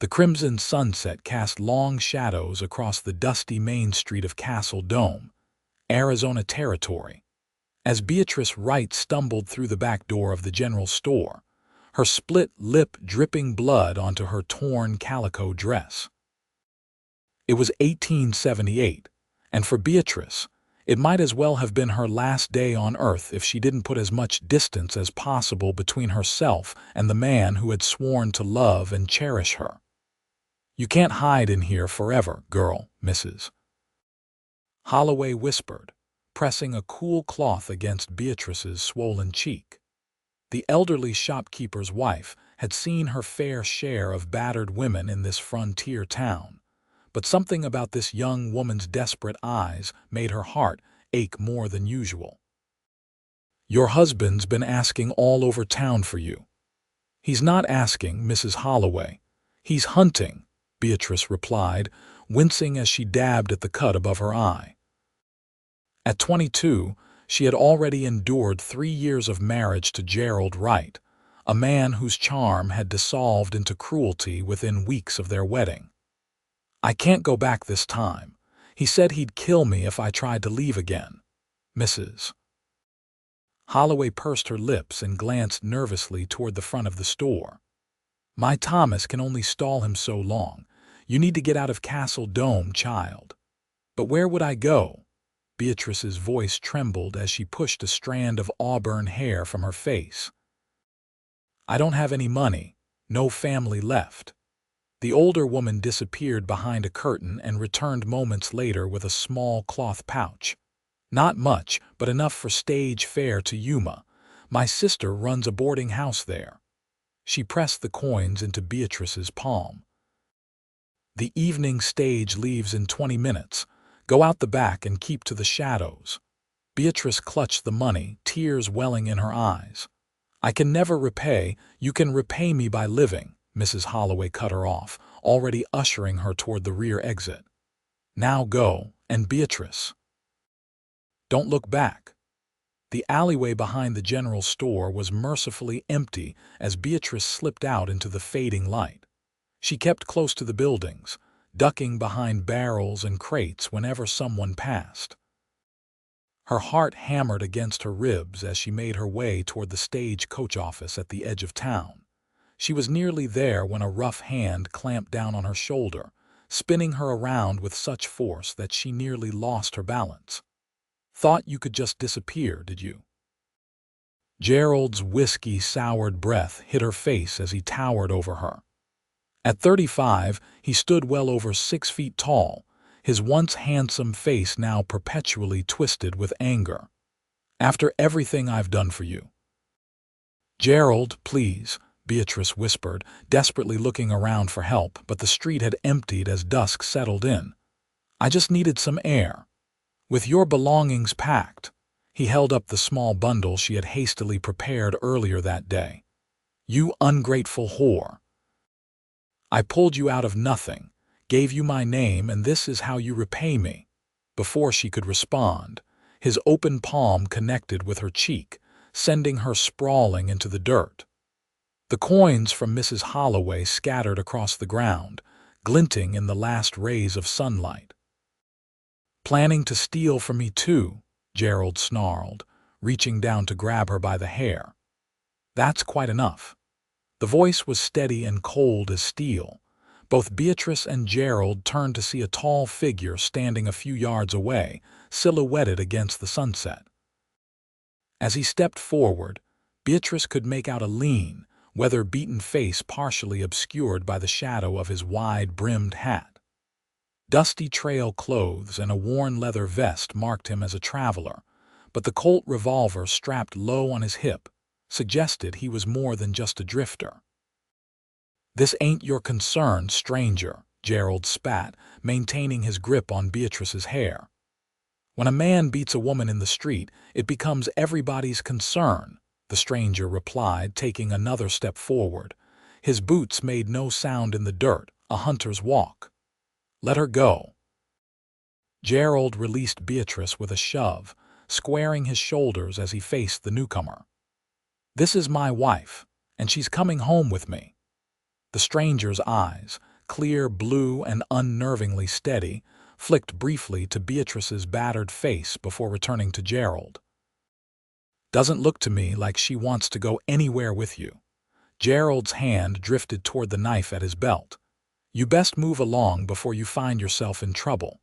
The crimson sunset cast long shadows across the dusty main street of Castle Dome, Arizona Territory. As Beatrice Wright stumbled through the back door of the general store, her split lip dripping blood onto her torn calico dress. It was 1878, and for Beatrice, it might as well have been her last day on Earth if she didn't put as much distance as possible between herself and the man who had sworn to love and cherish her. "You can't hide in here forever, girl, Mrs. Holloway whispered, pressing a cool cloth against Beatrice's swollen cheek. The elderly shopkeeper's wife had seen her fair share of battered women in this frontier town, but something about this young woman's desperate eyes made her heart ache more than usual. "Your husband's been asking all over town for you." "He's not asking, Mrs. Holloway. He's hunting," Beatrice replied, wincing as she dabbed at the cut above her eye. At 22, she had already endured 3 years of marriage to Gerald Wright, a man whose charm had dissolved into cruelty within weeks of their wedding. "I can't go back this time. He said he'd kill me if I tried to leave again, Mrs." Holloway pursed her lips and glanced nervously toward the front of the store. "My Thomas can only stall him so long. You need to get out of Castle Dome, child." "But where would I go?" Beatrice's voice trembled as she pushed a strand of auburn hair from her face. "I don't have any money, no family left." The older woman disappeared behind a curtain and returned moments later with a small cloth pouch. "Not much, but enough for stage fare to Yuma. My sister runs a boarding house there." She pressed the coins into Beatrice's palm. "The evening stage leaves in 20 minutes. Go out the back and keep to the shadows." Beatrice clutched the money, tears welling in her eyes. "I can never repay. You can repay me by living," Mrs. Holloway cut her off, already ushering her toward the rear exit. "Now go, and Beatrice, don't look back." The alleyway behind the general store was mercifully empty as Beatrice slipped out into the fading light. She kept close to the buildings, ducking behind barrels and crates whenever someone passed. Her heart hammered against her ribs as she made her way toward the stagecoach office at the edge of town. She was nearly there when a rough hand clamped down on her shoulder, spinning her around with such force that she nearly lost her balance. "Thought you could just disappear, did you?" Gerald's whiskey-soured breath hit her face as he towered over her. At 35, he stood well over 6 feet tall, his once handsome face now perpetually twisted with anger. "After everything I've done for you." "Gerald, please," Beatrice whispered, desperately looking around for help, but the street had emptied as dusk settled in. "I just needed some air." "With your belongings packed." He held up the small bundle she had hastily prepared earlier that day. "You ungrateful whore. I pulled you out of nothing, gave you my name, and this is how you repay me." Before she could respond, his open palm connected with her cheek, sending her sprawling into the dirt. The coins from Mrs. Holloway scattered across the ground, glinting in the last rays of sunlight. "Planning to steal from me too," Gerald snarled, reaching down to grab her by the hair. "That's quite enough." The voice was steady and cold as steel. Both Beatrice and Gerald turned to see a tall figure standing a few yards away, silhouetted against the sunset. As he stepped forward, Beatrice could make out a lean, weather-beaten face partially obscured by the shadow of his wide-brimmed hat. Dusty trail clothes and a worn leather vest marked him as a traveler, but the Colt revolver strapped low on his hip suggested he was more than just a drifter. "This ain't your concern, stranger," Gerald spat, maintaining his grip on Beatrice's hair. "When a man beats a woman in the street, it becomes everybody's concern," the stranger replied, taking another step forward. His boots made no sound in the dirt, a hunter's walk. "Let her go." Gerald released Beatrice with a shove, squaring his shoulders as he faced the newcomer. "This is my wife, and she's coming home with me." The stranger's eyes, clear blue and unnervingly steady, flicked briefly to Beatrice's battered face before returning to Gerald. "Doesn't look to me like she wants to go anywhere with you." Gerald's hand drifted toward the knife at his belt. "You best move along before you find yourself in trouble."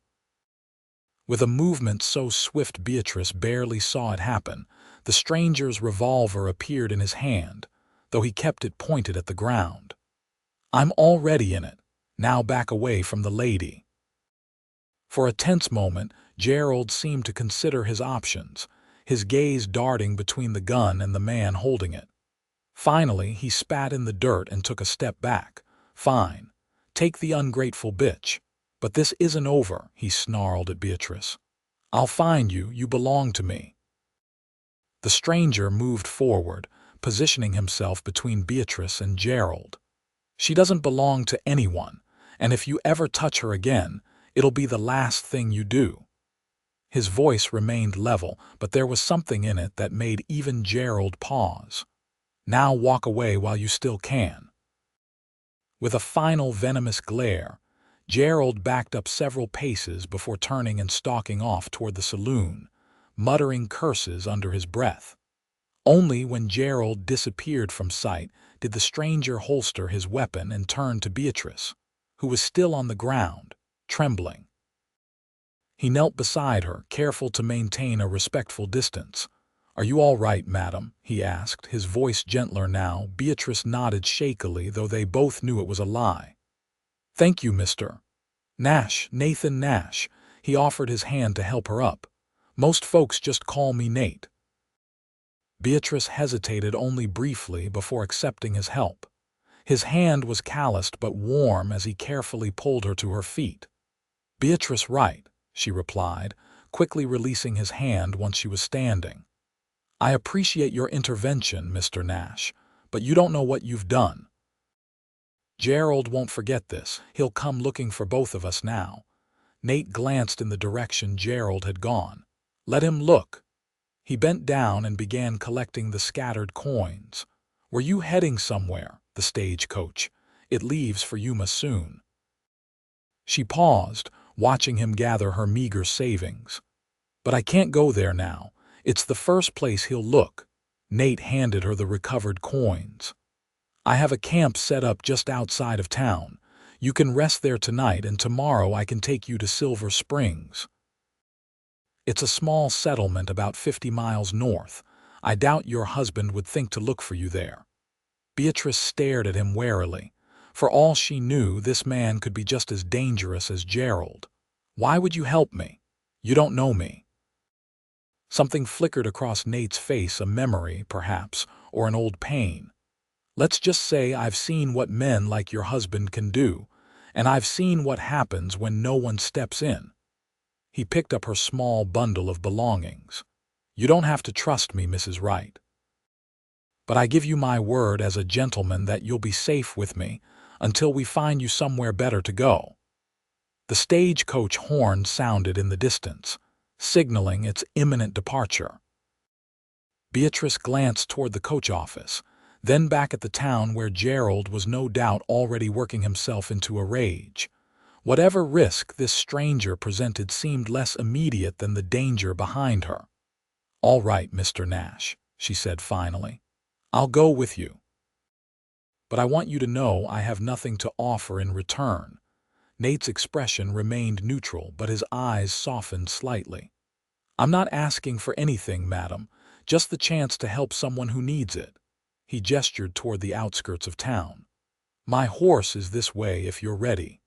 With a movement so swift Beatrice barely saw it happen, the stranger's revolver appeared in his hand, though he kept it pointed at the ground. "I'm already in it. Now back away from the lady." For a tense moment, Gerald seemed to consider his options, his gaze darting between the gun and the man holding it. Finally, he spat in the dirt and took a step back. "Fine. Take the ungrateful bitch. But this isn't over," he snarled at Beatrice. "I'll find you. You belong to me." The stranger moved forward, positioning himself between Beatrice and Gerald. "She doesn't belong to anyone, and if you ever touch her again, it'll be the last thing you do." His voice remained level, but there was something in it that made even Gerald pause. "Now walk away while you still can." With a final venomous glare, Gerald backed up several paces before turning and stalking off toward the saloon, muttering curses under his breath. Only when Gerald disappeared from sight did the stranger holster his weapon and turn to Beatrice, who was still on the ground, trembling. He knelt beside her, careful to maintain a respectful distance. "Are you all right, madam?" he asked, his voice gentler now. Beatrice nodded shakily, though they both knew it was a lie. "Thank you, Mr. Nash, Nathan Nash." He offered his hand to help her up. "Most folks just call me Nate." Beatrice hesitated only briefly before accepting his help. His hand was calloused but warm as he carefully pulled her to her feet. "Beatrice Wright," she replied, quickly releasing his hand once she was standing. "I appreciate your intervention, Mr. Nash, but you don't know what you've done. Gerald won't forget this. He'll come looking for both of us now." Nate glanced in the direction Gerald had gone. "Let him look." He bent down and began collecting the scattered coins. "Were you heading somewhere?" "The stagecoach. It leaves for Yuma soon." She paused, watching him gather her meager savings. "But I can't go there now. It's the first place he'll look." Nate handed her the recovered coins. "I have a camp set up just outside of town. You can rest there tonight, and tomorrow I can take you to Silver Springs. It's a small settlement about 50 miles north. I doubt your husband would think to look for you there." Beatrice stared at him warily. For all she knew, this man could be just as dangerous as Gerald. "Why would you help me? You don't know me." Something flickered across Nate's face, a memory, perhaps, or an old pain. "Let's just say I've seen what men like your husband can do, and I've seen what happens when no one steps in." He picked up her small bundle of belongings. "You don't have to trust me, Mrs. Wright. But I give you my word as a gentleman that you'll be safe with me until we find you somewhere better to go." The stagecoach horn sounded in the distance, signaling its imminent departure. Beatrice glanced toward the coach office, then back at the town where Gerald was no doubt already working himself into a rage. Whatever risk this stranger presented seemed less immediate than the danger behind her. "All right, Mr. Nash," she said finally. "I'll go with you. But I want you to know I have nothing to offer in return." Nate's expression remained neutral, but his eyes softened slightly. "I'm not asking for anything, madam, just the chance to help someone who needs it." He gestured toward the outskirts of town. "My horse is this way if you're ready."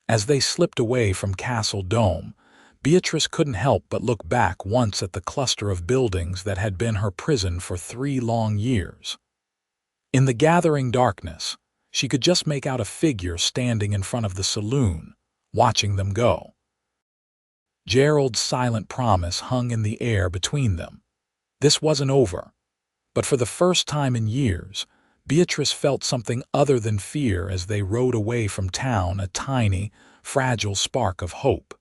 As they slipped away from Castle Dome, Beatrice couldn't help but look back once at the cluster of buildings that had been her prison for 3 long years. In the gathering darkness, she could just make out a figure standing in front of the saloon, watching them go. Gerald's silent promise hung in the air between them. This wasn't over. But for the first time in years, Beatrice felt something other than fear as they rode away from town, a tiny, fragile spark of hope.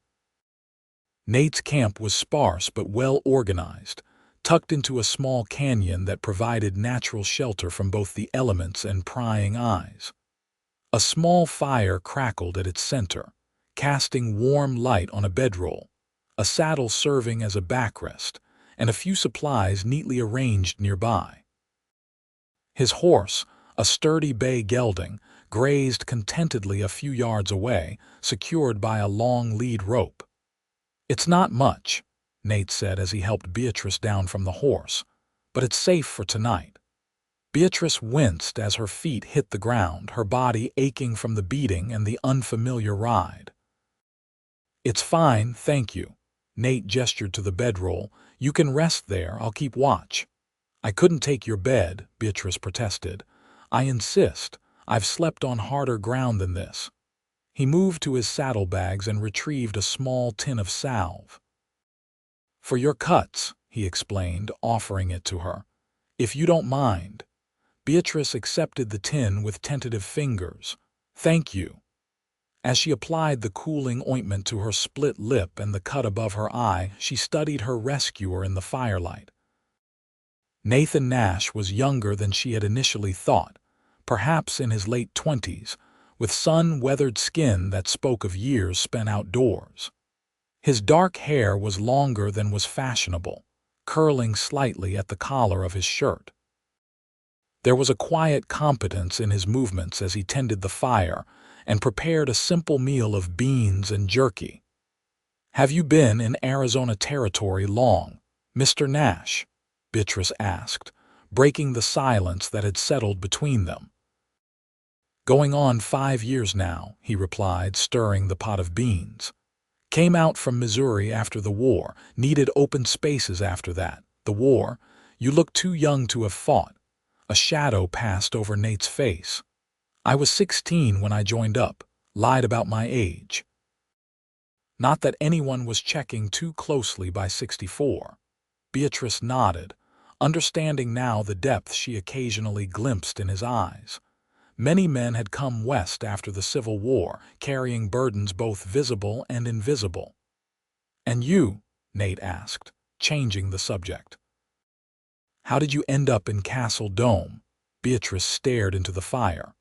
Nate's camp was sparse but well organized, tucked into a small canyon that provided natural shelter from both the elements and prying eyes. A small fire crackled at its center, casting warm light on a bedroll, a saddle serving as a backrest, and a few supplies neatly arranged nearby. His horse, a sturdy bay gelding, grazed contentedly a few yards away, secured by a long lead rope. "It's not much," Nate said as he helped Beatrice down from the horse, "but it's safe for tonight." Beatrice winced as her feet hit the ground, her body aching from the beating and the unfamiliar ride. "It's fine, thank you." Nate gestured to the bedroll. "You can rest there, I'll keep watch." "I couldn't take your bed," Beatrice protested. "I insist. I've slept on harder ground than this." He moved to his saddlebags and retrieved a small tin of salve. "For your cuts," he explained, offering it to her. "If you don't mind." Beatrice accepted the tin with tentative fingers. "Thank you." As she applied the cooling ointment to her split lip and the cut above her eye, she studied her rescuer in the firelight. Nathan Nash was younger than she had initially thought, perhaps in his late 20s, with sun-weathered skin that spoke of years spent outdoors. His dark hair was longer than was fashionable, curling slightly at the collar of his shirt. There was a quiet competence in his movements as he tended the fire and prepared a simple meal of beans and jerky. "Have you been in Arizona territory long, Mr. Nash?" Beatrice asked, breaking the silence that had settled between them. "Going on 5 years now," he replied, stirring the pot of beans. "Came out from Missouri after the war, needed open spaces after that. The war? You look too young to have fought." A shadow passed over Nate's face. "I was 16 when I joined up, lied about my age." Not that anyone was checking too closely by 64. Beatrice nodded, understanding now the depth she occasionally glimpsed in his eyes. Many men had come west after the Civil War, carrying burdens both visible and invisible. "And you?" Nate asked, changing the subject. "How did you end up in Castle Dome?" Beatrice stared into the fire.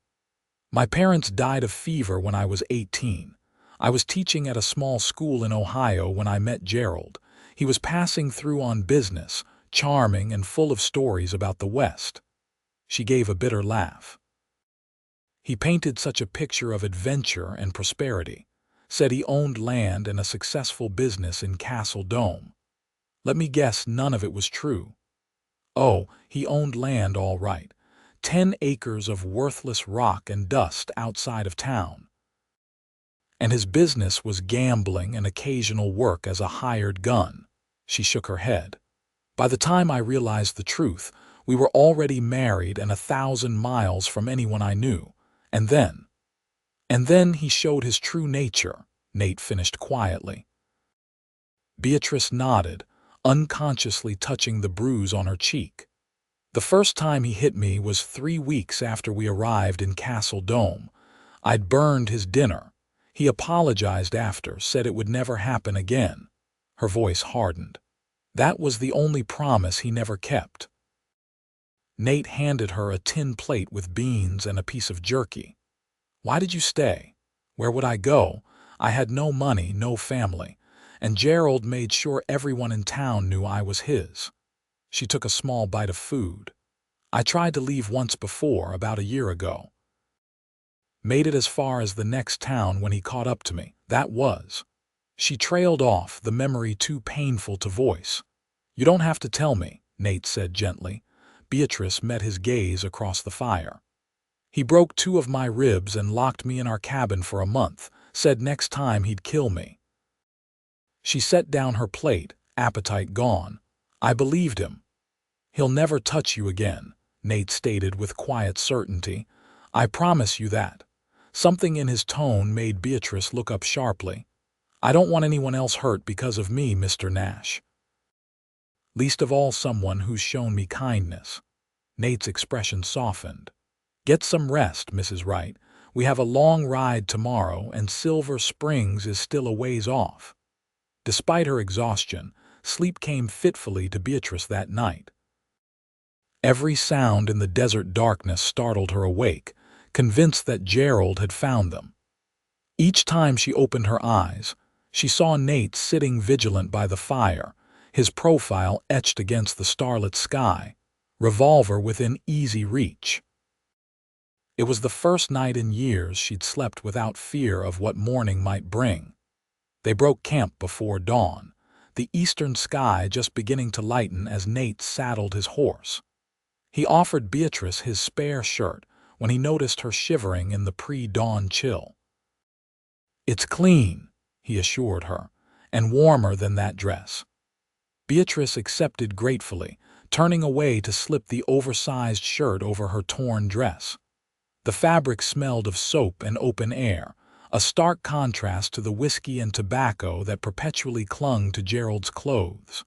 "My parents died of fever when I was 18. I was teaching at a small school in Ohio when I met Gerald. He was passing through on business, charming and full of stories about the West." She gave a bitter laugh. "He painted such a picture of adventure and prosperity. Said he owned land and a successful business in Castle Dome. Let me guess, none of it was true." "Oh, he owned land all right. 10 acres of worthless rock and dust outside of town. And his business was gambling and occasional work as a hired gun." She shook her head. "By the time I realized the truth, we were already married and 1,000 miles from anyone I knew. And then he showed his true nature," Nate finished quietly. Beatrice nodded, unconsciously touching the bruise on her cheek. "The first time he hit me was 3 weeks after we arrived in Castle Dome. I'd burned his dinner. He apologized after, said it would never happen again." Her voice hardened. "That was the only promise he never kept." Nate handed her a tin plate with beans and a piece of jerky. "Why did you stay?" "Where would I go? I had no money, no family, and Gerald made sure everyone in town knew I was his." She took a small bite of food. "I tried to leave once before, about a year ago. Made it as far as the next town when he caught up to me. That was." She trailed off, the memory too painful to voice. "You don't have to tell me," Nate said gently. Beatrice met his gaze across the fire. "He broke 2 of my ribs and locked me in our cabin for a month, said next time he'd kill me." She set down her plate, appetite gone. "I believed him." "He'll never touch you again," Nate stated with quiet certainty. "I promise you that." Something in his tone made Beatrice look up sharply. "I don't want anyone else hurt because of me, Mr. Nash. Least of all someone who's shown me kindness." Nate's expression softened. "Get some rest, Mrs. Wright. We have a long ride tomorrow, and Silver Springs is still a ways off." Despite her exhaustion, sleep came fitfully to Beatrice that night. Every sound in the desert darkness startled her awake, convinced that Gerald had found them. Each time she opened her eyes, she saw Nate sitting vigilant by the fire, his profile etched against the starlit sky, revolver within easy reach. It was the first night in years she'd slept without fear of what morning might bring. They broke camp before dawn, the eastern sky just beginning to lighten as Nate saddled his horse. He offered Beatrice his spare shirt when he noticed her shivering in the pre-dawn chill. "It's clean," he assured her, "and warmer than that dress." Beatrice accepted gratefully, turning away to slip the oversized shirt over her torn dress. The fabric smelled of soap and open air, a stark contrast to the whiskey and tobacco that perpetually clung to Gerald's clothes.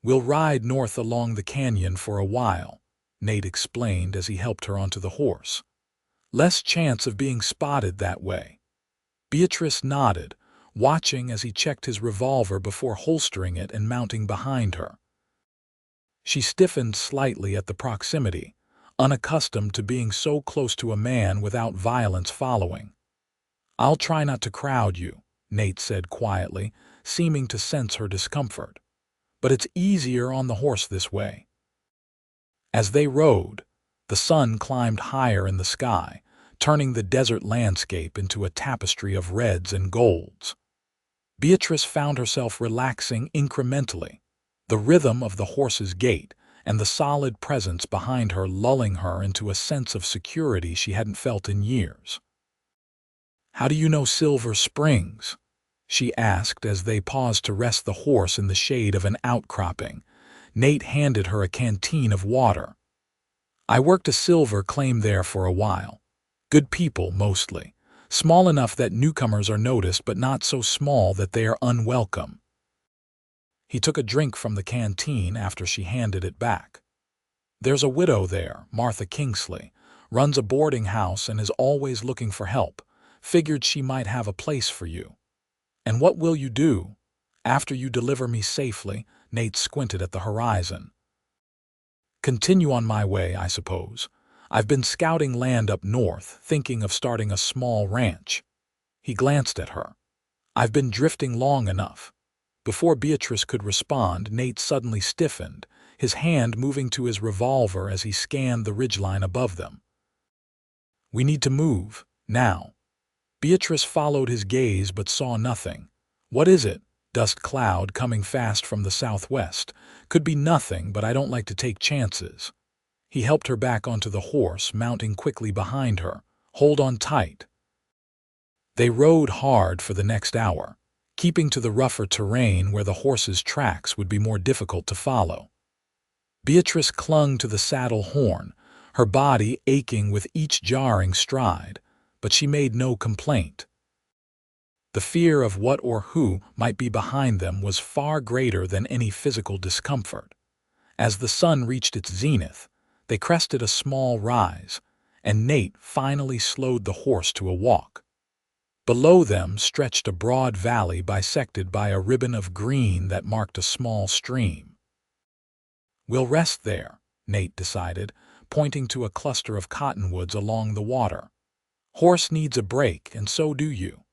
"We'll ride north along the canyon for a while," Nate explained as he helped her onto the horse. "Less chance of being spotted that way." Beatrice nodded, watching as he checked his revolver before holstering it and mounting behind her. She stiffened slightly at the proximity, unaccustomed to being so close to a man without violence following. "I'll try not to crowd you," Nate said quietly, seeming to sense her discomfort. "But it's easier on the horse this way." As they rode, the sun climbed higher in the sky, turning the desert landscape into a tapestry of reds and golds. Beatrice found herself relaxing incrementally, the rhythm of the horse's gait and the solid presence behind her lulling her into a sense of security she hadn't felt in years. "How do you know Silver Springs?" she asked as they paused to rest the horse in the shade of an outcropping. Nate handed her a canteen of water. "I worked a silver claim there for a while. Good people, mostly. Small enough that newcomers are noticed, but not so small that they are unwelcome." He took a drink from the canteen after she handed it back. "There's a widow there, Martha Kingsley, runs a boarding house and is always looking for help. Figured she might have a place for you." "And what will you do after you deliver me safely?" Nate squinted at the horizon. "Continue on my way, I suppose. I've been scouting land up north, thinking of starting a small ranch." He glanced at her. "I've been drifting long enough." Before Beatrice could respond, Nate suddenly stiffened, his hand moving to his revolver as he scanned the ridgeline above them. "We need to move, now." Beatrice followed his gaze but saw nothing. "What is it?" "Dust cloud coming fast from the southwest. Could be nothing, but I don't like to take chances." He helped her back onto the horse, mounting quickly behind her. "Hold on tight." They rode hard for the next hour, keeping to the rougher terrain where the horse's tracks would be more difficult to follow. Beatrice clung to the saddle horn, her body aching with each jarring stride, but she made no complaint. The fear of what or who might be behind them was far greater than any physical discomfort. As the sun reached its zenith, they crested a small rise, and Nate finally slowed the horse to a walk. Below them stretched a broad valley bisected by a ribbon of green that marked a small stream. "We'll rest there," Nate decided, pointing to a cluster of cottonwoods along the water. "Horse needs a break, and so do you."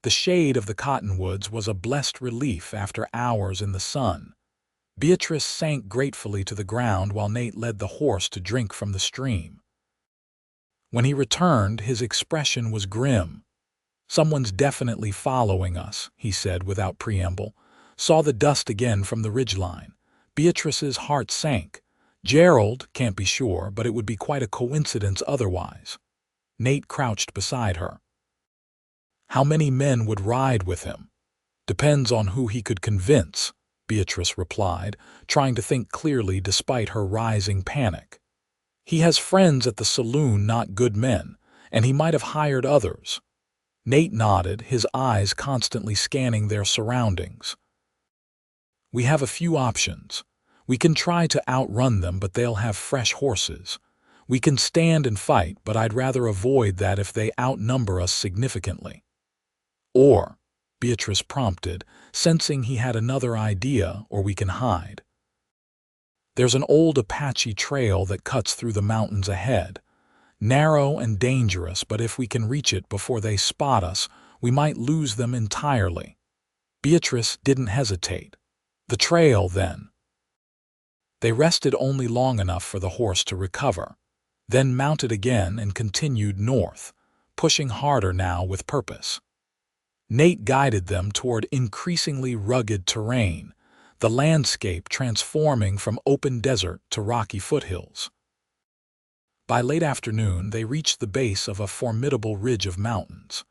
The shade of the cottonwoods was a blessed relief after hours in the sun. Beatrice sank gratefully to the ground while Nate led the horse to drink from the stream. When he returned, his expression was grim. "Someone's definitely following us," he said without preamble. Saw the dust again from the ridgeline. Beatrice's heart sank. Gerald, can't be sure, but it would be quite a coincidence otherwise. Nate crouched beside her. "How many men would ride with him?" "Depends on who he could convince," Beatrice replied, trying to think clearly despite her rising panic. "He has friends at the saloon, not good men, and he might have hired others." Nate nodded, his eyes constantly scanning their surroundings. "We have a few options. We can try to outrun them, but they'll have fresh horses. We can stand and fight, but I'd rather avoid that if they outnumber us significantly." "Or," Beatrice prompted, sensing he had another idea, "or we can hide. There's an old Apache trail that cuts through the mountains ahead." Narrow and dangerous, but if we can reach it before they spot us, we might lose them entirely. Beatrice didn't hesitate. The trail, then. They rested only long enough for the horse to recover, then mounted again and continued north, pushing harder now with purpose. Nate guided them toward increasingly rugged terrain, the landscape transforming from open desert to rocky foothills. By late afternoon, they reached the base of a formidable ridge of mountains.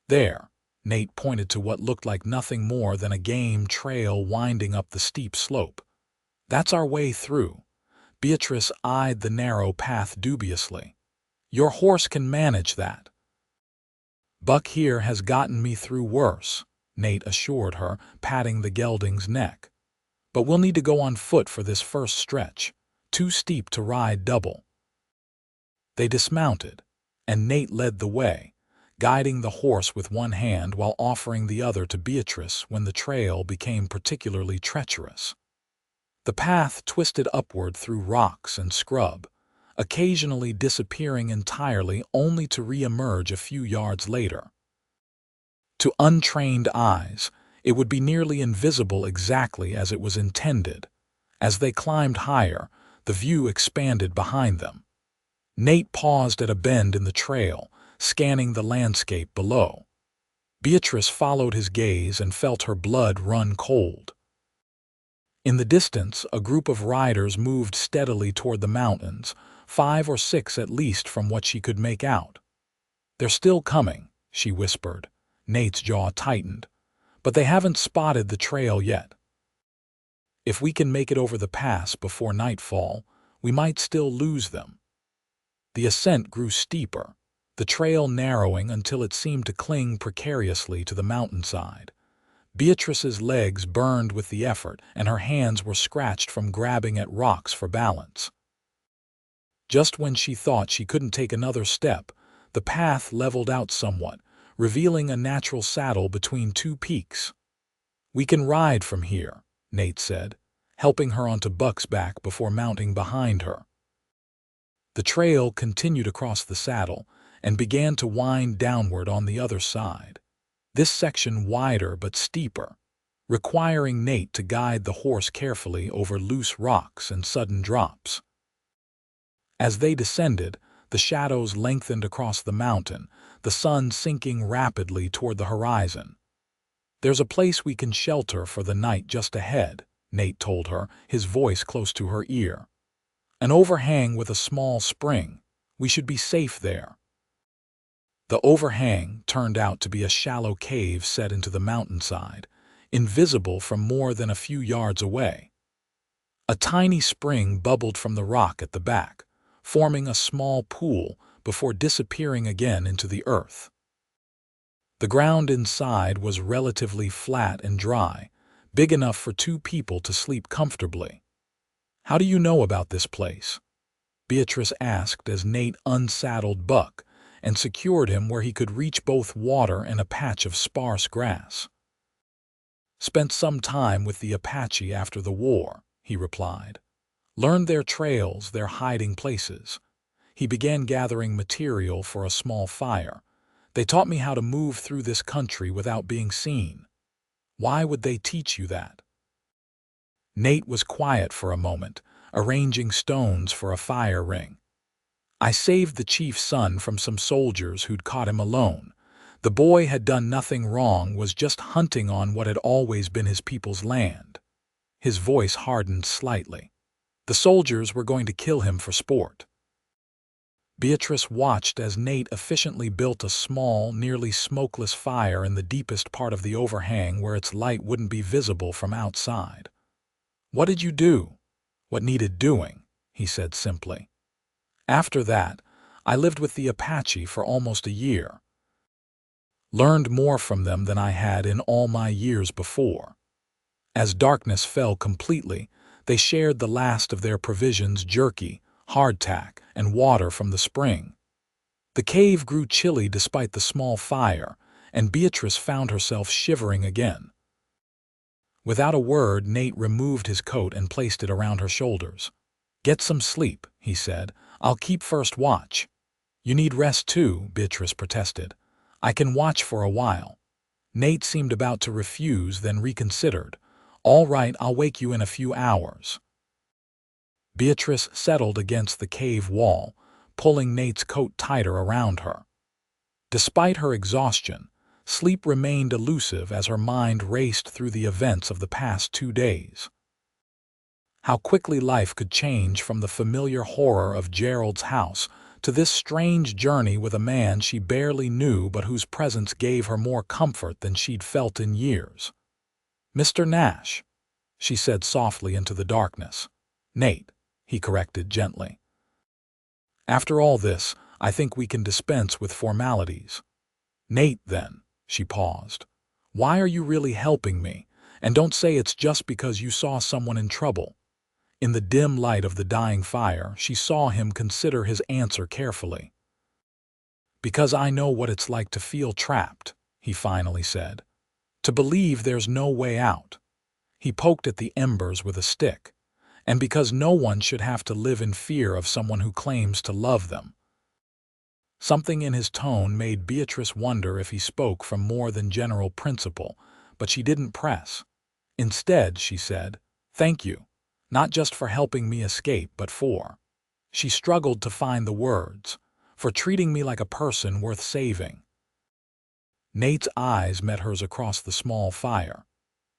There, Nate pointed to what looked like nothing more than a game trail winding up the steep slope. "That's our way through." Beatrice eyed the narrow path dubiously. "Your horse can manage that." "Buck here has gotten me through worse," Nate assured her, patting the gelding's neck. "But we'll need to go on foot for this first stretch. Too steep to ride double." They dismounted, and Nate led the way, guiding the horse with one hand while offering the other to Beatrice when the trail became particularly treacherous. The path twisted upward through rocks and scrub, occasionally disappearing entirely only to re-emerge a few yards later. To untrained eyes, it would be nearly invisible exactly as it was intended. As they climbed higher, the view expanded behind them. Nate paused at a bend in the trail, scanning the landscape below. Beatrice followed his gaze and felt her blood run cold. In the distance, a group of riders moved steadily toward the mountains, 5 or 6 at least from what she could make out. "They're still coming," she whispered. Nate's jaw tightened. "But they haven't spotted the trail yet. If we can make it over the pass before nightfall, we might still lose them." The ascent grew steeper, the trail narrowing until it seemed to cling precariously to the mountainside. Beatrice's legs burned with the effort, and her hands were scratched from grabbing at rocks for balance. Just when she thought she couldn't take another step, the path leveled out somewhat, revealing a natural saddle between 2 peaks. "We can ride from here," Nate said, helping her onto Buck's back before mounting behind her. The trail continued across the saddle and began to wind downward on the other side, this section wider but steeper, requiring Nate to guide the horse carefully over loose rocks and sudden drops. As they descended, the shadows lengthened across the mountain, the sun sinking rapidly toward the horizon. "There's a place we can shelter for the night just ahead," Nate told her, his voice close to her ear. "An overhang with a small spring. We should be safe there." The overhang turned out to be a shallow cave set into the mountainside, invisible from more than a few yards away. A tiny spring bubbled from the rock at the back, forming a small pool before disappearing again into the earth. The ground inside was relatively flat and dry, big enough for 2 people to sleep comfortably. "How do you know about this place?" Beatrice asked as Nate unsaddled Buck and secured him where he could reach both water and a patch of sparse grass. "Spent some time with the Apache after the war," he replied. "Learned their trails, their hiding places." He began gathering material for a small fire. "They taught me how to move through this country without being seen." "Why would they teach you that?" Nate was quiet for a moment, arranging stones for a fire ring. "I saved the chief's son from some soldiers who'd caught him alone. The boy had done nothing wrong, was just hunting on what had always been his people's land." His voice hardened slightly. "The soldiers were going to kill him for sport." Beatrice watched as Nate efficiently built a small, nearly smokeless fire in the deepest part of the overhang where its light wouldn't be visible from outside. "What did you do?" "What needed doing," he said simply. "After that, I lived with the Apache for almost a year. Learned more from them than I had in all my years before." As darkness fell completely, they shared the last of their provisions, jerky, hardtack, and water from the spring. The cave grew chilly despite the small fire, and Beatrice found herself shivering again. Without a word, Nate removed his coat and placed it around her shoulders. "Get some sleep," he said. "I'll keep first watch." You need rest too, Beatrice protested. I can watch for a while. Nate seemed about to refuse, then reconsidered. All right, I'll wake you in a few hours. Beatrice settled against the cave wall, pulling Nate's coat tighter around her. Despite her exhaustion, sleep remained elusive as her mind raced through the events of the past 2 days. How quickly life could change from the familiar horror of Gerald's house to this strange journey with a man she barely knew but whose presence gave her more comfort than she'd felt in years. "Mr. Nash," she said softly into the darkness. "Nate," he corrected gently. "After all this, I think we can dispense with formalities." "Nate, then," she paused. "Why are you really helping me? And don't say it's just because you saw someone in trouble." In the dim light of the dying fire, she saw him consider his answer carefully. "Because I know what it's like to feel trapped," he finally said. "To believe there's no way out." He poked at the embers with a stick. "And because no one should have to live in fear of someone who claims to love them." Something in his tone made Beatrice wonder if he spoke from more than general principle, but she didn't press. Instead, she said, "Thank you. Not just for helping me escape, but for—" She struggled to find the words. "For treating me like a person worth saving." Nate's eyes met hers across the small fire.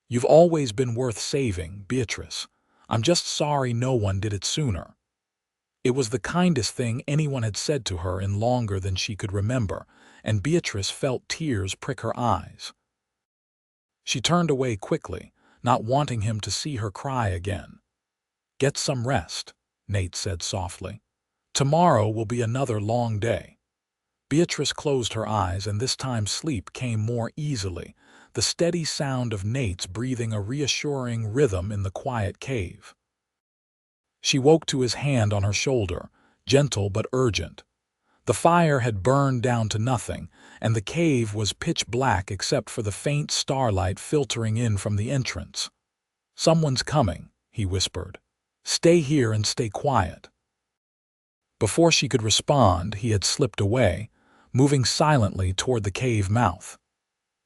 "You've always been worth saving, Beatrice. I'm just sorry no one did it sooner." It was the kindest thing anyone had said to her in longer than she could remember, and Beatrice felt tears prick her eyes. She turned away quickly, not wanting him to see her cry again. "Get some rest," Nate said softly. "Tomorrow will be another long day." Beatrice closed her eyes, and this time sleep came more easily, the steady sound of Nate's breathing a reassuring rhythm in the quiet cave. She woke to his hand on her shoulder, gentle but urgent. The fire had burned down to nothing, and the cave was pitch black except for the faint starlight filtering in from the entrance. "Someone's coming," he whispered. "Stay here and stay quiet." Before she could respond, he had slipped away, moving silently toward the cave mouth.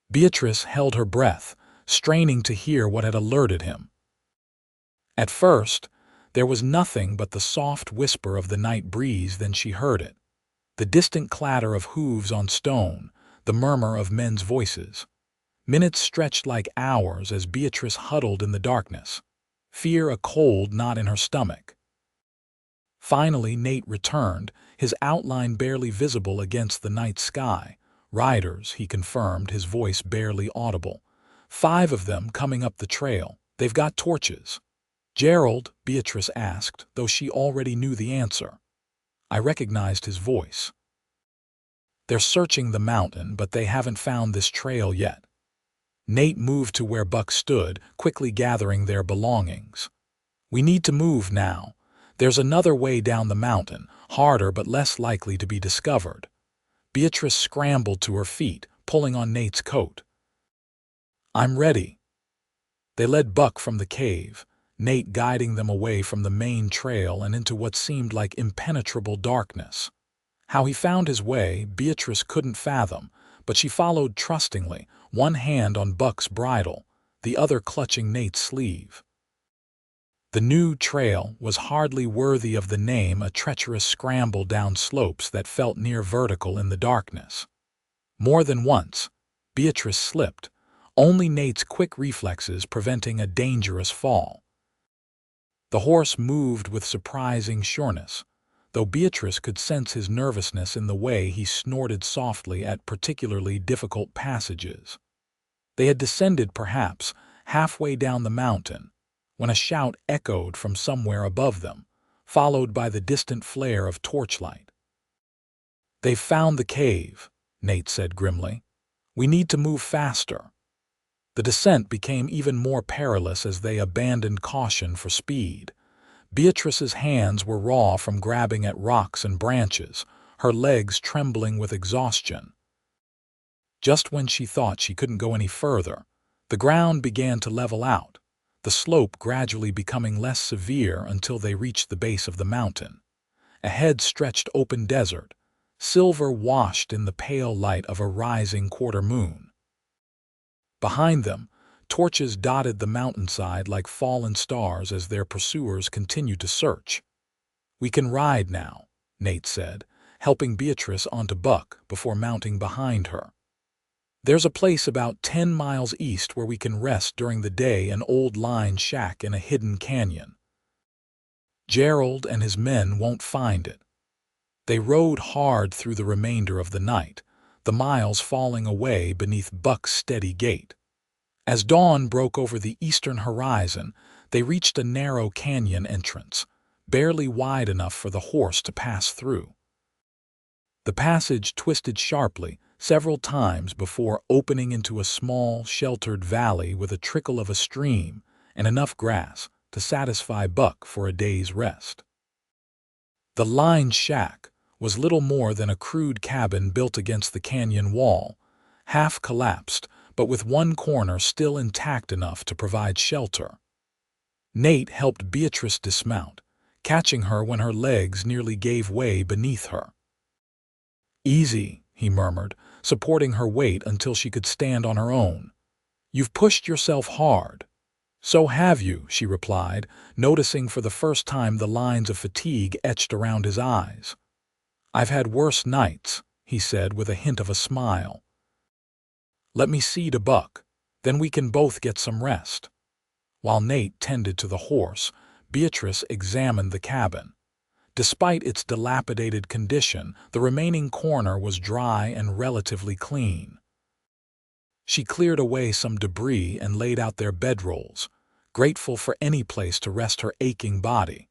Beatrice held her breath, straining to hear what had alerted him. At first, there was nothing but the soft whisper of the night breeze. Then she heard it. The distant clatter of hooves on stone, the murmur of men's voices. Minutes stretched like hours as Beatrice huddled in the darkness, fear a cold knot in her stomach. Finally, Nate returned, his outline barely visible against the night sky. "Riders," he confirmed, his voice barely audible. "5 of them coming up the trail. They've got torches." "Gerald?" Beatrice asked, though she already knew the answer. I recognized his voice. "They're searching the mountain, but they haven't found this trail yet." Nate moved to where Buck stood, quickly gathering their belongings. "We need to move now. There's another way down the mountain, harder but less likely to be discovered." Beatrice scrambled to her feet, pulling on Nate's coat. "I'm ready." They led Buck from the cave, Nate guiding them away from the main trail and into what seemed like impenetrable darkness. How he found his way, Beatrice couldn't fathom, but she followed trustingly, one hand on Buck's bridle, the other clutching Nate's sleeve. The new trail was hardly worthy of the name, a treacherous scramble down slopes that felt near vertical in the darkness. More than once, Beatrice slipped, only Nate's quick reflexes preventing a dangerous fall. The horse moved with surprising sureness, though Beatrice could sense his nervousness in the way he snorted softly at particularly difficult passages. They had descended perhaps halfway down the mountain, when a shout echoed from somewhere above them, followed by the distant flare of torchlight. "They've found the cave," Nate said grimly. "We need to move faster." The descent became even more perilous as they abandoned caution for speed. Beatrice's hands were raw from grabbing at rocks and branches, her legs trembling with exhaustion. Just when she thought she couldn't go any further, the ground began to level out, the slope gradually becoming less severe until they reached the base of the mountain. Ahead stretched open desert, silver washed in the pale light of a rising quarter moon. Behind them, torches dotted the mountainside like fallen stars as their pursuers continued to search. "We can ride now," Nate said, helping Beatrice onto Buck before mounting behind her. "There's a place about 10 miles east where we can rest during the day, an old line shack in a hidden canyon. Gerald and his men won't find it." They rode hard through the remainder of the night, the miles falling away beneath Buck's steady gait. As dawn broke over the eastern horizon, they reached a narrow canyon entrance, barely wide enough for the horse to pass through. The passage twisted sharply several times before opening into a small, sheltered valley with a trickle of a stream and enough grass to satisfy Buck for a day's rest. The line shack was little more than a crude cabin built against the canyon wall, half collapsed, but with one corner still intact enough to provide shelter. Nate helped Beatrice dismount, catching her when her legs nearly gave way beneath her. "Easy," he murmured, supporting her weight until she could stand on her own. "You've pushed yourself hard." "So have you," she replied, noticing for the first time the lines of fatigue etched around his eyes. "I've had worse nights," he said with a hint of a smile. "Let me see to Buck, then we can both get some rest." While Nate tended to the horse, Beatrice examined the cabin. Despite its dilapidated condition, the remaining corner was dry and relatively clean. She cleared away some debris and laid out their bedrolls, grateful for any place to rest her aching body.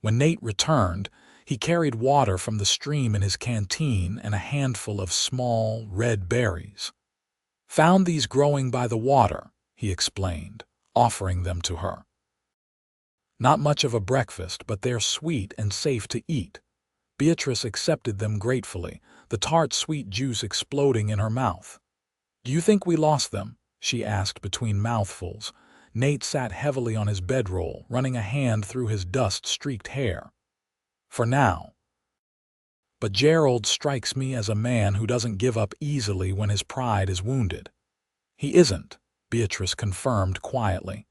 When Nate returned, he carried water from the stream in his canteen and a handful of small, red berries. "Found these growing by the water," he explained, offering them to her. "Not much of a breakfast, but they're sweet and safe to eat." Beatrice accepted them gratefully, the tart sweet juice exploding in her mouth. "Do you think we lost them?" she asked between mouthfuls. Nate sat heavily on his bedroll, running a hand through his dust-streaked hair. "For now. But Gerald strikes me as a man who doesn't give up easily when his pride is wounded." "He isn't," Beatrice confirmed quietly.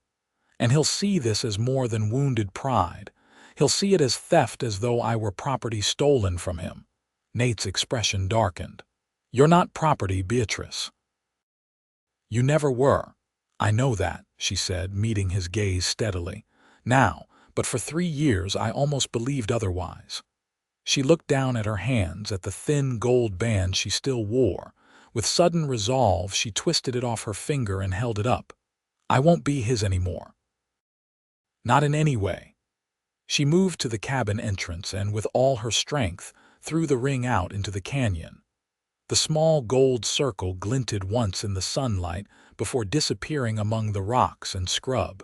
"And he'll see this as more than wounded pride. He'll see it as theft, as though I were property stolen from him." Nate's expression darkened. "You're not property, Beatrice." "You never were." "I know that," she said, meeting his gaze steadily. "Now, but for 3 years I almost believed otherwise." She looked down at her hands, at the thin gold band she still wore. With sudden resolve, she twisted it off her finger and held it up. "I won't be his anymore. Not in any way." She moved to the cabin entrance and, with all her strength, threw the ring out into the canyon. The small gold circle glinted once in the sunlight before disappearing among the rocks and scrub.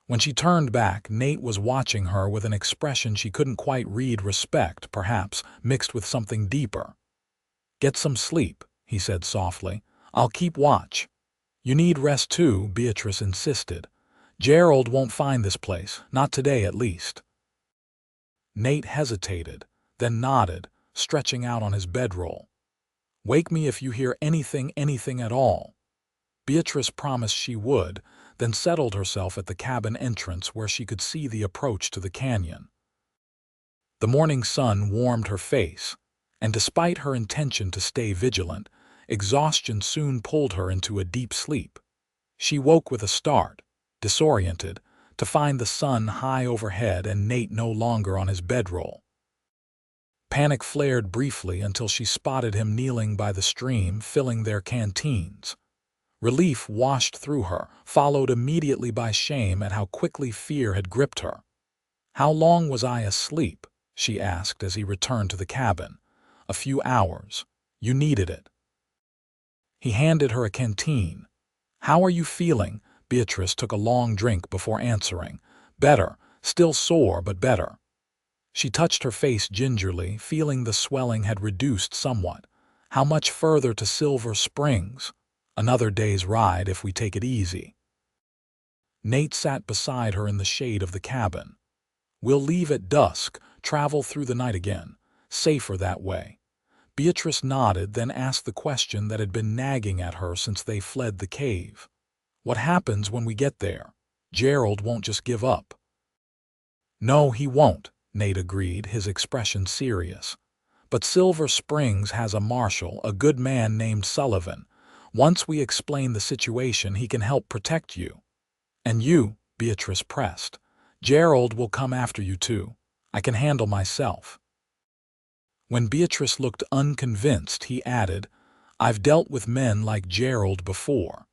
When she turned back, Nate was watching her with an expression she couldn't quite read, respect, perhaps, mixed with something deeper. "Get some sleep," he said softly. "I'll keep watch." "You need rest too," Beatrice insisted. "Gerald won't find this place, not today at least." Nate hesitated, then nodded, stretching out on his bedroll. "Wake me if you hear anything at all." Beatrice promised she would, then settled herself at the cabin entrance where she could see the approach to the canyon. The morning sun warmed her face, and despite her intention to stay vigilant, exhaustion soon pulled her into a deep sleep. She woke with a start, disoriented, to find the sun high overhead and Nate no longer on his bedroll. Panic flared briefly until she spotted him kneeling by the stream, filling their canteens. Relief washed through her, followed immediately by shame at how quickly fear had gripped her. "How long was I asleep?" she asked as he returned to the cabin. "A few hours. You needed it." He handed her a canteen. "How are you feeling?" Beatrice took a long drink before answering. "Better. Still sore, but better." She touched her face gingerly, feeling the swelling had reduced somewhat. "How much further to Silver Springs?" "Another day's ride if we take it easy." Nate sat beside her in the shade of the cabin. "We'll leave at dusk, travel through the night again. safer that way. Beatrice nodded, then asked the question that had been nagging at her since they fled the cave. What happens when we get there? Gerald won't just give up. No, he won't, Nate agreed, his expression serious. But Silver Springs has a marshal, a good man named Sullivan. Once we explain the situation, he can help protect you. And you, Beatrice pressed. Gerald will come after you too. I can handle myself. When Beatrice looked unconvinced, he added, I've dealt with men like Gerald before.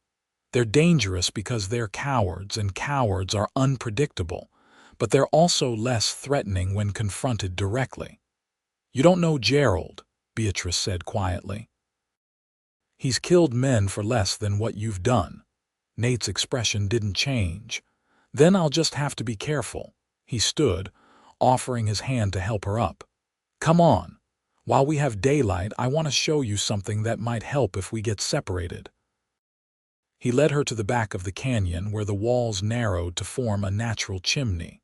They're dangerous because they're cowards, and cowards are unpredictable, but they're also less threatening when confronted directly. You don't know Gerald, Beatrice said quietly. He's killed men for less than what you've done. Nate's expression didn't change. Then I'll just have to be careful. He stood, offering his hand to help her up. Come on. While we have daylight, I want to show you something that might help if we get separated. He led her to the back of the canyon where the walls narrowed to form a natural chimney.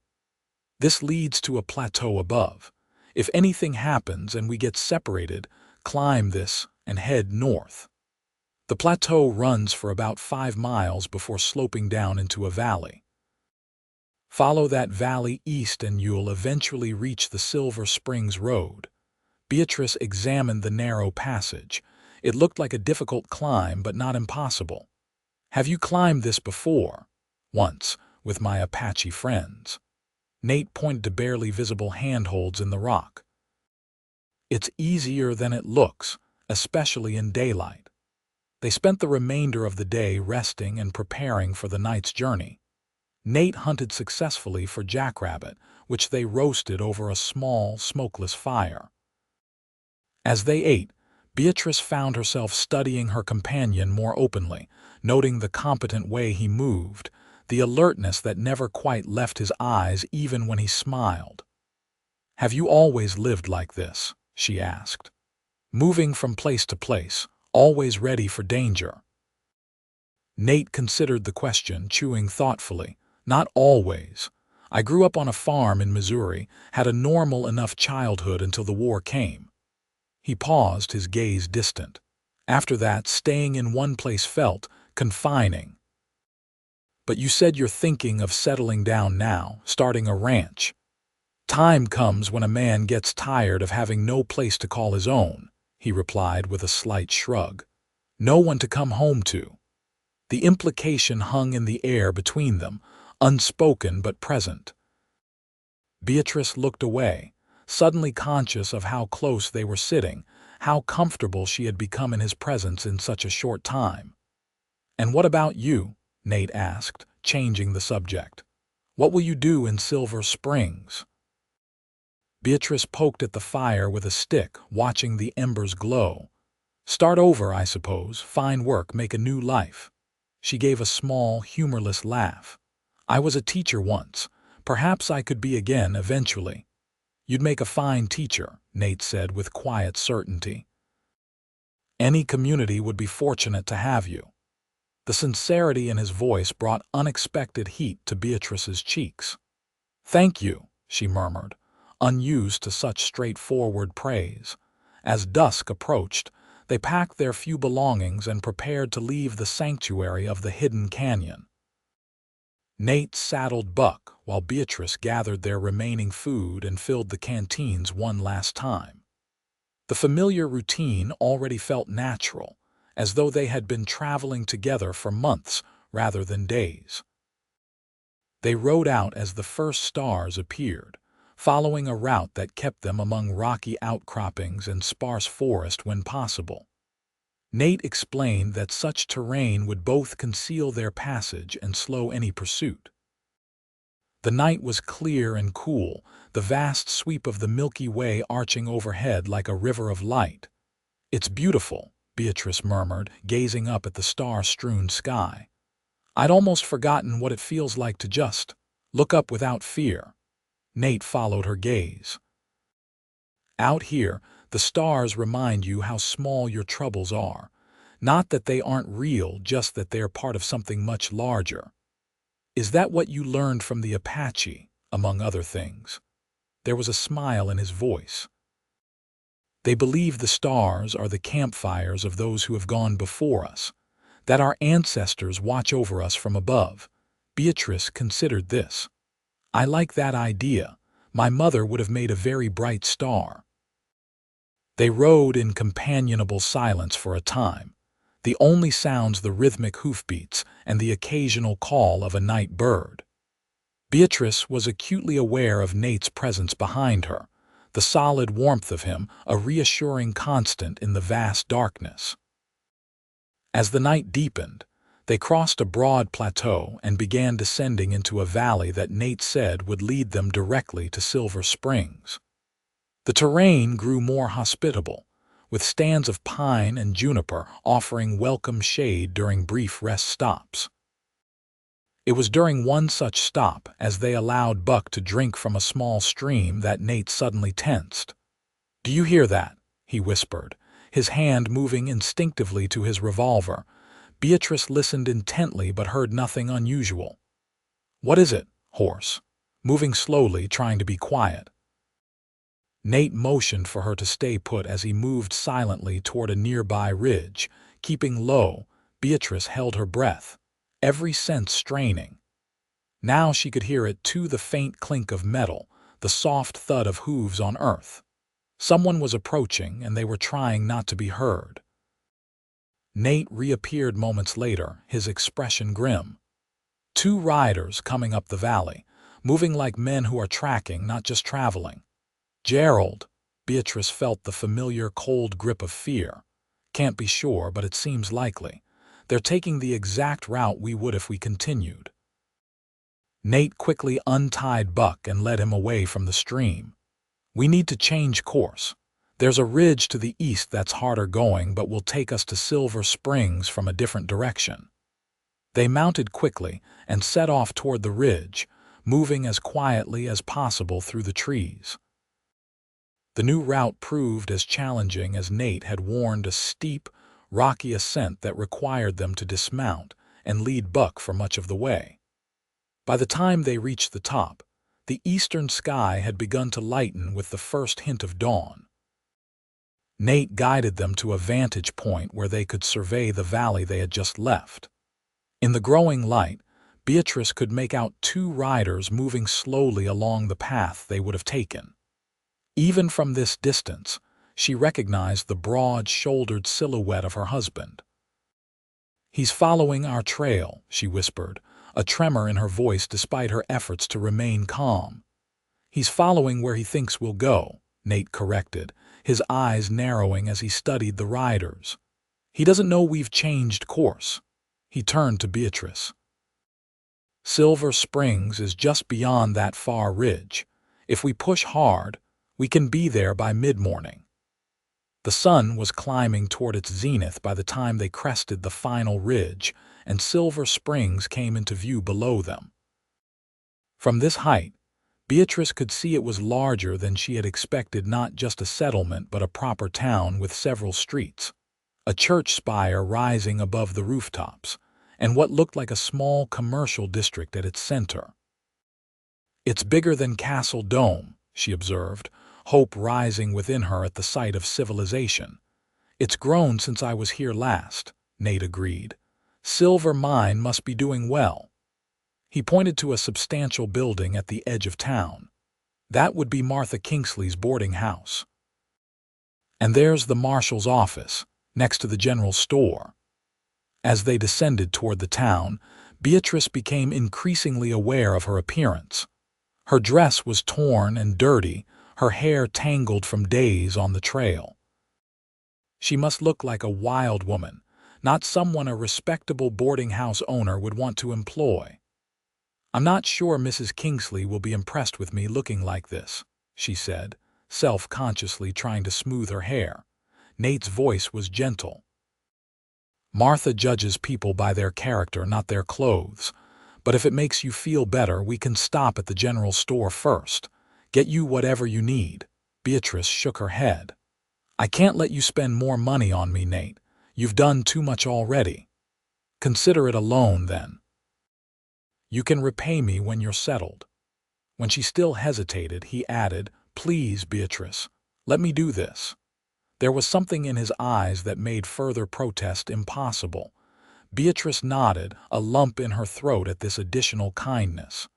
This leads to a plateau above. If anything happens and we get separated, climb this and head north. The plateau runs for about 5 miles before sloping down into a valley. Follow that valley east and you'll eventually reach the Silver Springs Road. Beatrice examined the narrow passage. It looked like a difficult climb, but not impossible. Have you climbed this before? Once, with my Apache friends. Nate pointed to barely visible handholds in the rock. It's easier than it looks, especially in daylight. They spent the remainder of the day resting and preparing for the night's journey. Nate hunted successfully for jackrabbit, which they roasted over a small, smokeless fire. As they ate, Beatrice found herself studying her companion more openly, noting the competent way he moved, the alertness that never quite left his eyes even when he smiled. Have you always lived like this? She asked. Moving from place to place, always ready for danger. Nate considered the question, chewing thoughtfully. Not always. I grew up on a farm in Missouri, had a normal enough childhood until the war came. He paused, his gaze distant. After that, staying in one place felt confining. But you said you're thinking of settling down now, starting a ranch. Time comes when a man gets tired of having no place to call his own, he replied with a slight shrug. No one to come home to. The implication hung in the air between them, unspoken but present. Beatrice looked away, suddenly conscious of how close they were sitting, how comfortable she had become in his presence in such a short time. And what about you? Nate asked, changing the subject. What will you do in Silver Springs? Beatrice poked at the fire with a stick, watching the embers glow. Start over, I suppose, find work, make a new life. She gave a small, humorless laugh. I was a teacher once. Perhaps I could be again eventually. You'd make a fine teacher, Nate said with quiet certainty. Any community would be fortunate to have you. The sincerity in his voice brought unexpected heat to Beatrice's cheeks. Thank you, she murmured, unused to such straightforward praise. As dusk approached, they packed their few belongings and prepared to leave the sanctuary of the hidden canyon. Nate saddled Buck while Beatrice gathered their remaining food and filled the canteens one last time. The familiar routine already felt natural, as though they had been traveling together for months rather than days. They rode out as the first stars appeared, following a route that kept them among rocky outcroppings and sparse forest when possible. Nate explained that such terrain would both conceal their passage and slow any pursuit. The night was clear and cool, the vast sweep of the Milky Way arching overhead like a river of light. It's beautiful, Beatrice murmured, gazing up at the star-strewn sky. I'd almost forgotten what it feels like to just look up without fear. Nate followed her gaze. Out here, the stars remind you how small your troubles are. Not that they aren't real, just that they're part of something much larger. Is that what you learned from the Apache, among other things? There was a smile in his voice. They believe the stars are the campfires of those who have gone before us, that our ancestors watch over us from above. Beatrice considered this. I like that idea. My mother would have made a very bright star. They rode in companionable silence for a time, the only sounds the rhythmic hoofbeats and the occasional call of a night bird. Beatrice was acutely aware of Nate's presence behind her, the solid warmth of him a reassuring constant in the vast darkness. As the night deepened, they crossed a broad plateau and began descending into a valley that Nate said would lead them directly to Silver Springs. The terrain grew more hospitable, with stands of pine and juniper offering welcome shade during brief rest stops. It was during one such stop, as they allowed Buck to drink from a small stream, that Nate suddenly tensed. "Do you hear that?" he whispered, his hand moving instinctively to his revolver. Beatrice listened intently but heard nothing unusual. "What is it, horse?" moving slowly, trying to be quiet. Nate motioned for her to stay put as he moved silently toward a nearby ridge. Keeping low, Beatrice held her breath, every sense straining. Now she could hear it too, the faint clink of metal, the soft thud of hooves on earth. Someone was approaching, and they were trying not to be heard. Nate reappeared moments later, his expression grim. Two riders coming up the valley, moving like men who are tracking, not just traveling. "Gerald." Beatrice felt the familiar cold grip of fear. "Can't be sure, but it seems likely. They're taking the exact route we would if we continued." Nate quickly untied Buck and led him away from the stream. "We need to change course. There's a ridge to the east that's harder going but will take us to Silver Springs from a different direction." They mounted quickly and set off toward the ridge, moving as quietly as possible through the trees. The new route proved as challenging as Nate had warned, a steep, rocky ascent that required them to dismount and lead Buck for much of the way. By the time they reached the top, the eastern sky had begun to lighten with the first hint of dawn. Nate guided them to a vantage point where they could survey the valley they had just left. In the growing light, Beatrice could make out two riders moving slowly along the path they would have taken. Even from this distance, she recognized the broad-shouldered silhouette of her husband. "He's following our trail," she whispered, a tremor in her voice despite her efforts to remain calm. "He's following where he thinks we'll go," Nate corrected, his eyes narrowing as he studied the riders. "He doesn't know we've changed course." He turned to Beatrice. "Silver Springs is just beyond that far ridge. If we push hard, we can be there by mid-morning." The sun was climbing toward its zenith by the time they crested the final ridge, and Silver Springs came into view below them. From this height, Beatrice could see it was larger than she had expected, not just a settlement but a proper town with several streets, a church spire rising above the rooftops, and what looked like a small commercial district at its center. "It's bigger than Castle Dome," she observed, hope rising within her at the sight of civilization. "It's grown since I was here last," Nate agreed. "Silver Mine must be doing well." He pointed to a substantial building at the edge of town. "That would be Martha Kingsley's boarding house. And there's the marshal's office, next to the general store." As they descended toward the town, Beatrice became increasingly aware of her appearance. Her dress was torn and dirty, her hair tangled from days on the trail. She must look like a wild woman, not someone a respectable boarding house owner would want to employ. "I'm not sure Mrs. Kingsley will be impressed with me looking like this," she said, self-consciously trying to smooth her hair. Nate's voice was gentle. "Martha judges people by their character, not their clothes. But if it makes you feel better, we can stop at the general store first. Get you whatever you need." Beatrice shook her head. "I can't let you spend more money on me, Nate. You've done too much already." "Consider it a loan, then. You can repay me when you're settled." When she still hesitated, he added, "Please, Beatrice, let me do this." There was something in his eyes that made further protest impossible. Beatrice nodded, a lump in her throat at this additional kindness.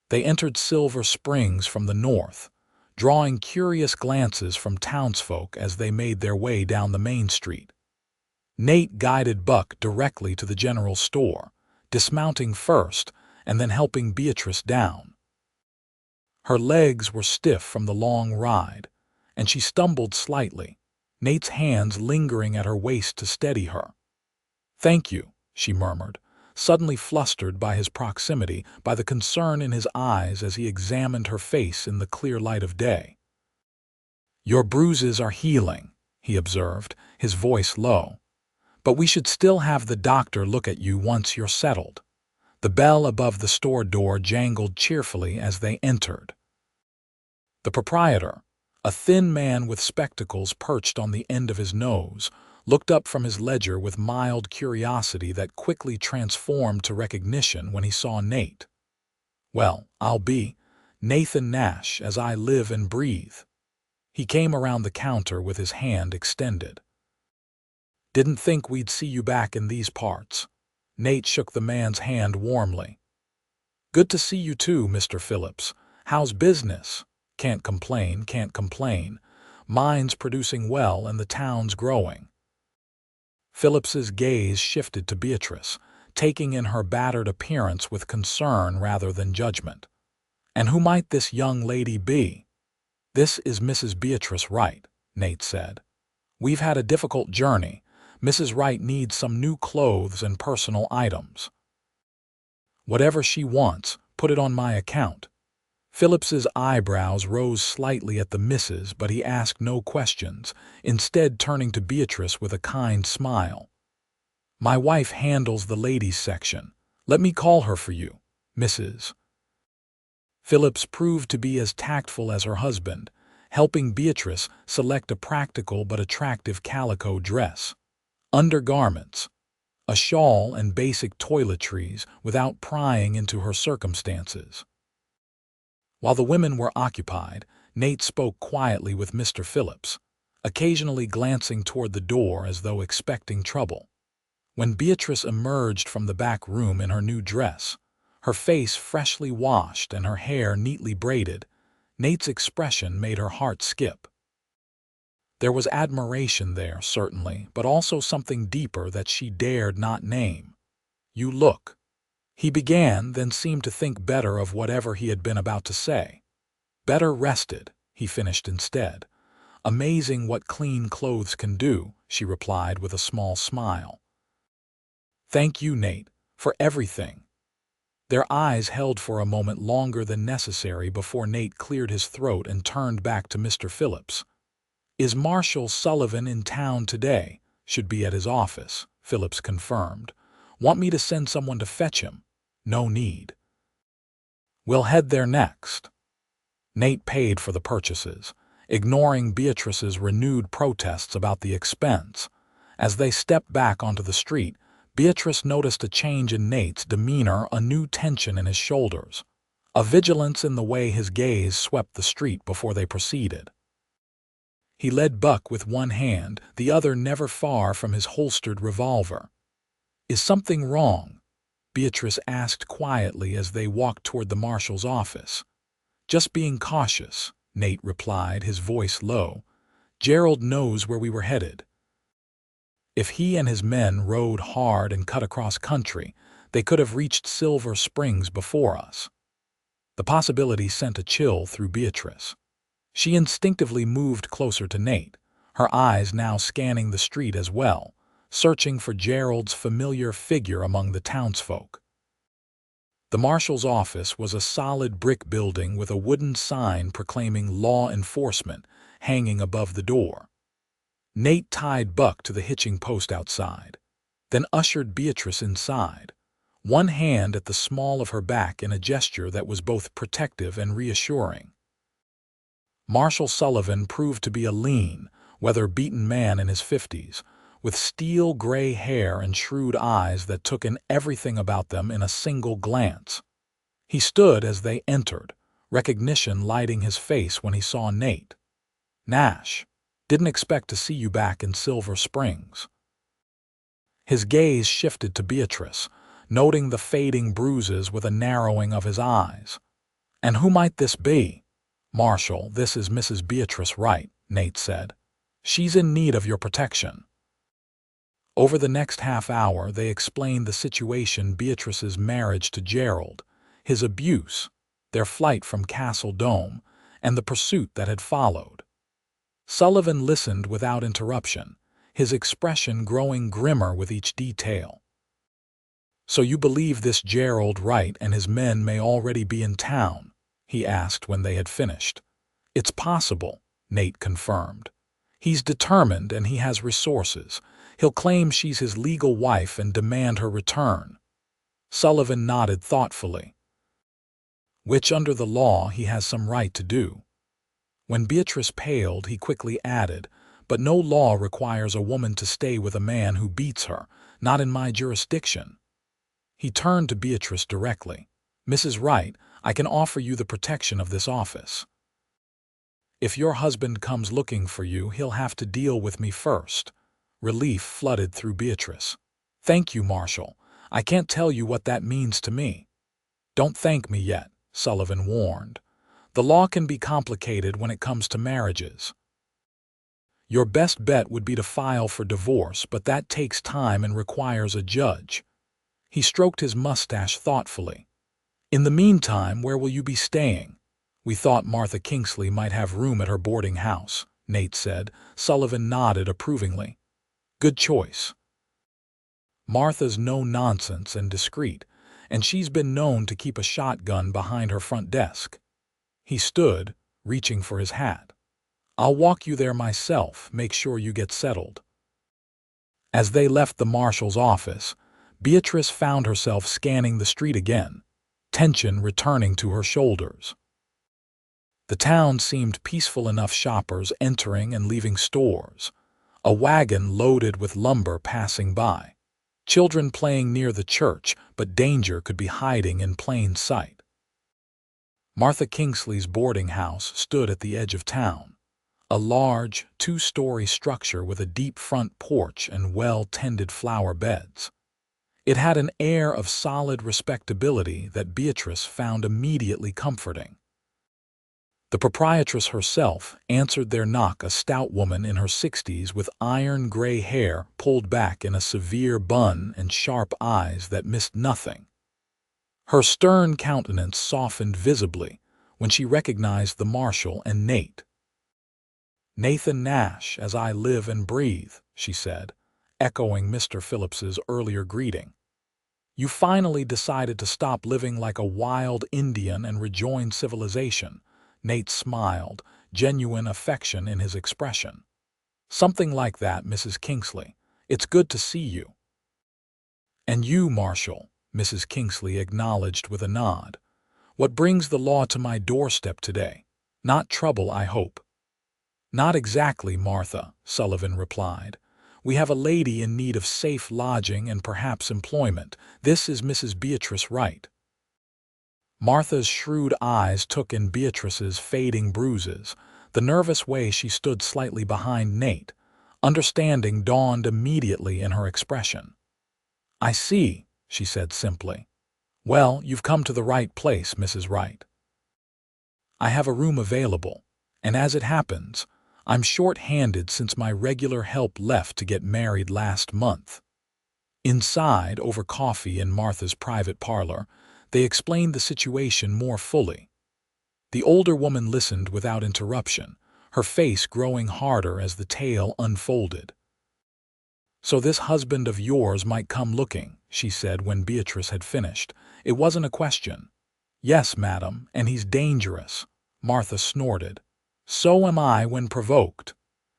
They entered Silver Springs from the north, drawing curious glances from townsfolk as they made their way down the main street. Nate guided Buck directly to the general store, dismounting first and then helping Beatrice down. Her legs were stiff from the long ride, and she stumbled slightly, Nate's hands lingering at her waist to steady her. "Thank you," she murmured, suddenly flustered by his proximity, by the concern in his eyes as he examined her face in the clear light of day. "Your bruises are healing," he observed, his voice low. "But we should still have the doctor look at you once you're settled." The bell above the store door jangled cheerfully as they entered. The proprietor, a thin man with spectacles perched on the end of his nose, looked up from his ledger with mild curiosity that quickly transformed to recognition when he saw Nate. "Well, I'll be Nathan Nash as I live and breathe." He came around the counter with his hand extended. "Didn't think we'd see you back in these parts." Nate shook the man's hand warmly. "Good to see you too, Mr. Phillips. How's business?" "Can't complain, can't complain. Mine's producing well and the town's growing." Phillips's gaze shifted to Beatrice, taking in her battered appearance with concern rather than judgment. "And who might this young lady be?" "This is Mrs. Beatrice Wright," Nate said. "We've had a difficult journey. Mrs. Wright needs some new clothes and personal items." "Whatever she wants, put it on my account." Phillips's eyebrows rose slightly at the misses, but he asked no questions, instead turning to Beatrice with a kind smile. "My wife handles the ladies' section. Let me call her for you, Mrs." Phillips proved to be as tactful as her husband, helping Beatrice select a practical but attractive calico dress, undergarments, a shawl, and basic toiletries without prying into her circumstances. While the women were occupied, Nate spoke quietly with Mr. Phillips, occasionally glancing toward the door as though expecting trouble. When Beatrice emerged from the back room in her new dress, her face freshly washed and her hair neatly braided, Nate's expression made her heart skip. There was admiration there, certainly, but also something deeper that she dared not name. "You look," he began, then seemed to think better of whatever he had been about to say. "Better rested," he finished instead. "Amazing what clean clothes can do," she replied with a small smile. "Thank you, Nate, for everything." Their eyes held for a moment longer than necessary before Nate cleared his throat and turned back to Mr. Phillips. "Is Marshal Sullivan in town today?" "Should be at his office," Phillips confirmed. "Want me to send someone to fetch him?" "No need." "We'll head there next." Nate paid for the purchases, ignoring Beatrice's renewed protests about the expense. As they stepped back onto the street, Beatrice noticed a change in Nate's demeanor, a new tension in his shoulders, a vigilance in the way his gaze swept the street before they proceeded. He led Buck with one hand, the other never far from his holstered revolver. "Is something wrong?" Beatrice asked quietly as they walked toward the marshal's office. "Just being cautious," Nate replied, his voice low. "Gerald knows where we were headed. If he and his men rode hard and cut across country, they could have reached Silver Springs before us." The possibility sent a chill through Beatrice. She instinctively moved closer to Nate, her eyes now scanning the street as well, searching for Gerald's familiar figure among the townsfolk. The marshal's office was a solid brick building with a wooden sign proclaiming law enforcement hanging above the door. Nate tied Buck to the hitching post outside, then ushered Beatrice inside, one hand at the small of her back in a gesture that was both protective and reassuring. Marshal Sullivan proved to be a lean, weather-beaten man in his 50s, with steel-gray hair and shrewd eyes that took in everything about them in a single glance. He stood as they entered, recognition lighting his face when he saw Nate. "Nash," Didn't expect to see you back in Silver Springs." His gaze shifted to Beatrice, noting the fading bruises with a narrowing of his eyes. "And who might this be?" "Marshal, this is Mrs. Beatrice Wright," Nate said. "She's in need of your protection." Over the next half hour, they explained the situation: Beatrice's marriage to Gerald, his abuse, their flight from Castle Dome, and the pursuit that had followed. Sullivan listened without interruption, his expression growing grimmer with each detail. "So you believe this Gerald Wright and his men may already be in town?" he asked when they had finished. "It's possible," Nate confirmed. "He's determined and he has resources. He'll claim she's his legal wife and demand her return." Sullivan nodded thoughtfully. "Which under the law he has some right to do." When Beatrice paled, he quickly added, "But no law requires a woman to stay with a man who beats her, not in my jurisdiction." He turned to Beatrice directly. "Mrs. Wright, I can offer you the protection of this office. If your husband comes looking for you, he'll have to deal with me first." Relief flooded through Beatrice. "Thank you, Marshal. I can't tell you what that means to me." "Don't thank me yet," Sullivan warned. "The law can be complicated when it comes to marriages. Your best bet would be to file for divorce, but that takes time and requires a judge." He stroked his mustache thoughtfully. "In the meantime, where will you be staying?" "We thought Martha Kingsley might have room at her boarding house," Nate said. Sullivan nodded approvingly. "Good choice. Martha's no-nonsense and discreet, and she's been known to keep a shotgun behind her front desk." He stood, reaching for his hat. "I'll walk you there myself. Make sure you get settled." As they left the marshal's office, Beatrice found herself scanning the street again, tension returning to her shoulders. The town seemed peaceful enough, shoppers entering and leaving stores, a wagon loaded with lumber passing by, children playing near the church, but danger could be hiding in plain sight. Martha Kingsley's boarding house stood at the edge of town, a large, two-story structure with a deep front porch and well-tended flower beds. It had an air of solid respectability that Beatrice found immediately comforting. The proprietress herself answered their knock, a stout woman in her 60s with iron-gray hair pulled back in a severe bun and sharp eyes that missed nothing. Her stern countenance softened visibly when she recognized the marshal and Nate. "Nathan Nash, as I live and breathe," she said, echoing Mr. Phillips's earlier greeting. "You finally decided to stop living like a wild Indian and rejoin civilization." Nate smiled, genuine affection in his expression. "Something like that, Mrs. Kingsley. It's good to see you." "And you, Marshal," Mrs. Kingsley acknowledged with a nod. "What brings the law to my doorstep today? Not trouble, I hope." "Not exactly, Martha," Sullivan replied. "We have a lady in need of safe lodging and perhaps employment. This is Mrs. Beatrice Wright." Martha's shrewd eyes took in Beatrice's fading bruises, the nervous way she stood slightly behind Nate. Understanding dawned immediately in her expression. "I see," she said simply. "Well, you've come to the right place, Mrs. Wright. I have a room available, and as it happens, I'm short-handed since my regular help left to get married last month." Inside, over coffee in Martha's private parlor, they explained the situation more fully. The older woman listened without interruption, her face growing harder as the tale unfolded. "So this husband of yours might come looking," she said when Beatrice had finished. "It wasn't a question." "Yes, madam, and he's dangerous," Martha snorted. "So am I when provoked."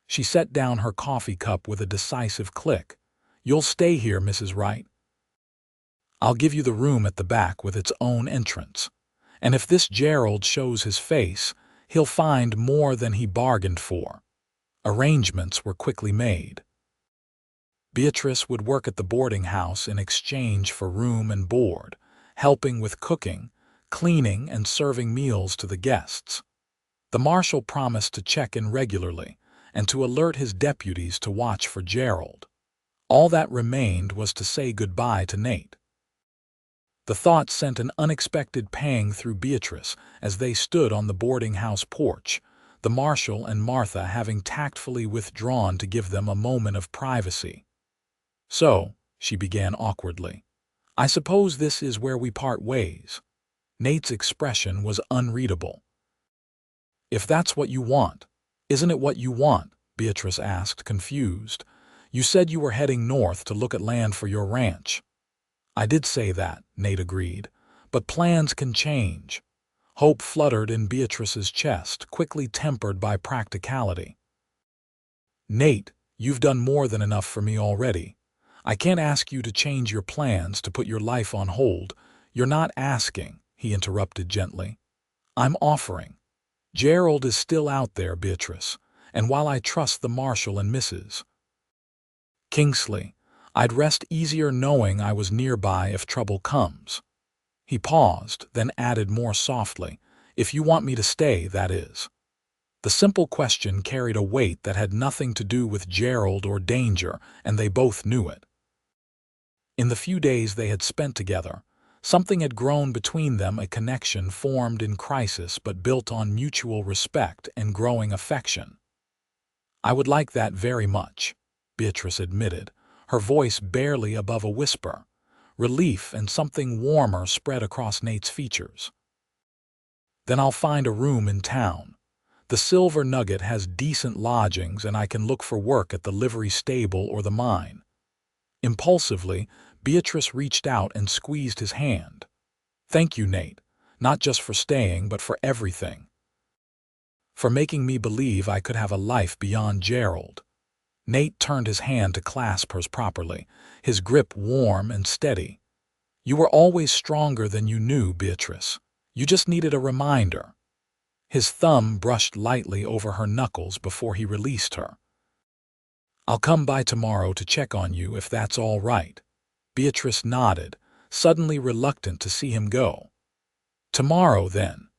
She set down her coffee cup with a decisive click. "You'll stay here, Mrs. Wright. I'll give you the room at the back with its own entrance. And if this Gerald shows his face, he'll find more than he bargained for." Arrangements were quickly made. Beatrice would work at the boarding house in exchange for room and board, helping with cooking, cleaning, and serving meals to the guests. The marshal promised to check in regularly, and to alert his deputies to watch for Gerald. All that remained was to say goodbye to Nate. The thought sent an unexpected pang through Beatrice as they stood on the boarding house porch, the marshal and Martha having tactfully withdrawn to give them a moment of privacy. "So," she began awkwardly, "I suppose this is where we part ways." Nate's expression was unreadable. "If that's what you want." "Isn't it what you want?" Beatrice asked, confused. "You said you were heading north to look at land for your ranch." "I did say that," Nate agreed, "but plans can change." Hope fluttered in Beatrice's chest, quickly tempered by practicality. "Nate, you've done more than enough for me already. I can't ask you to change your plans, to put your life on hold." "You're not asking," he interrupted gently. "I'm offering. Gerald is still out there, Beatrice, and while I trust the marshal and Mrs. Kingsley, I'd rest easier knowing I was nearby if trouble comes." He paused, then added more softly, "If you want me to stay, that is." The simple question carried a weight that had nothing to do with Gerald or danger, and they both knew it. In the few days they had spent together, something had grown between them, a connection formed in crisis but built on mutual respect and growing affection. "I would like that very much," Beatrice admitted, her voice barely above a whisper. Relief and something warmer spread across Nate's features. "Then I'll find a room in town. The Silver Nugget has decent lodgings, and I can look for work at the livery stable or the mine." Impulsively, Beatrice reached out and squeezed his hand. "Thank you, Nate, not just for staying, but for everything. For making me believe I could have a life beyond Gerald." Nate turned his hand to clasp hers properly, his grip warm and steady. "You were always stronger than you knew, Beatrice. You just needed a reminder." His thumb brushed lightly over her knuckles before he released her. "I'll come by tomorrow to check on you if that's all right." Beatrice nodded, suddenly reluctant to see him go. "Tomorrow, then."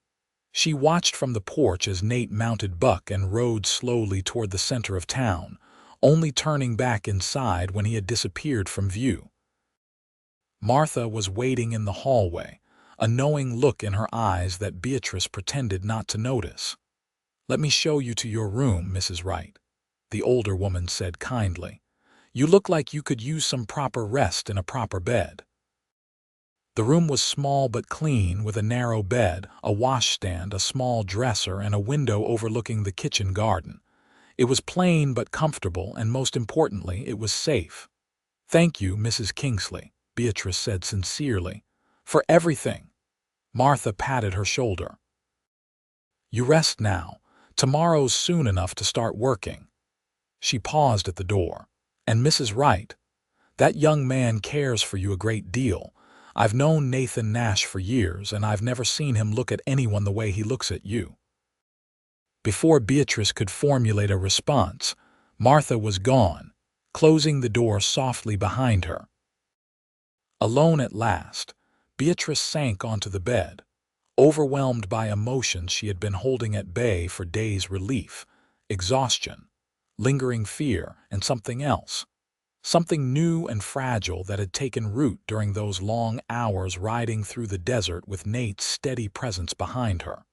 She watched from the porch as Nate mounted Buck and rode slowly toward the center of town, only turning back inside when he had disappeared from view. Martha was waiting in the hallway, a knowing look in her eyes that Beatrice pretended not to notice. "Let me show you to your room, Mrs. Wright," the older woman said kindly. "You look like you could use some proper rest in a proper bed." The room was small but clean, with a narrow bed, a washstand, a small dresser, and a window overlooking the kitchen garden. It was plain but comfortable, and most importantly, it was safe. "Thank you, Mrs. Kingsley," Beatrice said sincerely, "for everything." Martha patted her shoulder. "You rest now. Tomorrow's soon enough to start working." She paused at the door. "And Mrs. Wright, that young man cares for you a great deal. I've known Nathan Nash for years, and I've never seen him look at anyone the way he looks at you." Before Beatrice could formulate a response, Martha was gone, closing the door softly behind her. Alone at last, Beatrice sank onto the bed, overwhelmed by emotions she had been holding at bay for days: relief, exhaustion, lingering fear, and something else. Something new and fragile that had taken root during those long hours riding through the desert with Nate's steady presence behind her.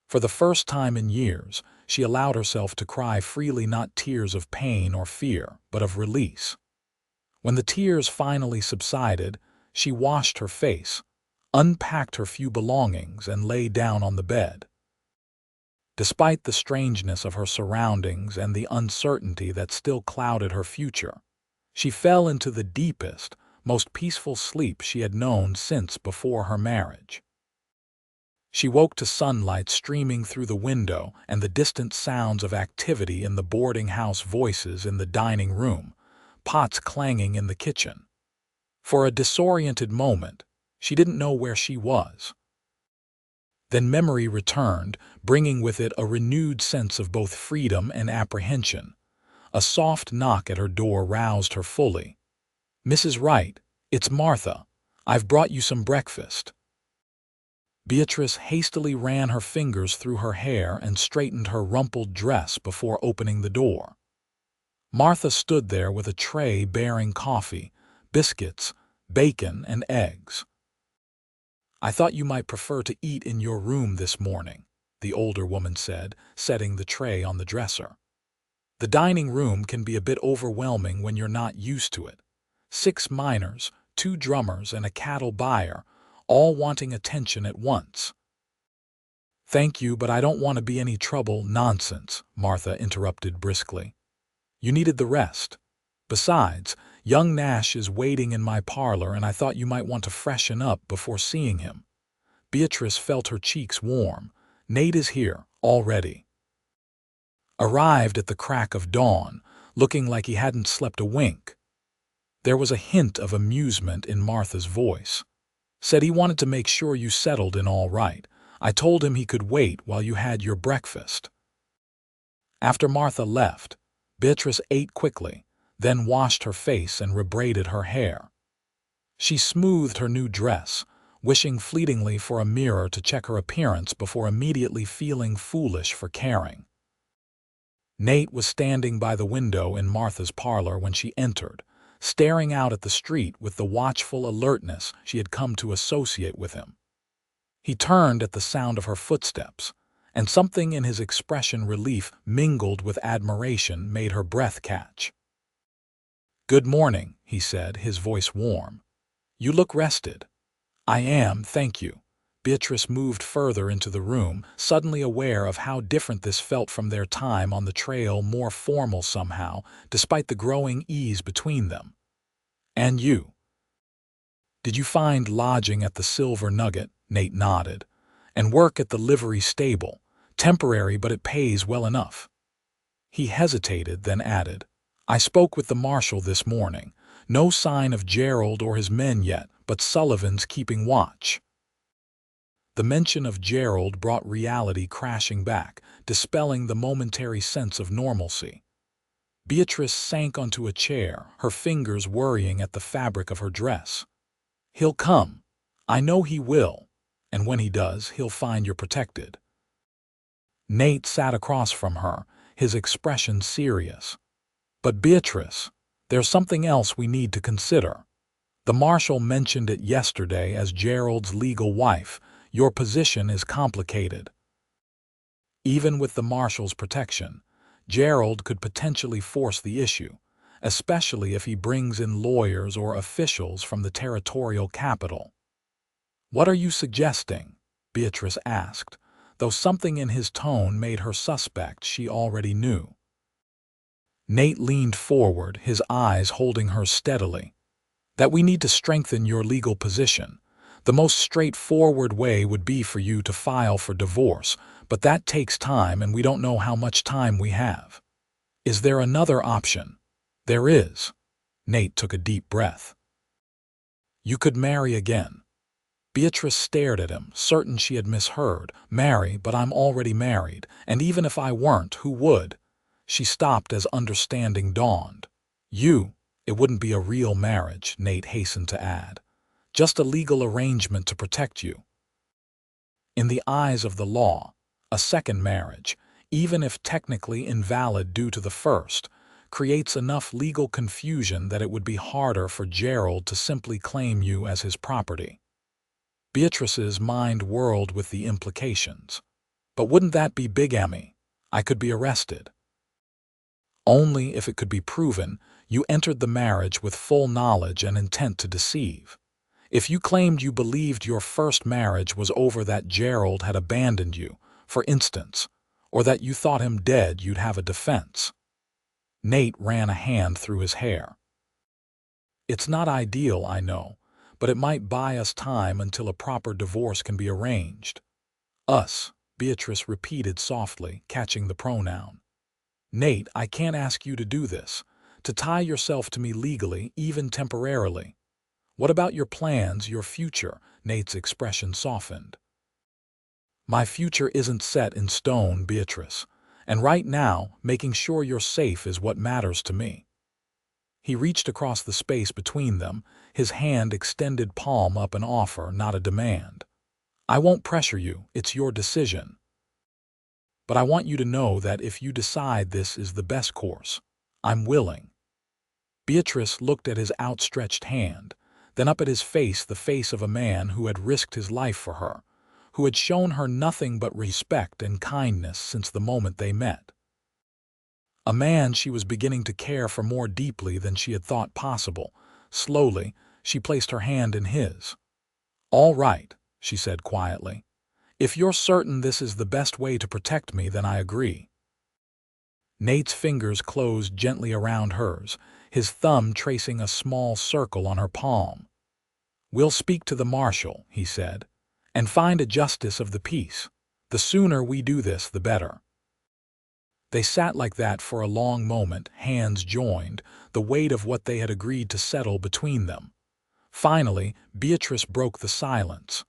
For the first time in years, she allowed herself to cry freely, not tears of pain or fear, but of release. When the tears finally subsided, she washed her face, unpacked her few belongings, and lay down on the bed. Despite the strangeness of her surroundings and the uncertainty that still clouded her future, she fell into the deepest, most peaceful sleep she had known since before her marriage. She woke to sunlight streaming through the window and the distant sounds of activity in the boarding house, voices in the dining room, pots clanging in the kitchen. For a disoriented moment, she didn't know where she was. Then memory returned, bringing with it a renewed sense of both freedom and apprehension. A soft knock at her door roused her fully. "Mrs. Wright, it's Martha. I've brought you some breakfast." Beatrice hastily ran her fingers through her hair and straightened her rumpled dress before opening the door. Martha stood there with a tray bearing coffee, biscuits, bacon, and eggs. "I thought you might prefer to eat in your room this morning," the older woman said, setting the tray on the dresser. "The dining room can be a bit overwhelming when you're not used to it. 6 miners, 2 drummers, and a cattle buyer, all wanting attention at once." "Thank you, but I don't want to be any trouble." "Nonsense," Martha interrupted briskly. "You needed the rest. Besides, young Nash is waiting in my parlor, and I thought you might want to freshen up before seeing him." Beatrice felt her cheeks warm. "Nate is here, already." Arrived at the crack of dawn, looking like he hadn't slept a wink. There was a hint of amusement in Martha's voice. "Said he wanted to make sure you settled in all right. I told him he could wait while you had your breakfast." After Martha left, Beatrice ate quickly, then washed her face and rebraided her hair. She smoothed her new dress, wishing fleetingly for a mirror to check her appearance before immediately feeling foolish for caring. Nate was standing by the window in Martha's parlor when she entered, staring out at the street with the watchful alertness she had come to associate with him. He turned at the sound of her footsteps, and something in his expression, relief mingled with admiration, made her breath catch. "Good morning," he said, his voice warm. "You look rested." "I am, thank you." Beatrice moved further into the room, suddenly aware of how different this felt from their time on the trail, more formal somehow, despite the growing ease between them. "And you? Did you find lodging at the Silver Nugget?" Nate nodded. "And work at the livery stable. Temporary, but it pays well enough." He hesitated, then added, "I spoke with the marshal this morning. No sign of Gerald or his men yet, but Sullivan's keeping watch." The mention of Gerald brought reality crashing back, dispelling the momentary sense of normalcy. Beatrice sank onto a chair, her fingers worrying at the fabric of her dress. "He'll come. I know he will. And when he does, he'll find you're protected." Nate sat across from her, his expression serious. "But Beatrice, there's something else we need to consider. The marshal mentioned it yesterday as Gerald's legal wife. Your position is complicated." Even with the marshal's protection, Gerald could potentially force the issue, especially if he brings in lawyers or officials from the territorial capital. "What are you suggesting?" Beatrice asked, though something in his tone made her suspect she already knew. Nate leaned forward, his eyes holding hers steadily. "That we need to strengthen your legal position. The most straightforward way would be for you to file for divorce, but that takes time and we don't know how much time we have." "Is there another option?" "There is." Nate took a deep breath. "You could marry again." Beatrice stared at him, certain she had misheard. "Marry, but I'm already married, and even if I weren't, who would?" She stopped as understanding dawned. It wouldn't be a real marriage," Nate hastened to add. "Just a legal arrangement to protect you." In the eyes of the law, a second marriage, even if technically invalid due to the first, creates enough legal confusion that it would be harder for Gerald to simply claim you as his property. Beatrice's mind whirled with the implications. "But wouldn't that be bigamy? I could be arrested." "Only if it could be proven you entered the marriage with full knowledge and intent to deceive. If you claimed you believed your first marriage was over, that Gerald had abandoned you, for instance, or that you thought him dead, you'd have a defense." Nate ran a hand through his hair. "It's not ideal, I know, but it might buy us time until a proper divorce can be arranged." "Us," Beatrice repeated softly, catching the pronoun. "Nate, I can't ask you to do this, to tie yourself to me legally, even temporarily." "What about your plans, your future?" Nate's expression softened. "My future isn't set in stone, Beatrice, and right now, making sure you're safe is what matters to me." He reached across the space between them, his hand extended, palm up, an offer, not a demand. I won't pressure you, it's your decision. But I want you to know that if you decide this is the best course, I'm willing. Beatrice looked at his outstretched hand, then up at his face, the face of a man who had risked his life for her, who had shown her nothing but respect and kindness since the moment they met. A man she was beginning to care for more deeply than she had thought possible. Slowly, she placed her hand in his. "All right," she said quietly. "If you're certain this is the best way to protect me, then I agree." Nate's fingers closed gently around hers, his thumb tracing a small circle on her palm. "We'll speak to the marshal," he said, "and find a justice of the peace. The sooner we do this, the better." They sat like that for a long moment, hands joined, the weight of what they had agreed to settle between them. Finally, Beatrice broke the silence.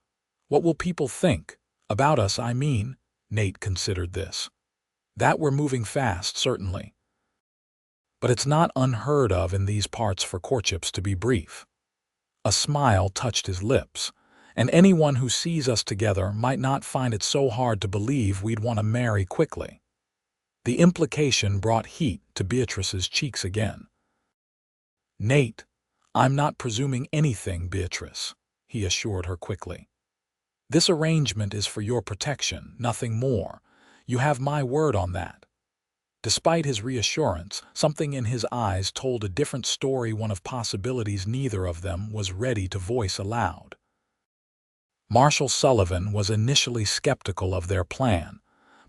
"What will people think? About us, I mean." Nate considered this. "That we're moving fast, certainly. But it's not unheard of in these parts for courtships to be brief." A smile touched his lips. "And anyone who sees us together might not find it so hard to believe we'd want to marry quickly." The implication brought heat to Beatrice's cheeks again. "Nate, I'm not presuming anything, Beatrice," he assured her quickly. "This arrangement is for your protection, nothing more. You have my word on that." Despite his reassurance, something in his eyes told a different story, one of possibilities neither of them was ready to voice aloud. Marshal Sullivan was initially skeptical of their plan,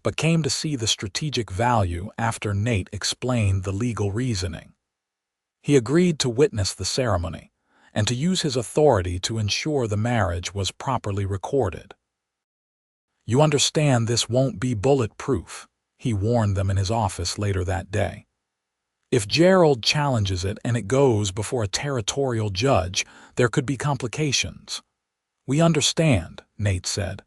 but came to see the strategic value after Nate explained the legal reasoning. He agreed to witness the ceremony and to use his authority to ensure the marriage was properly recorded. "You understand this won't be bulletproof," he warned them in his office later that day. "If Gerald challenges it and it goes before a territorial judge, there could be complications." "We understand," Nate said.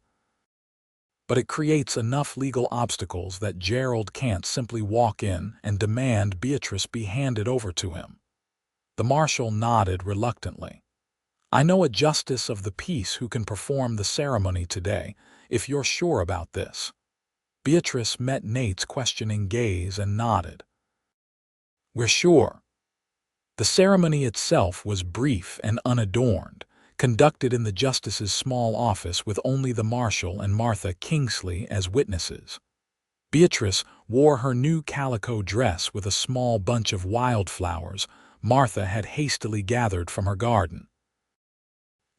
"But it creates enough legal obstacles that Gerald can't simply walk in and demand Beatrice be handed over to him." The marshal nodded reluctantly. "I know a justice of the peace who can perform the ceremony today, if you're sure about this." Beatrice met Nate's questioning gaze and nodded. "We're sure." The ceremony itself was brief and unadorned, conducted in the justice's small office with only the marshal and Martha Kingsley as witnesses. Beatrice wore her new calico dress with a small bunch of wildflowers Martha had hastily gathered from her garden.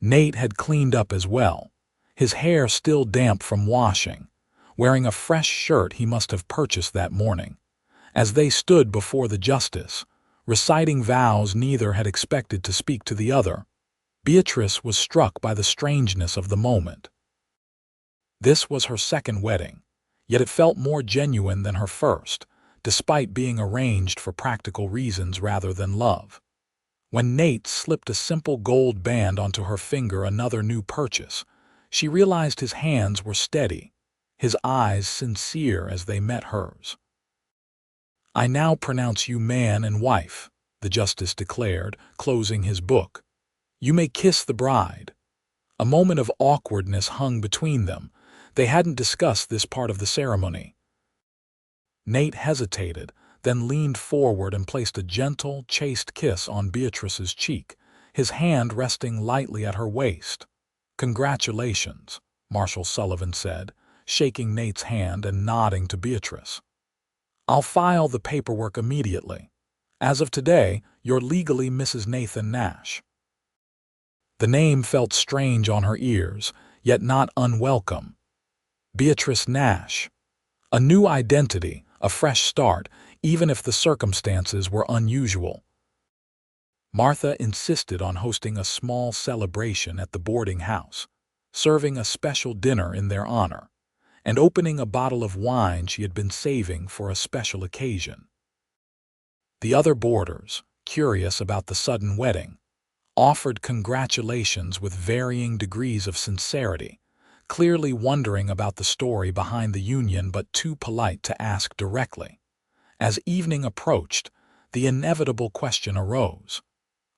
Nate had cleaned up as well, his hair still damp from washing, wearing a fresh shirt he must have purchased that morning. As they stood before the justice, reciting vows neither had expected to speak to the other, Beatrice was struck by the strangeness of the moment. This was her second wedding, yet it felt more genuine than her first, despite being arranged for practical reasons rather than love. When Nate slipped a simple gold band onto her finger, another new purchase, she realized his hands were steady, his eyes sincere as they met hers. "I now pronounce you man and wife," the justice declared, closing his book. "You may kiss the bride." A moment of awkwardness hung between them. They hadn't discussed this part of the ceremony. Nate hesitated, then leaned forward and placed a gentle, chaste kiss on Beatrice's cheek, his hand resting lightly at her waist. "Congratulations," Marshal Sullivan said, shaking Nate's hand and nodding to Beatrice. "I'll file the paperwork immediately. As of today, you're legally Mrs. Nathan Nash." The name felt strange on her ears, yet not unwelcome. Beatrice Nash. A new identity, a fresh start, even if the circumstances were unusual. Martha insisted on hosting a small celebration at the boarding house, serving a special dinner in their honor, and opening a bottle of wine she had been saving for a special occasion. The other boarders, curious about the sudden wedding, offered congratulations with varying degrees of sincerity, clearly wondering about the story behind the union but too polite to ask directly. As evening approached, the inevitable question arose: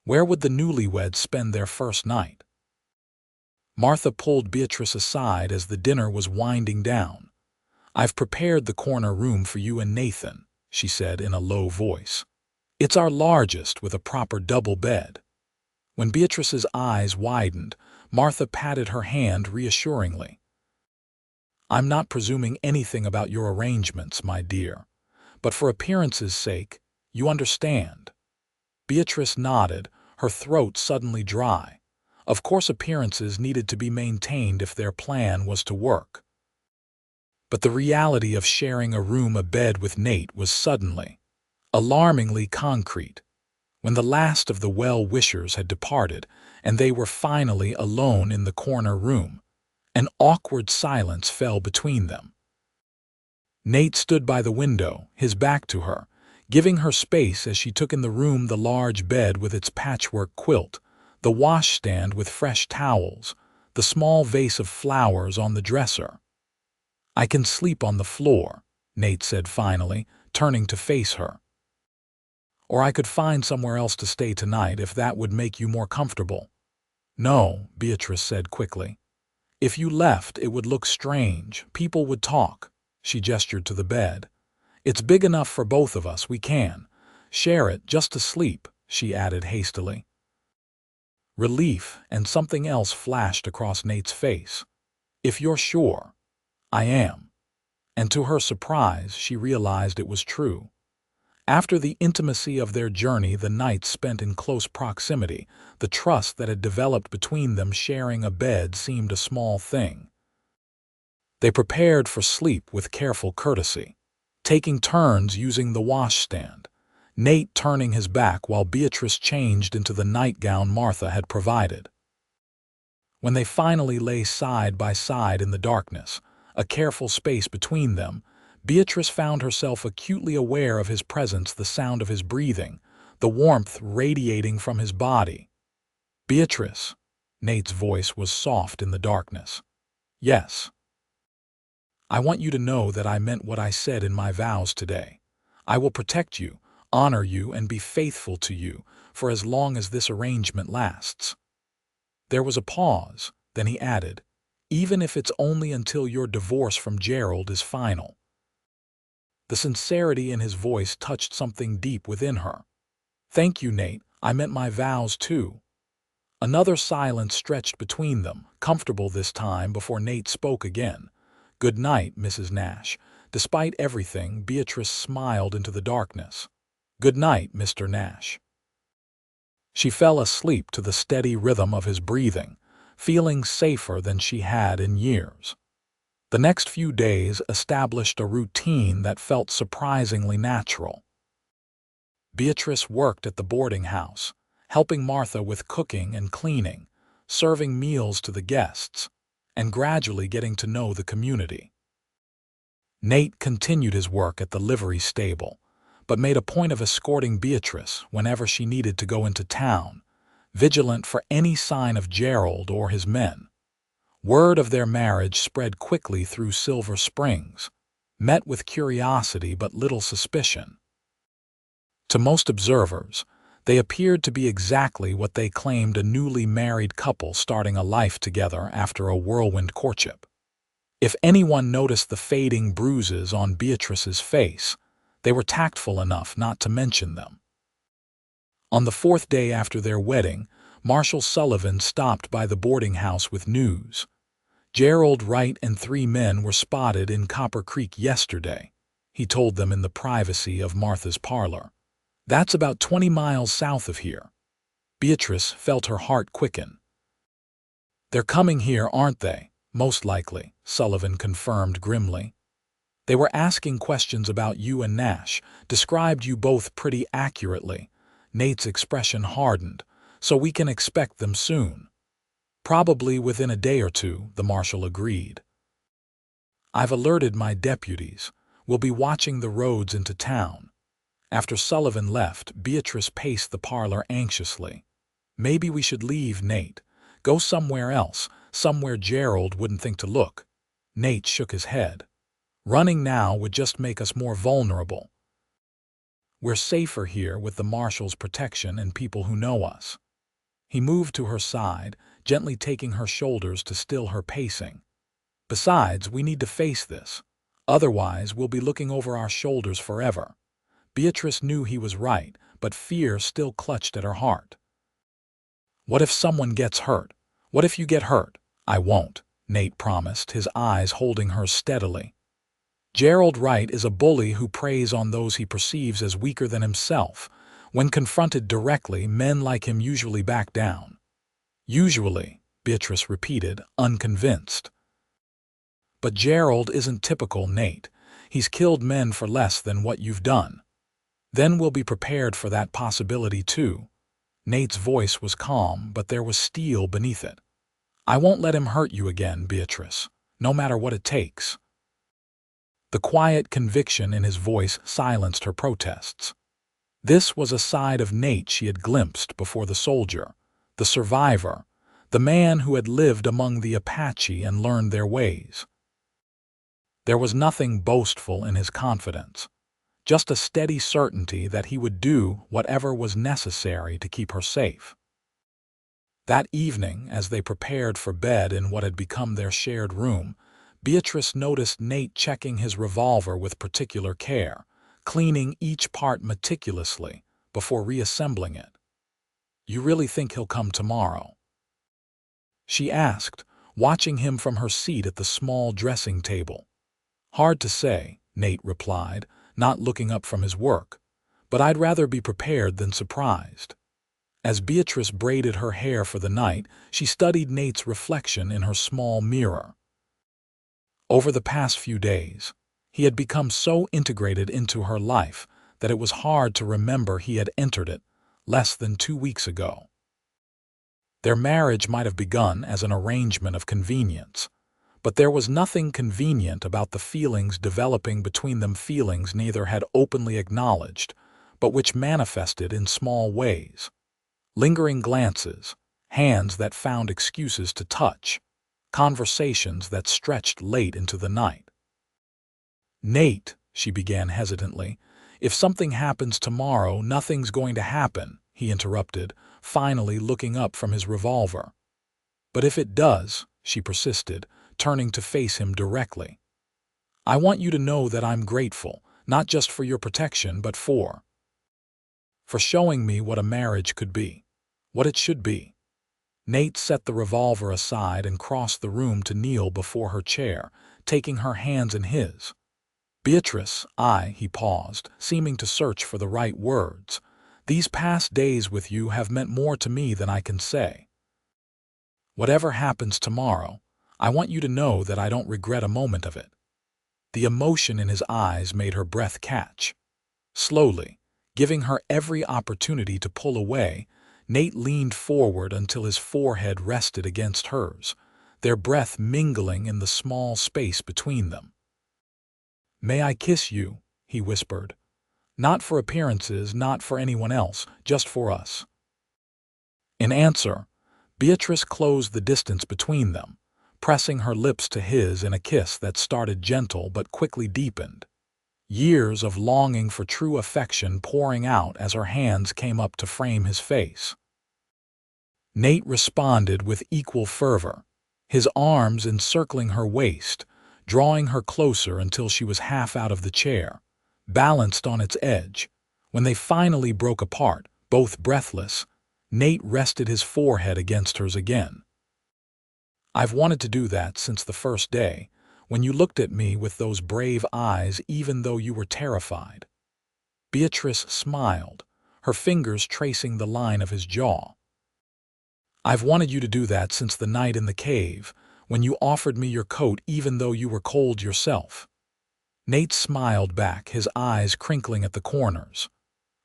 where would the newlyweds spend their first night? Martha pulled Beatrice aside as the dinner was winding down. "I've prepared the corner room for you and Nathan," she said in a low voice. "It's our largest with a proper double bed." When Beatrice's eyes widened, Martha patted her hand reassuringly. "I'm not presuming anything about your arrangements, my dear, but for appearance's sake, you understand." Beatrice nodded, her throat suddenly dry. Of course appearances needed to be maintained if their plan was to work. But the reality of sharing a bed with Nate was suddenly, alarmingly concrete. When the last of the well-wishers had departed and they were finally alone in the corner room, an awkward silence fell between them. Nate stood by the window, his back to her, giving her space as she took in the room: the large bed with its patchwork quilt, the washstand with fresh towels, the small vase of flowers on the dresser. "I can sleep on the floor," Nate said finally, turning to face her. "Or I could find somewhere else to stay tonight if that would make you more comfortable." "No," Beatrice said quickly. "If you left, it would look strange. People would talk." She gestured to the bed. "It's big enough for both of us. We can share it just to sleep," she added hastily. Relief and something else flashed across Nate's face. "If you're sure." "I am." And to her surprise, she realized it was true. After the intimacy of their journey, the nights spent in close proximity, the trust that had developed between them, sharing a bed seemed a small thing. They prepared for sleep with careful courtesy, taking turns using the washstand, Nate turning his back while Beatrice changed into the nightgown Martha had provided. When they finally lay side by side in the darkness, a careful space between them, Beatrice found herself acutely aware of his presence, the sound of his breathing, the warmth radiating from his body. "Beatrice," Nate's voice was soft in the darkness. "Yes." "I want you to know that I meant what I said in my vows today. I will protect you, honor you, and be faithful to you for as long as this arrangement lasts." There was a pause, then he added, "Even if it's only until your divorce from Gerald is final." The sincerity in his voice touched something deep within her. "Thank you, Nate. I meant my vows too." Another silence stretched between them, comfortable this time, before Nate spoke again. "Good night, Mrs. Nash." Despite everything, Beatrice smiled into the darkness. "Good night, Mr. Nash." She fell asleep to the steady rhythm of his breathing, feeling safer than she had in years. The next few days established a routine that felt surprisingly natural. Beatrice worked at the boarding house, helping Martha with cooking and cleaning, serving meals to the guests, and gradually getting to know the community. Nate continued his work at the livery stable, but made a point of escorting Beatrice whenever she needed to go into town, vigilant for any sign of Gerald or his men. Word of their marriage spread quickly through Silver Springs, met with curiosity but little suspicion. To most observers, they appeared to be exactly what they claimed: a newly married couple starting a life together after a whirlwind courtship. If anyone noticed the fading bruises on Beatrice's face, they were tactful enough not to mention them. On the fourth day after their wedding, Marshal Sullivan stopped by the boarding house with news. "Gerald Wright and 3 men were spotted in Copper Creek yesterday," he told them in the privacy of Martha's parlor. "That's about 20 miles south of here." Beatrice felt her heart quicken. "They're coming here, aren't they?" "Most likely," Sullivan confirmed grimly. "They were asking questions about you and Nash, described you both pretty accurately." Nate's expression hardened. "So we can expect them soon." "Probably within a day or two," the marshal agreed. "I've alerted my deputies. We'll be watching the roads into town." After Sullivan left, Beatrice paced the parlor anxiously. "Maybe we should leave, Nate. Go somewhere else, somewhere Gerald wouldn't think to look." Nate shook his head. "Running now would just make us more vulnerable. We're safer here with the marshal's protection and people who know us." He moved to her side, gently taking her shoulders to still her pacing. Besides, we need to face this. Otherwise, we'll be looking over our shoulders forever. Beatrice knew he was right, but fear still clutched at her heart. What if someone gets hurt? What if you get hurt? I won't, Nate promised, his eyes holding her steadily. Gerald Wright is a bully who preys on those he perceives as weaker than himself. When confronted directly, men like him usually back down. Usually, Beatrice repeated, unconvinced. But Gerald isn't typical, Nate. He's killed men for less than what you've done. Then we'll be prepared for that possibility too. Nate's voice was calm, but there was steel beneath it. I won't let him hurt you again, Beatrice, no matter what it takes. The quiet conviction in his voice silenced her protests. This was a side of Nate she had glimpsed before the soldier, the survivor, the man who had lived among the Apache and learned their ways. There was nothing boastful in his confidence, just a steady certainty that he would do whatever was necessary to keep her safe. That evening, as they prepared for bed in what had become their shared room, Beatrice noticed Nate checking his revolver with particular care, cleaning each part meticulously before reassembling it. You really think he'll come tomorrow? She asked, watching him from her seat at the small dressing table. Hard to say, Nate replied, not looking up from his work, but I'd rather be prepared than surprised. As Beatrice braided her hair for the night, she studied Nate's reflection in her small mirror. Over the past few days, he had become so integrated into her life that it was hard to remember he had entered it less than 2 weeks ago. Their marriage might have begun as an arrangement of convenience, but there was nothing convenient about the feelings developing between them, feelings neither had openly acknowledged, but which manifested in small ways. Lingering glances, hands that found excuses to touch, conversations that stretched late into the night. Nate, she began hesitantly, if something happens tomorrow, nothing's going to happen, he interrupted, finally looking up from his revolver. But if it does, she persisted, turning to face him directly. I want you to know that I'm grateful, not just for your protection, but for showing me what a marriage could be, what it should be. Nate set the revolver aside and crossed the room to kneel before her chair, taking her hands in his. Beatrice, he paused, seeming to search for the right words. These past days with you have meant more to me than I can say. Whatever happens tomorrow, I want you to know that I don't regret a moment of it. The emotion in his eyes made her breath catch. Slowly, giving her every opportunity to pull away, Nate leaned forward until his forehead rested against hers, their breath mingling in the small space between them. May I kiss you? He whispered. Not for appearances, not for anyone else, just for us. In answer, Beatrice closed the distance between them, pressing her lips to his in a kiss that started gentle but quickly deepened. Years of longing for true affection pouring out as her hands came up to frame his face. Nate responded with equal fervor, his arms encircling her waist, drawing her closer until she was half out of the chair, balanced on its edge. When they finally broke apart, both breathless, Nate rested his forehead against hers again. I've wanted to do that since the first day, when you looked at me with those brave eyes even though you were terrified. Beatrice smiled, her fingers tracing the line of his jaw. I've wanted you to do that since the night in the cave, when you offered me your coat even though you were cold yourself. Nate smiled back, his eyes crinkling at the corners.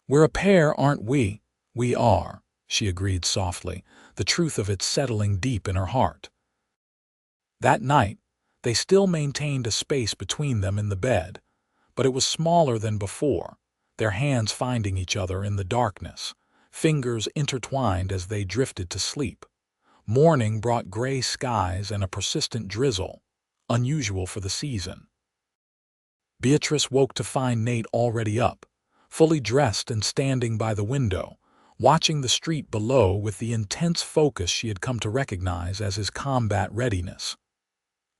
We're a pair, aren't we? We are, she agreed softly, the truth of it settling deep in her heart. That night, they still maintained a space between them in the bed, but it was smaller than before, their hands finding each other in the darkness, fingers intertwined as they drifted to sleep. Morning brought gray skies and a persistent drizzle, unusual for the season. Beatrice woke to find Nate already up, fully dressed and standing by the window, watching the street below with the intense focus she had come to recognize as his combat readiness.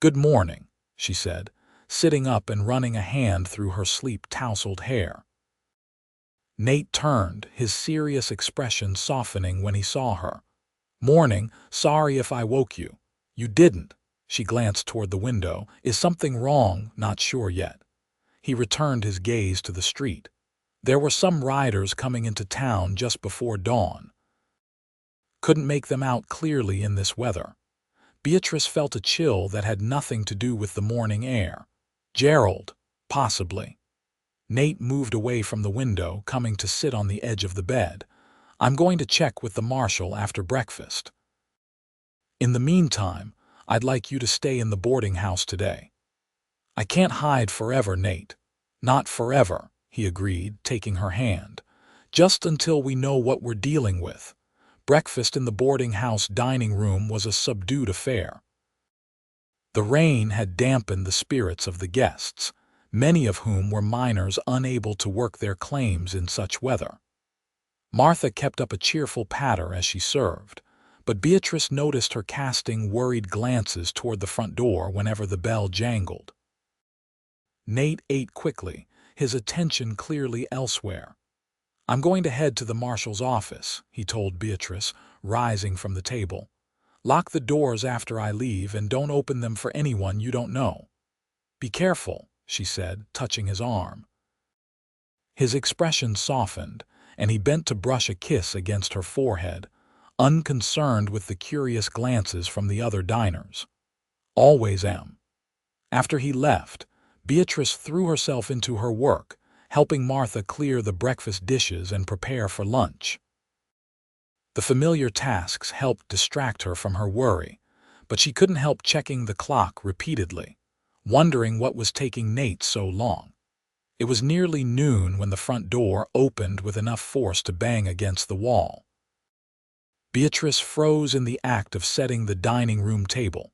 "Good morning," she said, sitting up and running a hand through her sleep-tousled hair. Nate turned, his serious expression softening when he saw her. "Morning, sorry if I woke you." "You didn't." She glanced toward the window. "Is something wrong?" "Not sure yet." He returned his gaze to the street. There were some riders coming into town just before dawn. Couldn't make them out clearly in this weather. Beatrice felt a chill that had nothing to do with the morning air. Gerald, possibly. Nate moved away from the window, coming to sit on the edge of the bed. "I'm going to check with the marshal after breakfast. In the meantime, I'd like you to stay in the boarding house today." "I can't hide forever, Nate." "Not forever," he agreed, taking her hand. "Just until we know what we're dealing with." Breakfast in the boarding house dining room was a subdued affair. The rain had dampened the spirits of the guests, many of whom were minors unable to work their claims in such weather. Martha kept up a cheerful patter as she served, but Beatrice noticed her casting worried glances toward the front door whenever the bell jangled. Nate ate quickly, his attention clearly elsewhere. "I'm going to head to the marshal's office," he told Beatrice, rising from the table. "Lock the doors after I leave and don't open them for anyone you don't know." "Be careful," she said, touching his arm. His expression softened, and he bent to brush a kiss against her forehead, unconcerned with the curious glances from the other diners. "Always am." After he left, Beatrice threw herself into her work, helping Martha clear the breakfast dishes and prepare for lunch. The familiar tasks helped distract her from her worry, but she couldn't help checking the clock repeatedly, wondering what was taking Nate so long. It was nearly noon when the front door opened with enough force to bang against the wall. Beatrice froze in the act of setting the dining room table,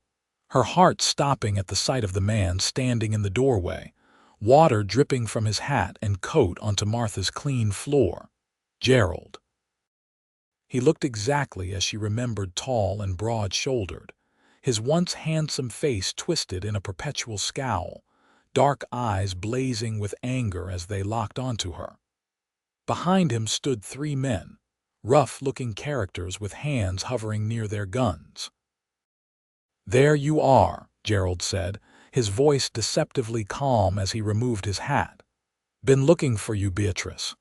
her heart stopping at the sight of the man standing in the doorway, water dripping from his hat and coat onto Martha's clean floor. Gerald. He looked exactly as she remembered, tall and broad-shouldered, his once handsome face twisted in a perpetual scowl, dark eyes blazing with anger as they locked onto her. Behind him stood three men, rough-looking characters with hands hovering near their guns. "There you are," Gerald said, his voice deceptively calm as he removed his hat. "Been looking for you, Beatrice."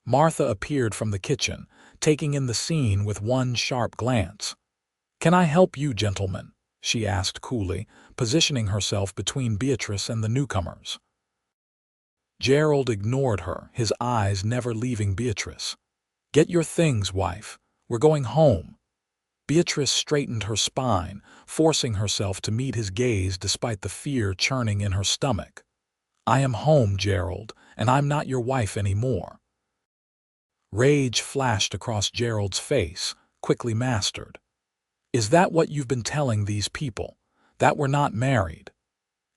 Martha appeared from the kitchen, taking in the scene with one sharp glance. "Can I help you, gentlemen?" she asked coolly, positioning herself between Beatrice and the newcomers. Gerald ignored her, his eyes never leaving Beatrice. "Get your things, wife. We're going home." Beatrice straightened her spine, forcing herself to meet his gaze despite the fear churning in her stomach. "I am home, Gerald, and I'm not your wife anymore." Rage flashed across Gerald's face, quickly mastered. "Is that what you've been telling these people? That we're not married?"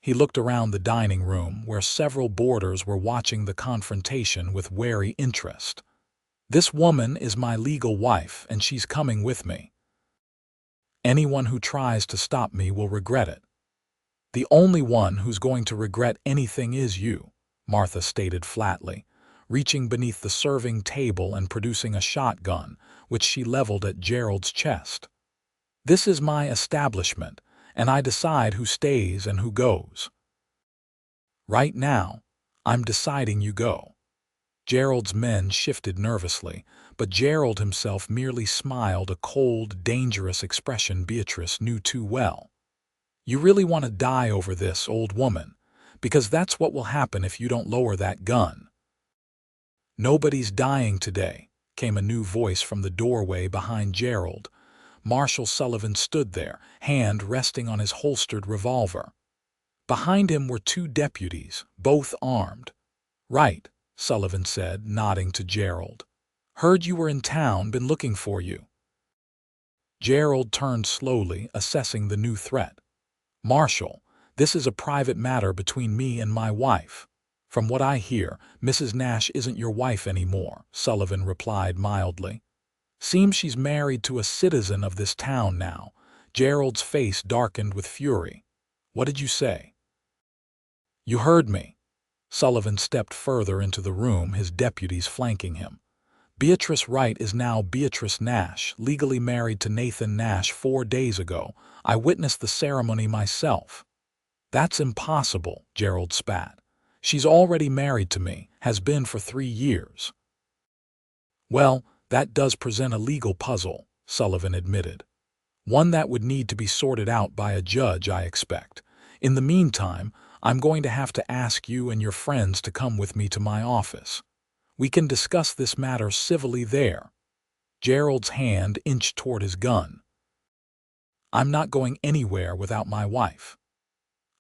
He looked around the dining room, where several boarders were watching the confrontation with wary interest. "This woman is my legal wife, and she's coming with me. Anyone who tries to stop me will regret it." "The only one who's going to regret anything is you," Martha stated flatly, reaching beneath the serving table and producing a shotgun, which she leveled at Gerald's chest. "This is my establishment, and I decide who stays and who goes. Right now, I'm deciding you go." Gerald's men shifted nervously, but Gerald himself merely smiled, a cold, dangerous expression Beatrice knew too well. "You really want to die over this, old woman? Because that's what will happen if you don't lower that gun." "Nobody's dying today," came a new voice from the doorway behind Gerald. Marshal Sullivan stood there, hand resting on his holstered revolver. Behind him were two deputies, both armed. "Right," Sullivan said, nodding to Gerald. "Heard you were in town, been looking for you." Gerald turned slowly, assessing the new threat. "Marshal, this is a private matter between me and my wife." "From what I hear, Mrs. Nash isn't your wife anymore," Sullivan replied mildly. Seems she's married to a citizen of this town now. Gerald's face darkened with fury. What did you say? You heard me. Sullivan stepped further into the room, his deputies flanking him. Beatrice Wright is now Beatrice Nash, legally married to Nathan Nash 4 days ago. I witnessed the ceremony myself. That's impossible, Gerald spat. She's already married to me, has been for 3 years. Well, that does present a legal puzzle, Sullivan admitted. One that would need to be sorted out by a judge, I expect. In the meantime, I'm going to have to ask you and your friends to come with me to my office. We can discuss this matter civilly there. Gerald's hand inched toward his gun. I'm not going anywhere without my wife.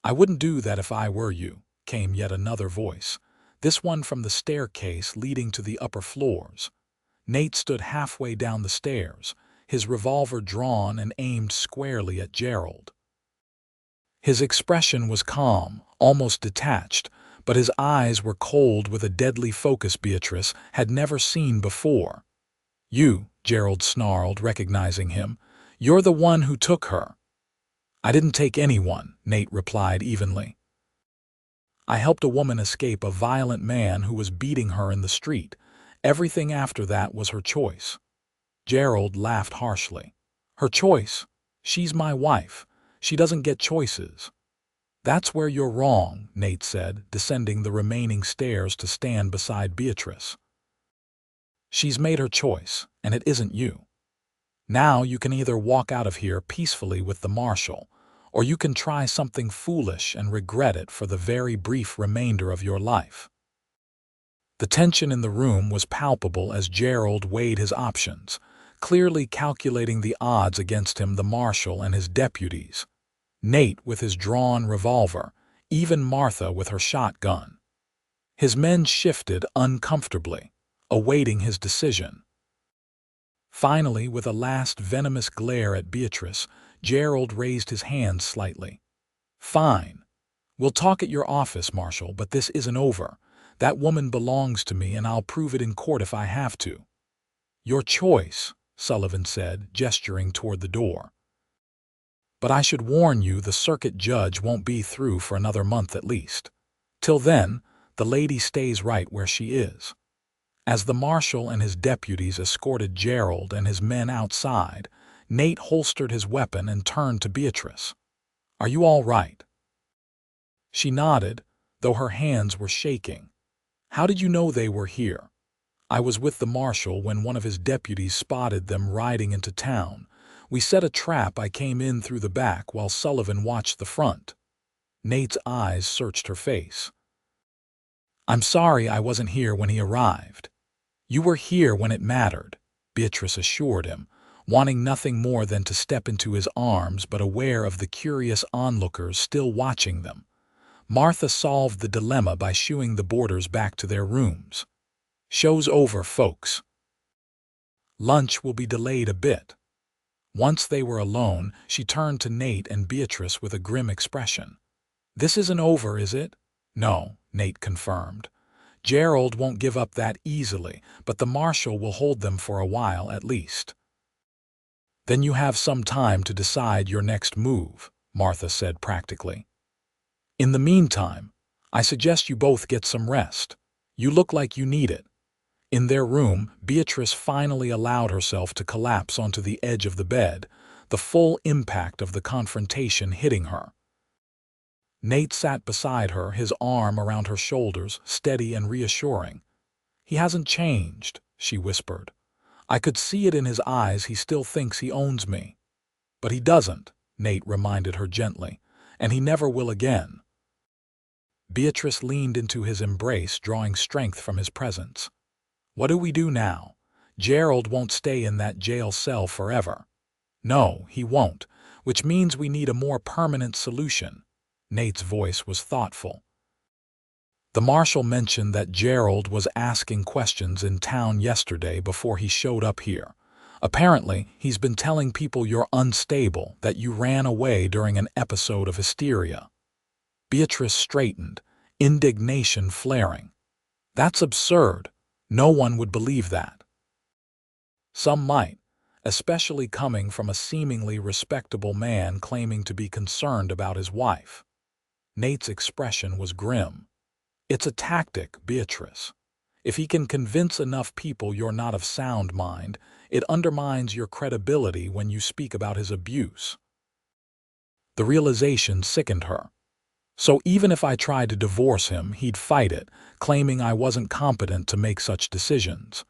I wouldn't do that if I were you, came yet another voice, this one from the staircase leading to the upper floors. Nate stood halfway down the stairs, his revolver drawn and aimed squarely at Gerald. His expression was calm, almost detached, but his eyes were cold with a deadly focus Beatrice had never seen before. You, Gerald snarled, recognizing him, you're the one who took her. I didn't take anyone, Nate replied evenly. I helped a woman escape a violent man who was beating her in the street. Everything after that was her choice. Gerald laughed harshly. Her choice? She's my wife. She doesn't get choices. That's where you're wrong, Nate said, descending the remaining stairs to stand beside Beatrice. She's made her choice, and it isn't you. Now you can either walk out of here peacefully with the marshal, or you can try something foolish and regret it for the very brief remainder of your life. The tension in the room was palpable as Gerald weighed his options, clearly calculating the odds against him, the marshal and his deputies. Nate with his drawn revolver, even Martha with her shotgun. His men shifted uncomfortably, awaiting his decision. Finally, with a last venomous glare at Beatrice, Gerald raised his hand slightly. Fine. We'll talk at your office, Marshal, but this isn't over. That woman belongs to me, and I'll prove it in court if I have to. Your choice, Sullivan said, gesturing toward the door. But I should warn you, the circuit judge won't be through for another month at least. Till then, the lady stays right where she is. As the marshal and his deputies escorted Gerald and his men outside, Nate holstered his weapon and turned to Beatrice. Are you all right? She nodded, though her hands were shaking. How did you know they were here? I was with the marshal when one of his deputies spotted them riding into town. We set a trap. I came in through the back while Sullivan watched the front. Nate's eyes searched her face. I'm sorry I wasn't here when he arrived. You were here when it mattered, Beatrice assured him, wanting nothing more than to step into his arms but aware of the curious onlookers still watching them. Martha solved the dilemma by shooing the boarders back to their rooms. Show's over, folks. Lunch will be delayed a bit. Once they were alone, she turned to Nate and Beatrice with a grim expression. This isn't over, is it? No, Nate confirmed. Gerald won't give up that easily, but the marshal will hold them for a while at least. Then you have some time to decide your next move, Martha said practically. In the meantime, I suggest you both get some rest. You look like you need it. In their room, Beatrice finally allowed herself to collapse onto the edge of the bed, the full impact of the confrontation hitting her. Nate sat beside her, his arm around her shoulders, steady and reassuring. He hasn't changed, she whispered. I could see it in his eyes. He still thinks he owns me. But he doesn't, Nate reminded her gently, and he never will again. Beatrice leaned into his embrace, drawing strength from his presence. What do we do now? Gerald won't stay in that jail cell forever. No, he won't, which means we need a more permanent solution. Nate's voice was thoughtful. The marshal mentioned that Gerald was asking questions in town yesterday before he showed up here. Apparently, he's been telling people you're unstable, that you ran away during an episode of hysteria. Beatrice straightened, indignation flaring. That's absurd. No one would believe that. Some might, especially coming from a seemingly respectable man claiming to be concerned about his wife. Nate's expression was grim. It's a tactic, Beatrice. If he can convince enough people you're not of sound mind, it undermines your credibility when you speak about his abuse. The realization sickened her. So even if I tried to divorce him, he'd fight it, claiming I wasn't competent to make such decisions.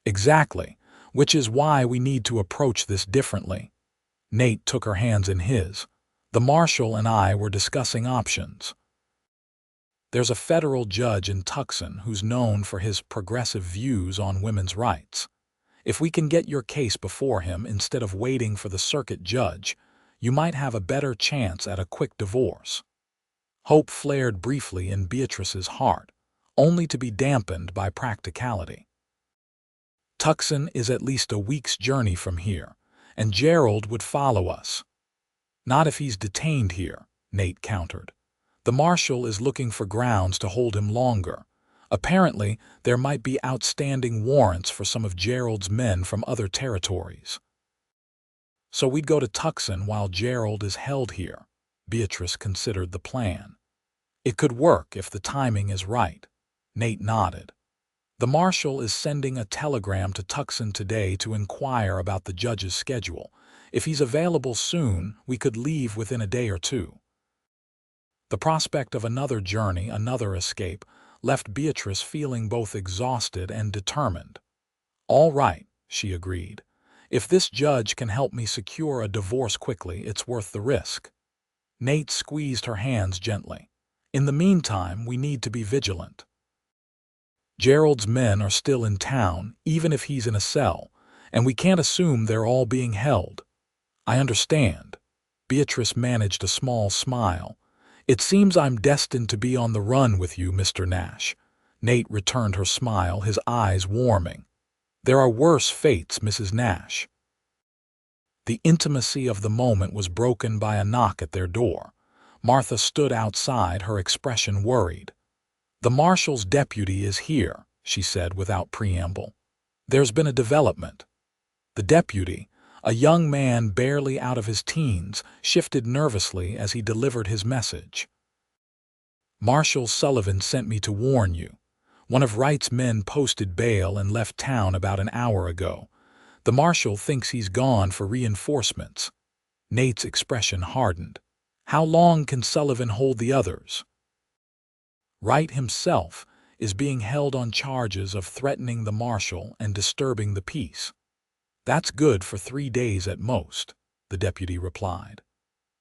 Exactly, which is why we need to approach this differently. Nate took her hands in his. The marshal and I were discussing options. There's a federal judge in Tucson who's known for his progressive views on women's rights. If we can get your case before him instead of waiting for the circuit judge, you might have a better chance at a quick divorce. Hope flared briefly in Beatrice's heart, only to be dampened by practicality. Tucson is at least a week's journey from here, and Gerald would follow us. Not if he's detained here, Nate countered. The marshal is looking for grounds to hold him longer. Apparently, there might be outstanding warrants for some of Gerald's men from other territories. So we'd go to Tucson while Gerald is held here. Beatrice considered the plan. It could work if the timing is right. Nate nodded. The marshal is sending a telegram to Tucson today to inquire about the judge's schedule. If he's available soon, we could leave within a day or two. The prospect of another journey, another escape, left Beatrice feeling both exhausted and determined. All right, she agreed. If this judge can help me secure a divorce quickly, it's worth the risk. Nate squeezed her hands gently. In the meantime, we need to be vigilant. Gerald's men are still in town, even if he's in a cell, and we can't assume they're all being held. I understand. Beatrice managed a small smile. It seems I'm destined to be on the run with you, Mr. Nash. Nate returned her smile, his eyes warming. There are worse fates, Mrs. Nash. The intimacy of the moment was broken by a knock at their door. Martha stood outside, her expression worried. The marshal's deputy is here, she said without preamble. There's been a development. The deputy, a young man barely out of his teens, shifted nervously as he delivered his message. Marshal Sullivan sent me to warn you. One of Wright's men posted bail and left town about an hour ago. The marshal thinks he's gone for reinforcements. Nate's expression hardened. How long can Sullivan hold the others? Wright himself is being held on charges of threatening the marshal and disturbing the peace. That's good for 3 days at most, the deputy replied.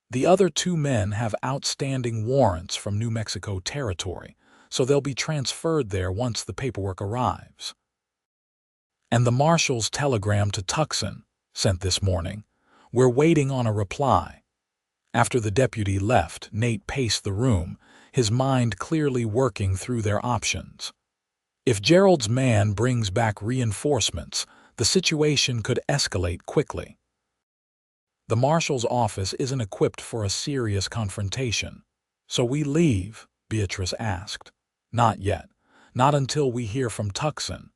The other 2 men have outstanding warrants from New Mexico territory, so they'll be transferred there once the paperwork arrives. And the marshal's telegram to Tucson, sent this morning. We're waiting on a reply. After the deputy left, Nate paced the room, his mind clearly working through their options. If Gerald's man brings back reinforcements, the situation could escalate quickly. The marshal's office isn't equipped for a serious confrontation. So we leave, Beatrice asked. Not yet. Not until we hear from Tucson.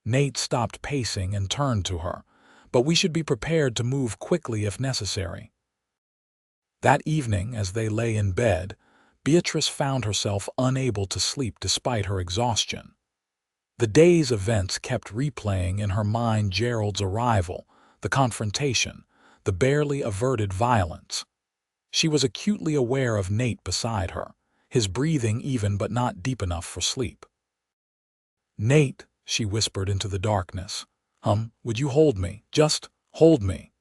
Nate stopped pacing and turned to her. But we should be prepared to move quickly if necessary. That evening, as they lay in bed, Beatrice found herself unable to sleep despite her exhaustion. The day's events kept replaying in her mind: Gerald's arrival, the confrontation, the barely averted violence. She was acutely aware of Nate beside her, his breathing even but not deep enough for sleep. "Nate," she whispered into the darkness. Would you hold me? Just hold me."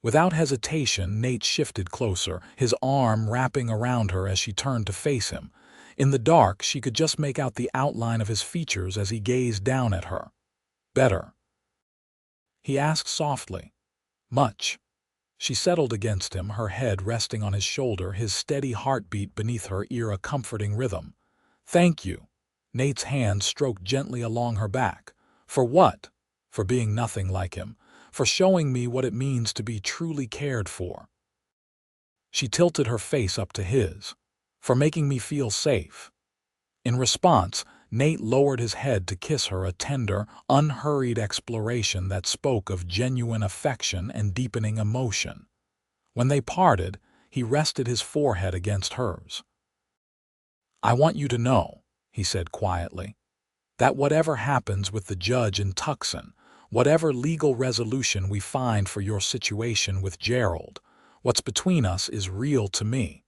Without hesitation, Nate shifted closer, his arm wrapping around her as she turned to face him. In the dark, she could just make out the outline of his features as he gazed down at her. "Better?" he asked softly. "Much." She settled against him, her head resting on his shoulder, his steady heartbeat beneath her ear a comforting rhythm. "Thank you." Nate's hand stroked gently along her back. "For what?" "For being nothing like him. For showing me what it means to be truly cared for." She tilted her face up to his. "For making me feel safe." In response, Nate lowered his head to kiss her, a tender, unhurried exploration that spoke of genuine affection and deepening emotion. When they parted, he rested his forehead against hers. "I want you to know," he said quietly, "that whatever happens with the judge in Tucson, whatever legal resolution we find for your situation with Gerald, what's between us is real to me.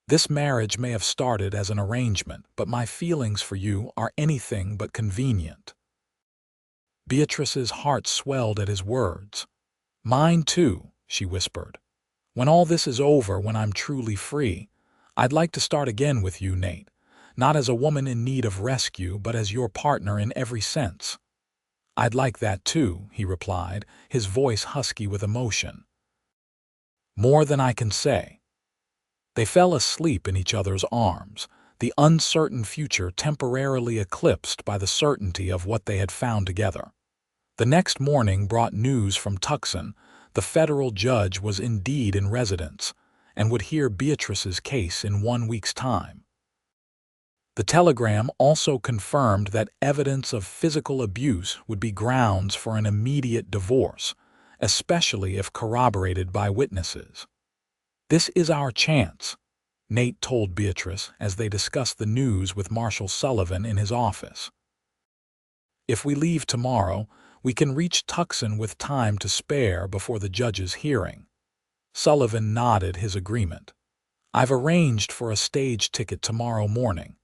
This marriage may have started as an arrangement, but my feelings for you are anything but convenient." Beatrice's heart swelled at his words. "Mine too," she whispered. "When all this is over, when I'm truly free, I'd like to start again with you, Nate, not as a woman in need of rescue, but as your partner in every sense." "I'd like that too," he replied, his voice husky with emotion. "More than I can say." They fell asleep in each other's arms, the uncertain future temporarily eclipsed by the certainty of what they had found together. The next morning brought news from Tucson. The federal judge was indeed in residence, and would hear Beatrice's case in 1 week's time. The telegram also confirmed that evidence of physical abuse would be grounds for an immediate divorce, especially if corroborated by witnesses. "This is our chance," Nate told Beatrice as they discussed the news with Marshal Sullivan in his office. "If we leave tomorrow, we can reach Tucson with time to spare before the judge's hearing." Sullivan nodded his agreement. "I've arranged for a stage ticket tomorrow morning.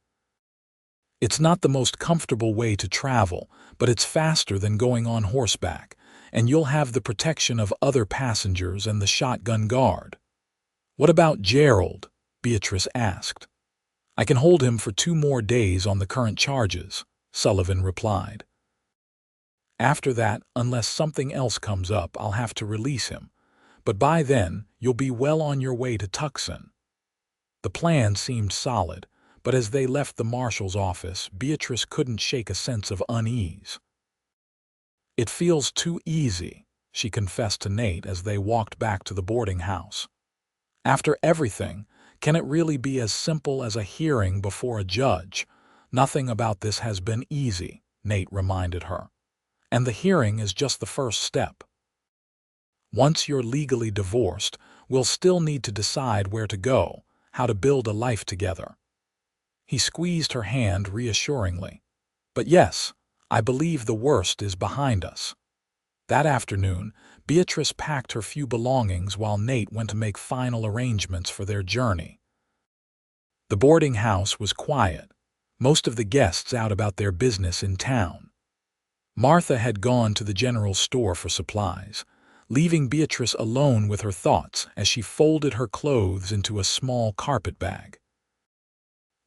It's not the most comfortable way to travel, but it's faster than going on horseback, and you'll have the protection of other passengers and the shotgun guard." "What about Gerald?" Beatrice asked. "I can hold him for 2 more days on the current charges," Sullivan replied. "After that, unless something else comes up, I'll have to release him. But by then, you'll be well on your way to Tucson." The plan seemed solid, but as they left the marshal's office, Beatrice couldn't shake a sense of unease. "It feels too easy," she confessed to Nate as they walked back to the boarding house. "After everything, can it really be as simple as a hearing before a judge? Nothing about this has been easy," Nate reminded her. "And the hearing is just the first step. Once you're legally divorced, we'll still need to decide where to go, how to build a life together." He squeezed her hand reassuringly. "But yes, I believe the worst is behind us." That afternoon, Beatrice packed her few belongings while Nate went to make final arrangements for their journey. The boarding house was quiet, most of the guests out about their business in town. Martha had gone to the general store for supplies, leaving Beatrice alone with her thoughts as she folded her clothes into a small carpet bag.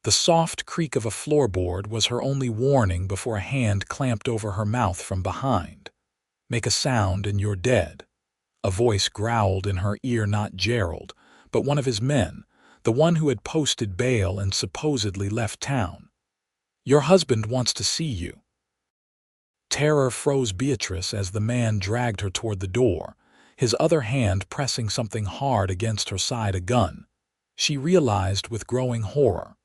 The soft creak of a floorboard was her only warning before a hand clamped over her mouth from behind. "Make a sound and you're dead." A voice growled in her ear, not Gerald, but one of his men, the one who had posted bail and supposedly left town. "Your husband wants to see you." Terror froze Beatrice as the man dragged her toward the door, his other hand pressing something hard against her side, a gun. She realized with growing horror.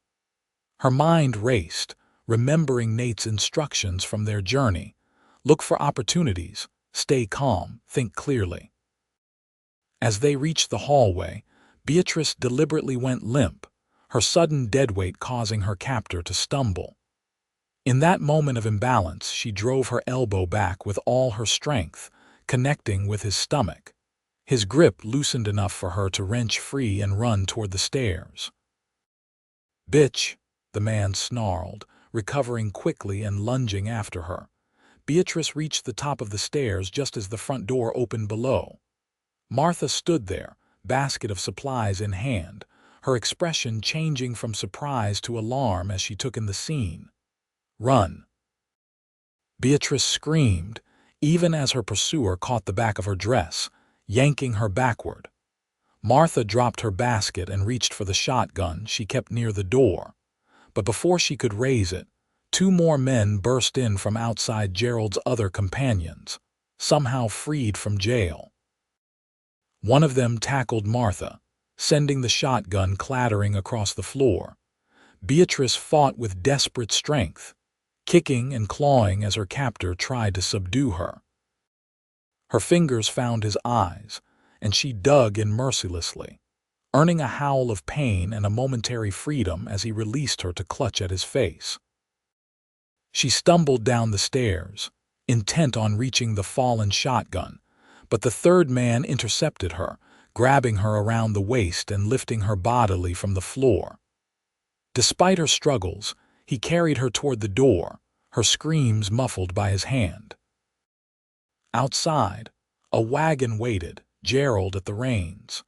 Her mind raced, remembering Nate's instructions from their journey. Look for opportunities, stay calm, think clearly. As they reached the hallway, Beatrice deliberately went limp, her sudden deadweight causing her captor to stumble. In that moment of imbalance, she drove her elbow back with all her strength, connecting with his stomach. His grip loosened enough for her to wrench free and run toward the stairs. "Bitch," the man snarled, recovering quickly and lunging after her. Beatrice reached the top of the stairs just as the front door opened below. Martha stood there, basket of supplies in hand, her expression changing from surprise to alarm as she took in the scene. "Run!" Beatrice screamed, even as her pursuer caught the back of her dress, yanking her backward. Martha dropped her basket and reached for the shotgun she kept near the door. But before she could raise it, 2 more men burst in from outside Gerald's other companions, somehow freed from jail. One of them tackled Martha, sending the shotgun clattering across the floor. Beatrice fought with desperate strength, kicking and clawing as her captor tried to subdue her. Her fingers found his eyes, and she dug in mercilessly, earning a howl of pain and a momentary freedom as he released her to clutch at his face. She stumbled down the stairs, intent on reaching the fallen shotgun, but the third man intercepted her, grabbing her around the waist and lifting her bodily from the floor. Despite her struggles, he carried her toward the door, her screams muffled by his hand. Outside, a wagon waited, Gerald at the reins.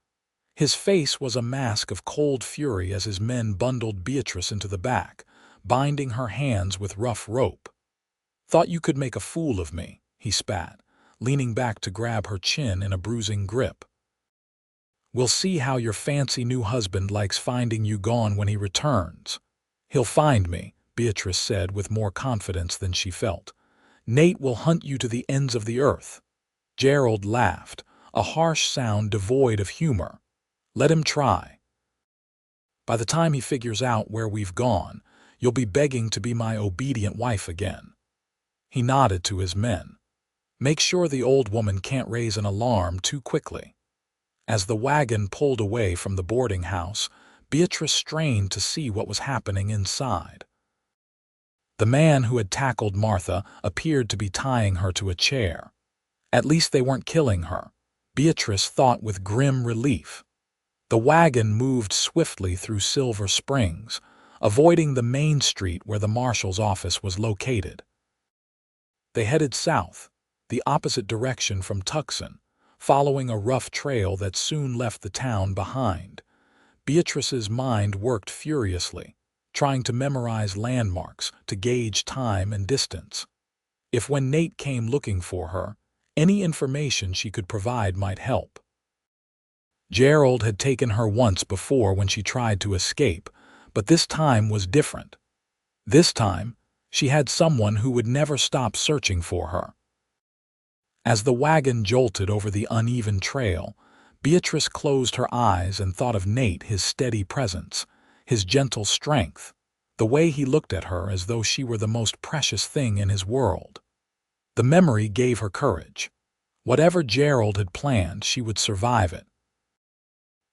His face was a mask of cold fury as his men bundled Beatrice into the back, binding her hands with rough rope. "Thought you could make a fool of me," he spat, leaning back to grab her chin in a bruising grip. "We'll see how your fancy new husband likes finding you gone when he returns." "He'll find me," Beatrice said with more confidence than she felt. "Nate will hunt you to the ends of the earth." Gerald laughed, a harsh sound devoid of humor. "Let him try. By the time he figures out where we've gone, you'll be begging to be my obedient wife again." He nodded to his men. "Make sure the old woman can't raise an alarm too quickly." As the wagon pulled away from the boarding house, Beatrice strained to see what was happening inside. The man who had tackled Martha appeared to be tying her to a chair. At least they weren't killing her, Beatrice thought with grim relief. The wagon moved swiftly through Silver Springs, avoiding the main street where the marshal's office was located. They headed south, the opposite direction from Tucson, following a rough trail that soon left the town behind. Beatrice's mind worked furiously, trying to memorize landmarks to gauge time and distance. If when Nate came looking for her, any information she could provide might help. Gerald had taken her once before when she tried to escape, but this time was different. This time, she had someone who would never stop searching for her. As the wagon jolted over the uneven trail, Beatrice closed her eyes and thought of Nate, his steady presence, his gentle strength, the way he looked at her as though she were the most precious thing in his world. The memory gave her courage. Whatever Gerald had planned, she would survive it.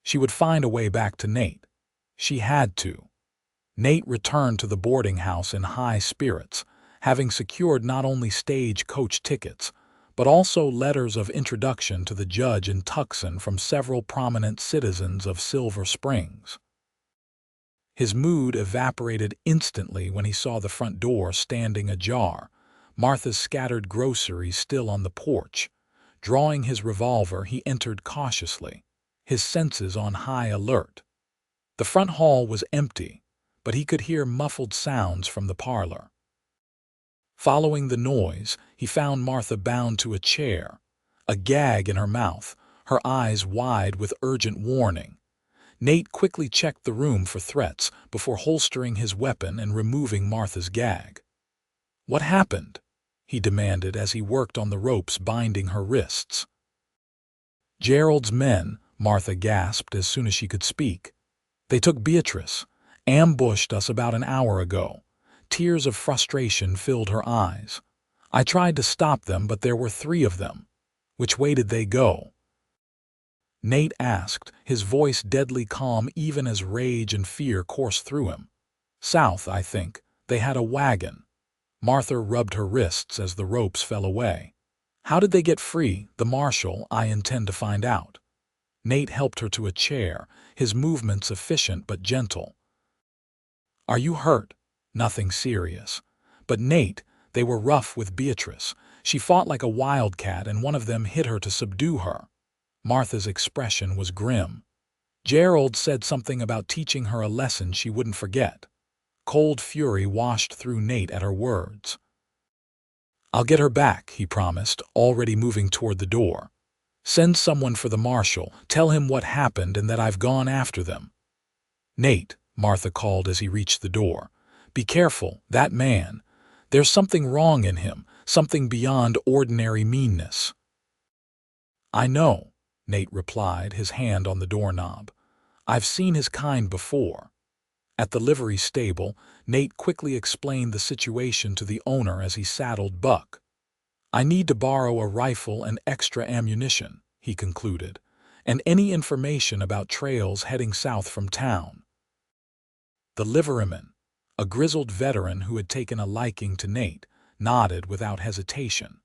She would find a way back to Nate. She had to. Nate returned to the boarding house in high spirits, having secured not only stage-coach tickets, but also letters of introduction to the judge in Tucson from several prominent citizens of Silver Springs. His mood evaporated instantly when he saw the front door standing ajar, Martha's scattered groceries still on the porch. Drawing his revolver, he entered cautiously, his senses on high alert. The front hall was empty, but he could hear muffled sounds from the parlor. Following the noise, he found Martha bound to a chair, a gag in her mouth, her eyes wide with urgent warning. Nate quickly checked the room for threats before holstering his weapon and removing Martha's gag. "What happened?" he demanded as he worked on the ropes binding her wrists. "Gerald's men," Martha gasped as soon as she could speak. "They took Beatrice, ambushed us about an hour ago." Tears of frustration filled her eyes. "I tried to stop them, but there were 3 of them. Which way did they go?" Nate asked, his voice deadly calm even as rage and fear coursed through him. "South, I think. They had a wagon." Martha rubbed her wrists as the ropes fell away. "How did they get free? The marshal, I intend to find out." Nate helped her to a chair, his movements efficient but gentle. "Are you hurt?" "Nothing serious. But Nate, they were rough with Beatrice. She fought like a wildcat and one of them hit her to subdue her." Martha's expression was grim. "Gerald said something about teaching her a lesson she wouldn't forget." Cold fury washed through Nate at her words. "I'll get her back," he promised, already moving toward the door. "Send someone for the marshal, tell him what happened and that I've gone after them." "Nate," Martha called as he reached the door. "Be careful, that man. There's something wrong in him, something beyond ordinary meanness." "I know," Nate replied, his hand on the doorknob. "I've seen his kind before." At the livery stable, Nate quickly explained the situation to the owner as he saddled Buck. "I need to borrow a rifle and extra ammunition," he concluded, "and any information about trails heading south from town." The liveryman, a grizzled veteran who had taken a liking to Nate, nodded without hesitation.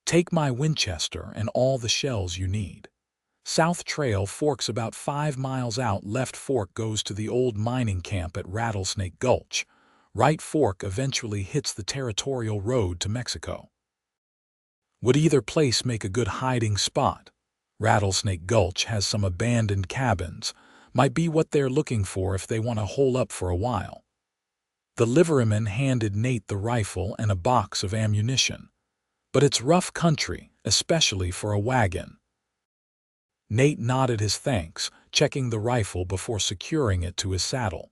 "Take my Winchester and all the shells you need. South Trail forks about 5 miles out. Left fork goes to the old mining camp at Rattlesnake Gulch. Right fork eventually hits the territorial road to Mexico. Would either place make a good hiding spot? Rattlesnake Gulch has some abandoned cabins. Might be what they're looking for if they want to hole up for a while." The liveryman handed Nate the rifle and a box of ammunition. "But it's rough country, especially for a wagon." Nate nodded his thanks, checking the rifle before securing it to his saddle.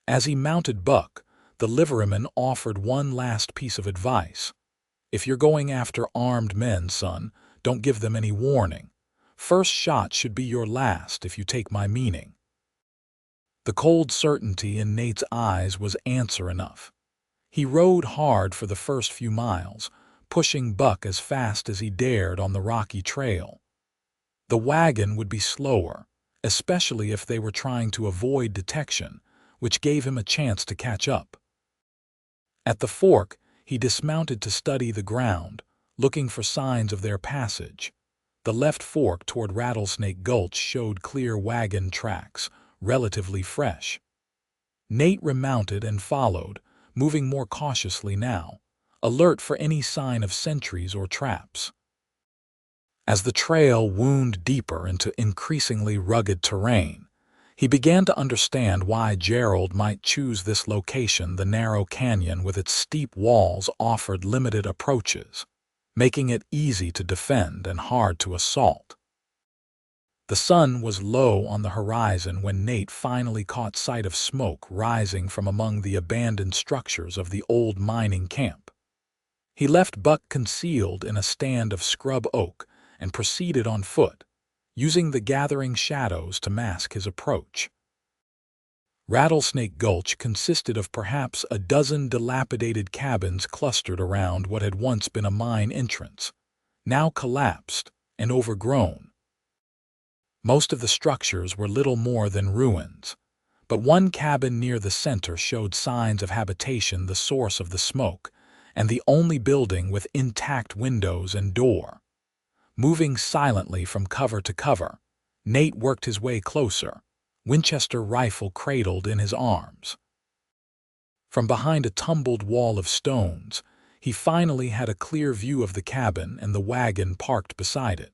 As he mounted Buck, the liveryman offered one last piece of advice. "If you're going after armed men, son, don't give them any warning. First shot should be your last, if you take my meaning." The cold certainty in Nate's eyes was answer enough. He rode hard for the first few miles, pushing Buck as fast as he dared on the rocky trail. The wagon would be slower, especially if they were trying to avoid detection, which gave him a chance to catch up. At the fork, he dismounted to study the ground, looking for signs of their passage. The left fork toward Rattlesnake Gulch showed clear wagon tracks, relatively fresh. Nate remounted and followed, moving more cautiously now, alert for any sign of sentries or traps. As the trail wound deeper into increasingly rugged terrain, he began to understand why Gerald might choose this location. The narrow canyon with its steep walls offered limited approaches, making it easy to defend and hard to assault. The sun was low on the horizon when Nate finally caught sight of smoke rising from among the abandoned structures of the old mining camp. He left Buck concealed in a stand of scrub oak and proceeded on foot, using the gathering shadows to mask his approach. Rattlesnake Gulch consisted of perhaps a dozen dilapidated cabins clustered around what had once been a mine entrance, now collapsed and overgrown. Most of the structures were little more than ruins, but one cabin near the center showed signs of habitation, the source of the smoke, and the only building with intact windows and door. Moving silently from cover to cover, Nate worked his way closer, Winchester rifle cradled in his arms. From behind a tumbled wall of stones, he finally had a clear view of the cabin and the wagon parked beside it.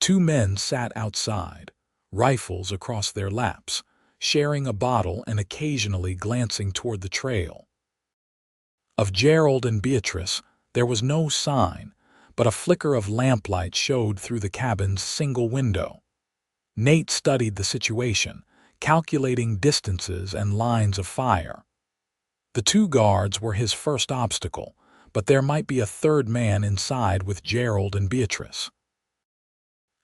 2 men sat outside, rifles across their laps, sharing a bottle and occasionally glancing toward the trail. Of Gerald and Beatrice, there was no sign, but a flicker of lamplight showed through the cabin's single window. Nate studied the situation, calculating distances and lines of fire. The 2 guards were his first obstacle, but there might be a third man inside with Gerald and Beatrice.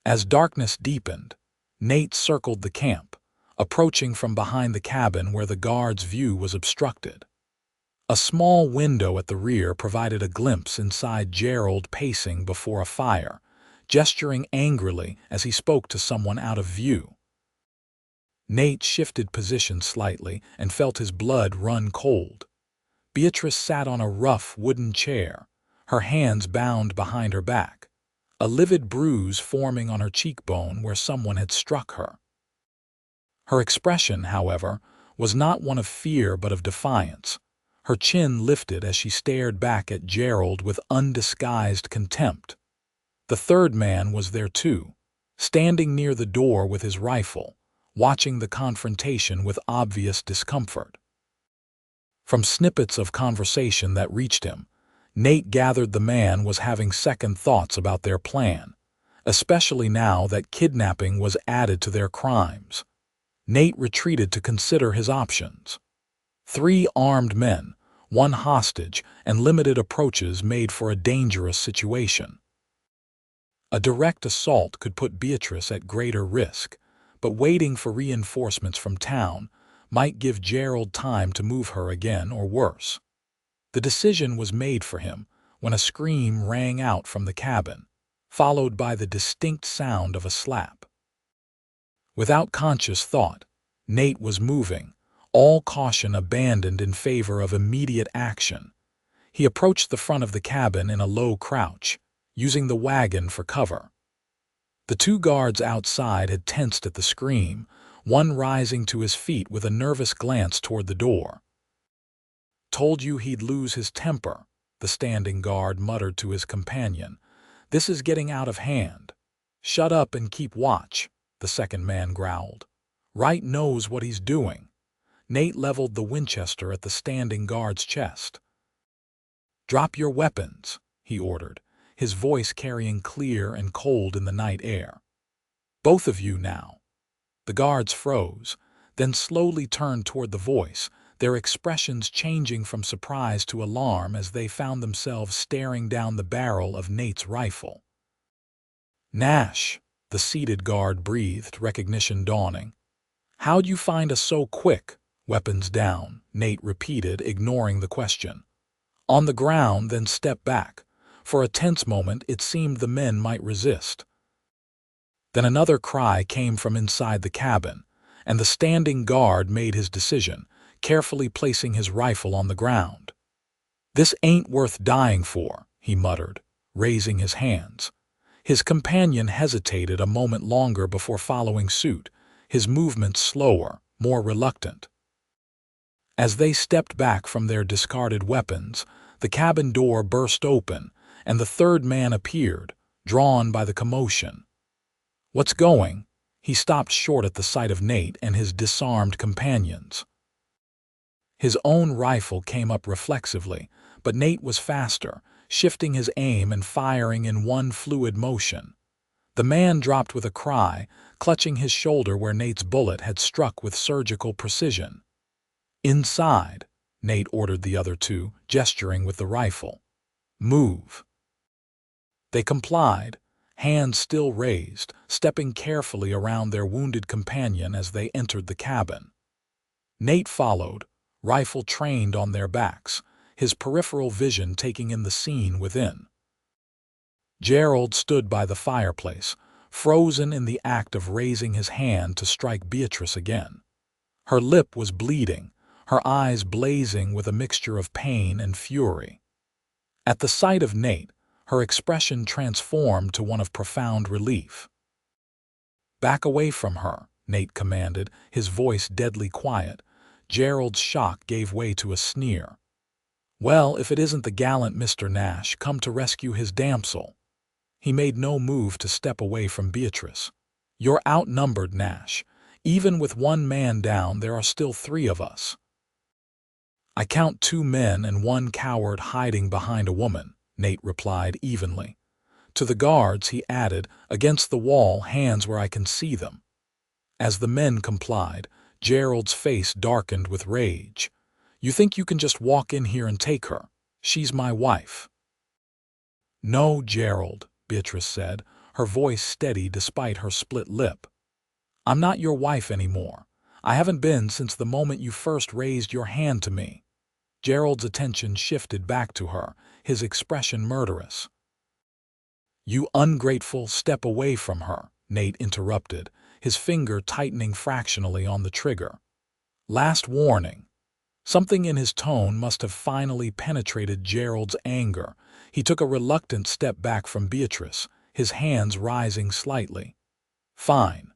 As darkness deepened, Nate circled the camp, approaching from behind the cabin where the guard's view was obstructed. A small window at the rear provided a glimpse inside Gerald pacing before a fire, gesturing angrily as he spoke to someone out of view. Nate shifted position slightly and felt his blood run cold. Beatrice sat on a rough wooden chair, her hands bound behind her back, a livid bruise forming on her cheekbone where someone had struck her. Her expression, however, was not one of fear but of defiance. Her chin lifted as she stared back at Gerald with undisguised contempt. The third man was there too, standing near the door with his rifle, watching the confrontation with obvious discomfort. From snippets of conversation that reached him, Nate gathered the man was having second thoughts about their plan, especially now that kidnapping was added to their crimes. Nate retreated to consider his options. 3 armed men, 1 hostage, and limited approaches made for a dangerous situation. A direct assault could put Beatrice at greater risk, but waiting for reinforcements from town might give Gerald time to move her again or worse. The decision was made for him when a scream rang out from the cabin, followed by the distinct sound of a slap. Without conscious thought, Nate was moving, all caution abandoned in favor of immediate action. He approached the front of the cabin in a low crouch, using the wagon for cover. The two guards outside had tensed at the scream, one rising to his feet with a nervous glance toward the door. "Told you he'd lose his temper," the standing guard muttered to his companion. "This is getting out of hand." "Shut up and keep watch," the second man growled. "Wright knows what he's doing." Nate leveled the Winchester at the standing guard's chest. "Drop your weapons," he ordered, his voice carrying clear and cold in the night air. "Both of you now." The guards froze, then slowly turned toward the voice, their expressions changing from surprise to alarm as they found themselves staring down the barrel of Nate's rifle. "Nash," the seated guard breathed, recognition dawning. "How'd you find us so quick?" "Weapons down," Nate repeated, ignoring the question. "On the ground, then step back." For a tense moment, it seemed the men might resist. Then another cry came from inside the cabin, and the standing guard made his decision, carefully placing his rifle on the ground. "This ain't worth dying for," he muttered, raising his hands. His companion hesitated a moment longer before following suit, his movements slower, more reluctant. As they stepped back from their discarded weapons, the cabin door burst open, and the third man appeared, drawn by the commotion. "What's going?" He stopped short at the sight of Nate and his disarmed companions. His own rifle came up reflexively, but Nate was faster, shifting his aim and firing in one fluid motion. The man dropped with a cry, clutching his shoulder where Nate's bullet had struck with surgical precision. "Inside," Nate ordered the other two, gesturing with the rifle. "Move." They complied, hands still raised, stepping carefully around their wounded companion as they entered the cabin. Nate followed, rifle trained on their backs, his peripheral vision taking in the scene within. Gerald stood by the fireplace, frozen in the act of raising his hand to strike Beatrice again. Her lip was bleeding, her eyes blazing with a mixture of pain and fury. At the sight of Nate, her expression transformed to one of profound relief. "Back away from her," Nate commanded, his voice deadly quiet. Gerald's shock gave way to a sneer. "Well, if it isn't the gallant Mr. Nash come to rescue his damsel." He made no move to step away from Beatrice. "You're outnumbered, Nash. Even with one man down, there are still 3 of us." "I count 2 men and 1 coward hiding behind a woman," Nate replied evenly. To the guards he added, "Against the wall, hands where I can see them." As the men complied, Gerald's face darkened with rage. "You think you can just walk in here and take her? She's my wife." "No, Gerald," Beatrice said, her voice steady despite her split lip. "I'm not your wife anymore. I haven't been since the moment you first raised your hand to me." Gerald's attention shifted back to her, his expression murderous. "You ungrateful, step away from her," Nate interrupted, his finger tightening fractionally on the trigger. "Last warning." Something in his tone must have finally penetrated Gerald's anger. He took a reluctant step back from Beatrice, his hands rising slightly. "Fine.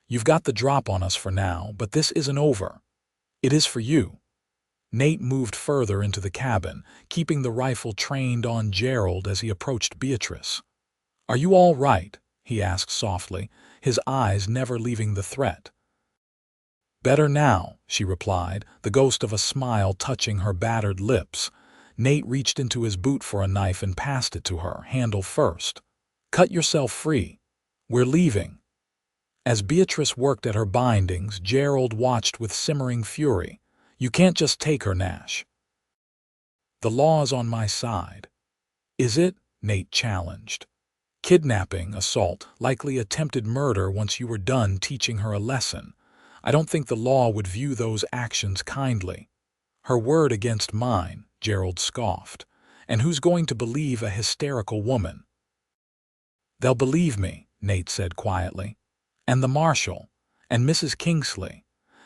You've got the drop on us for now, but this isn't over. It is for you." Nate moved further into the cabin, keeping the rifle trained on Gerald as he approached Beatrice. "Are you all right?" he asked softly, his eyes never leaving the threat. "Better now," she replied, the ghost of a smile touching her battered lips. Nate reached into his boot for a knife and passed it to her, handle first. "Cut yourself free. We're leaving." As Beatrice worked at her bindings, Gerald watched with simmering fury. "You can't just take her, Nash." "The law's on my side." "Is it?" Nate challenged. "Kidnapping, assault, likely attempted murder once you were done teaching her a lesson. I don't think the law would view those actions kindly." "Her word against mine," Gerald scoffed. "And who's going to believe a hysterical woman?" "They'll believe me," Nate said quietly. "And the marshal, and Mrs. Kingsley,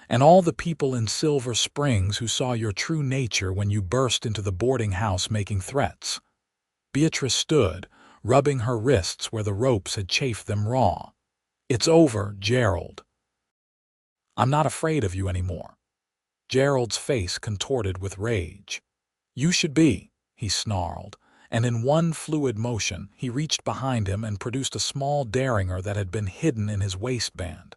and all the people in Silver Springs who saw your true nature when you burst into the boarding house making threats." Beatrice stood, rubbing her wrists where the ropes had chafed them raw. "It's over, Gerald. I'm not afraid of you anymore." Gerald's face contorted with rage. "You should be," he snarled, and in one fluid motion he reached behind him and produced a small derringer that had been hidden in his waistband.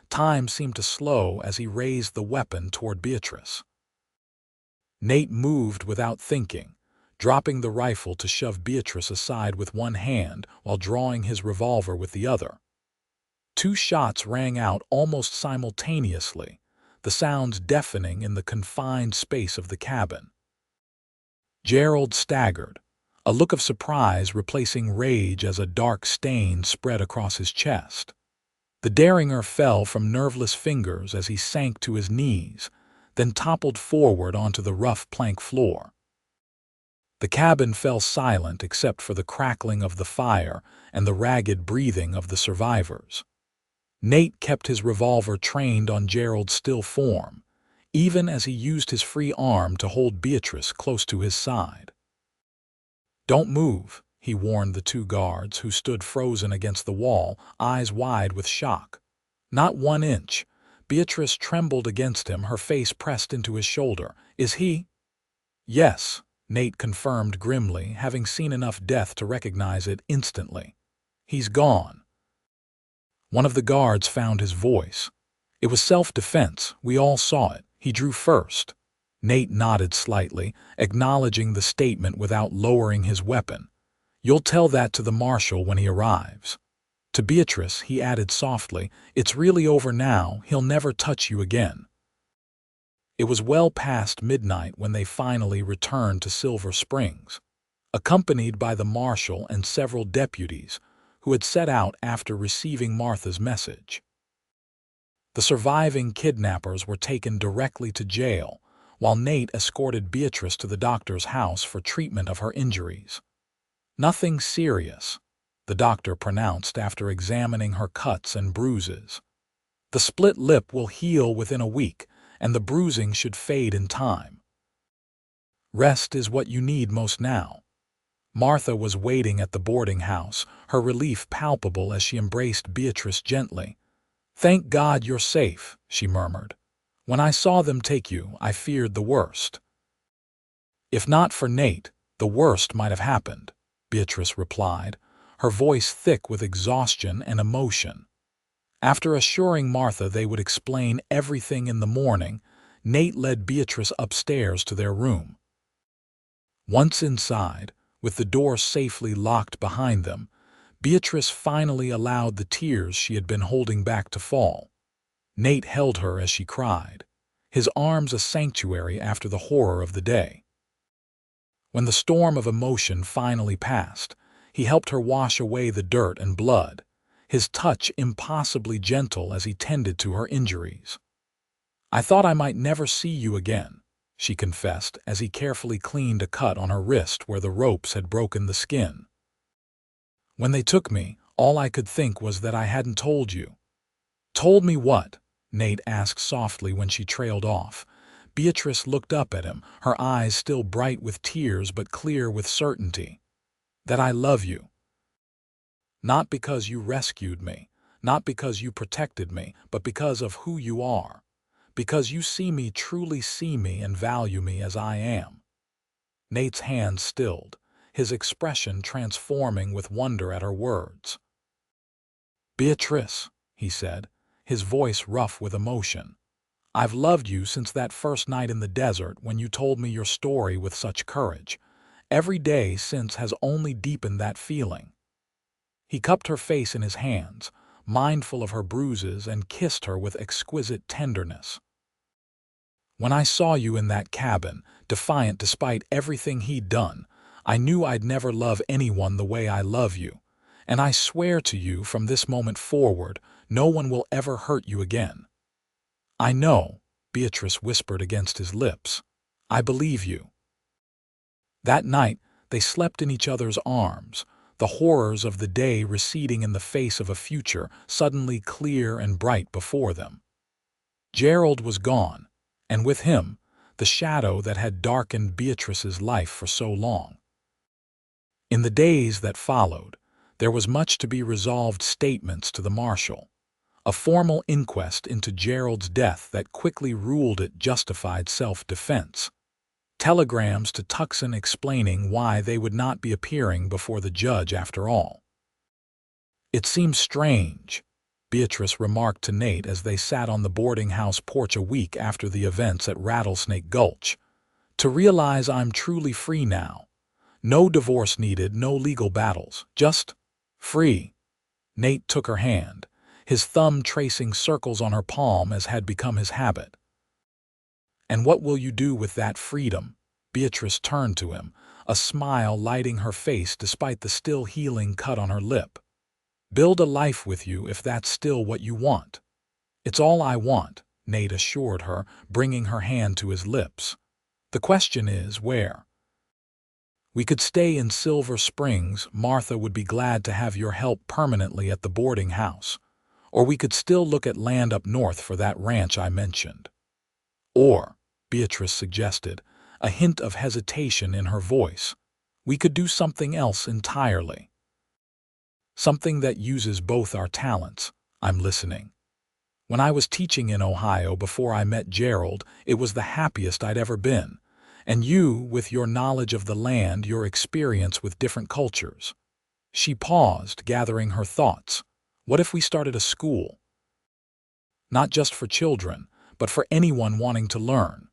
Time seemed to slow as he raised the weapon toward Beatrice. Nate moved without thinking, dropping the rifle to shove Beatrice aside with one hand while drawing his revolver with the other. 2 shots rang out almost simultaneously, the sounds deafening in the confined space of the cabin. Gerald staggered, a look of surprise replacing rage as a dark stain spread across his chest. The derringer fell from nerveless fingers as he sank to his knees, then toppled forward onto the rough plank floor. The cabin fell silent except for the crackling of the fire and the ragged breathing of the survivors. Nate kept his revolver trained on Gerald's still form, even as he used his free arm to hold Beatrice close to his side. "Don't move," he warned the 2 guards who stood frozen against the wall, eyes wide with shock. "Not 1 inch." Beatrice trembled against him, her face pressed into his shoulder. "Is he?" "Yes," Nate confirmed grimly, having seen enough death to recognize it instantly. "He's gone." One of the guards found his voice. "It was self-defense. We all saw it. He drew first." Nate nodded slightly, acknowledging the statement without lowering his weapon. "You'll tell that to the marshal when he arrives." To Beatrice, he added softly, "It's really over now. He'll never touch you again." It was well past midnight when they finally returned to Silver Springs, accompanied by the marshal and several deputies who had set out after receiving Martha's message. The surviving kidnappers were taken directly to jail, while Nate escorted Beatrice to the doctor's house for treatment of her injuries. "Nothing serious," the doctor pronounced after examining her cuts and bruises. "The split lip will heal within a week, and the bruising should fade in time. Rest is what you need most now." Martha was waiting at the boarding house, her relief palpable as she embraced Beatrice gently. "Thank God you're safe," she murmured. "When I saw them take you, I feared the worst." "If not for Nate, the worst might have happened," Beatrice replied, her voice thick with exhaustion and emotion. After assuring Martha they would explain everything in the morning, Nate led Beatrice upstairs to their room. Once inside, with the door safely locked behind them, Beatrice finally allowed the tears she had been holding back to fall. Nate held her as she cried, his arms a sanctuary after the horror of the day. When the storm of emotion finally passed, he helped her wash away the dirt and blood, his touch impossibly gentle as he tended to her injuries. "I thought I might never see you again," she confessed as he carefully cleaned a cut on her wrist where the ropes had broken the skin. "When they took me, all I could think was that I hadn't told you." "Told me what?" Nate asked softly when she trailed off. Beatrice looked up at him, her eyes still bright with tears but clear with certainty. "That I love you. Not because you rescued me, not because you protected me, but because of who you are. Because you see me, truly see me, and value me as I am." Nate's hand stilled, his expression transforming with wonder at her words. "Beatrice," he said, his voice rough with emotion, "I've loved you since that first night in the desert when you told me your story with such courage. Every day since has only deepened that feeling." He cupped her face in his hands, mindful of her bruises, and kissed her with exquisite tenderness. "When I saw you in that cabin, defiant despite everything he'd done, I knew I'd never love anyone the way I love you. And I swear to you from this moment forward, no one will ever hurt you again." "I know," Beatrice whispered against his lips. "I believe you." That night, they slept in each other's arms, the horrors of the day receding in the face of a future suddenly clear and bright before them. Gerald was gone, and with him, the shadow that had darkened Beatrice's life for so long. In the days that followed, there was much to be resolved: statements to the marshal, a formal inquest into Gerald's death that quickly ruled it justified self-defense, telegrams to Tucson explaining why they would not be appearing before the judge after all. "It seems strange," Beatrice remarked to Nate as they sat on the boarding house porch a week after the events at Rattlesnake Gulch, "to realize I'm truly free now. No divorce needed, no legal battles, just free." Nate took her hand, his thumb tracing circles on her palm as had become his habit. "And what will you do with that freedom?" Beatrice turned to him, a smile lighting her face despite the still healing cut on her lip. "Build a life with you if that's still what you want." "It's all I want," Nate assured her, bringing her hand to his lips. "The question is, where? We could stay in Silver Springs. Martha would be glad to have your help permanently at the boarding house. Or we could still look at land up north for that ranch I mentioned." "Or," Beatrice suggested, a hint of hesitation in her voice, "we could do something else entirely. Something that uses both our talents." "I'm listening." "When I was teaching in Ohio before I met Gerald, it was the happiest I'd ever been. And you, with your knowledge of the land, your experience with different cultures." She paused, gathering her thoughts. "What if we started a school? Not just for children, but for anyone wanting to learn.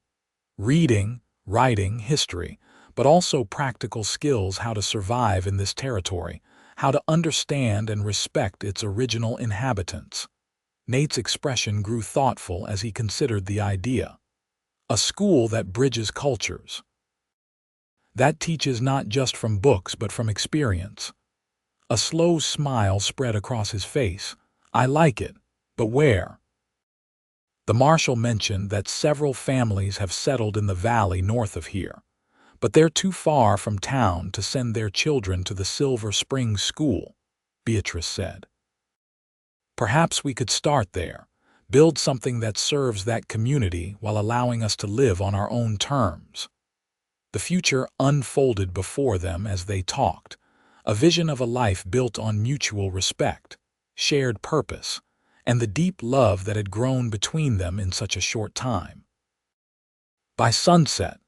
Reading, writing, history, but also practical skills: how to survive in this territory, how to understand and respect its original inhabitants." Nate's expression grew thoughtful as he considered the idea. "A school that bridges cultures. That teaches not just from books but from experience." A slow smile spread across his face. "I like it, but where?" The marshal mentioned that several families have settled in the valley north of here, but they're too far from town to send their children to the Silver Springs school, Beatrice said. "Perhaps we could start there, build something that serves that community while allowing us to live on our own terms." The future unfolded before them as they talked, a vision of a life built on mutual respect, shared purpose, and the deep love that had grown between them in such a short time. By sunset,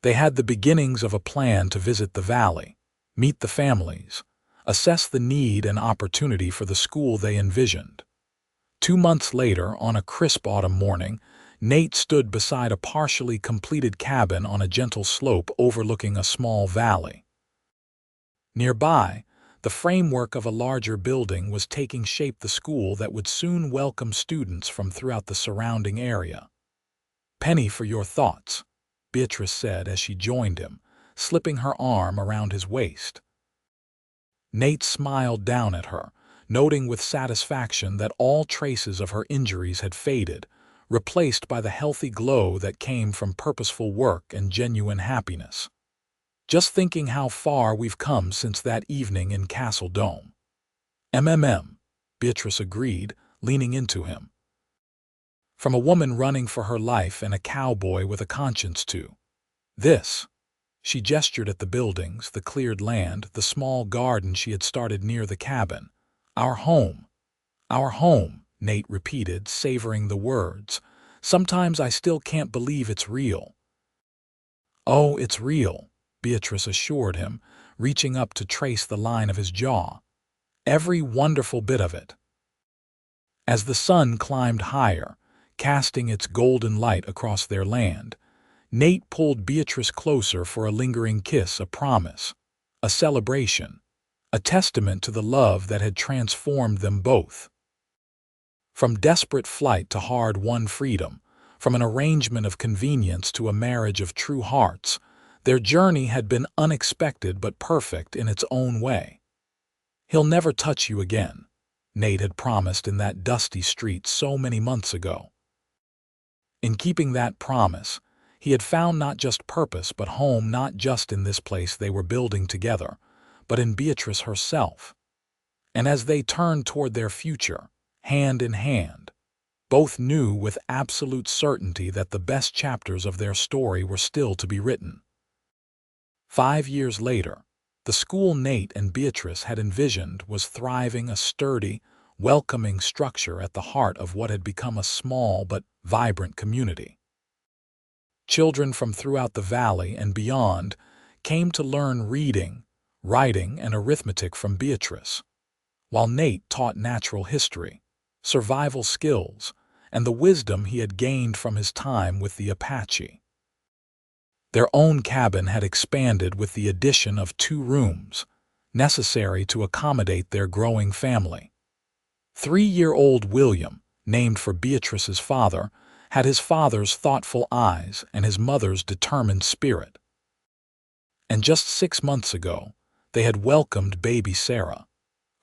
they had the beginnings of a plan to visit the valley, meet the families, assess the need and opportunity for the school they envisioned. 2 months later, on a crisp autumn morning, Nate stood beside a partially completed cabin on a gentle slope overlooking a small valley. Nearby, the framework of a larger building was taking shape: the school that would soon welcome students from throughout the surrounding area. "Penny for your thoughts," Beatrice said as she joined him, slipping her arm around his waist. Nate smiled down at her, noting with satisfaction that all traces of her injuries had faded, replaced by the healthy glow that came from purposeful work and genuine happiness. "Just thinking how far we've come since that evening in Castle Dome." Beatrice agreed, leaning into him. "From a woman running for her life and a cowboy with a conscience too. This," she gestured at the buildings, the cleared land, the small garden she had started near the cabin. "Our home." "Our home," Nate repeated, savoring the words. "Sometimes I still can't believe it's real." "Oh, it's real," Beatrice assured him, reaching up to trace the line of his jaw. "Every wonderful bit of it." As the sun climbed higher, casting its golden light across their land, Nate pulled Beatrice closer for a lingering kiss, a promise, a celebration, a testament to the love that had transformed them both. From desperate flight to hard-won freedom, from an arrangement of convenience to a marriage of true hearts, their journey had been unexpected but perfect in its own way. "He'll never touch you again," Nate had promised in that dusty street so many months ago. In keeping that promise, he had found not just purpose but home, not just in this place they were building together, but in Beatrice herself. And as they turned toward their future, hand in hand, both knew with absolute certainty that the best chapters of their story were still to be written. 5 years later, the school Nate and Beatrice had envisioned was thriving, a sturdy, welcoming structure at the heart of what had become a small but vibrant community. Children from throughout the valley and beyond came to learn reading, writing, and arithmetic from Beatrice, while Nate taught natural history, survival skills, and the wisdom he had gained from his time with the Apache. Their own cabin had expanded with the addition of 2 rooms, necessary to accommodate their growing family. 3-year-old William, named for Beatrice's father, had his father's thoughtful eyes and his mother's determined spirit. And just 6 months ago, they had welcomed baby Sarah,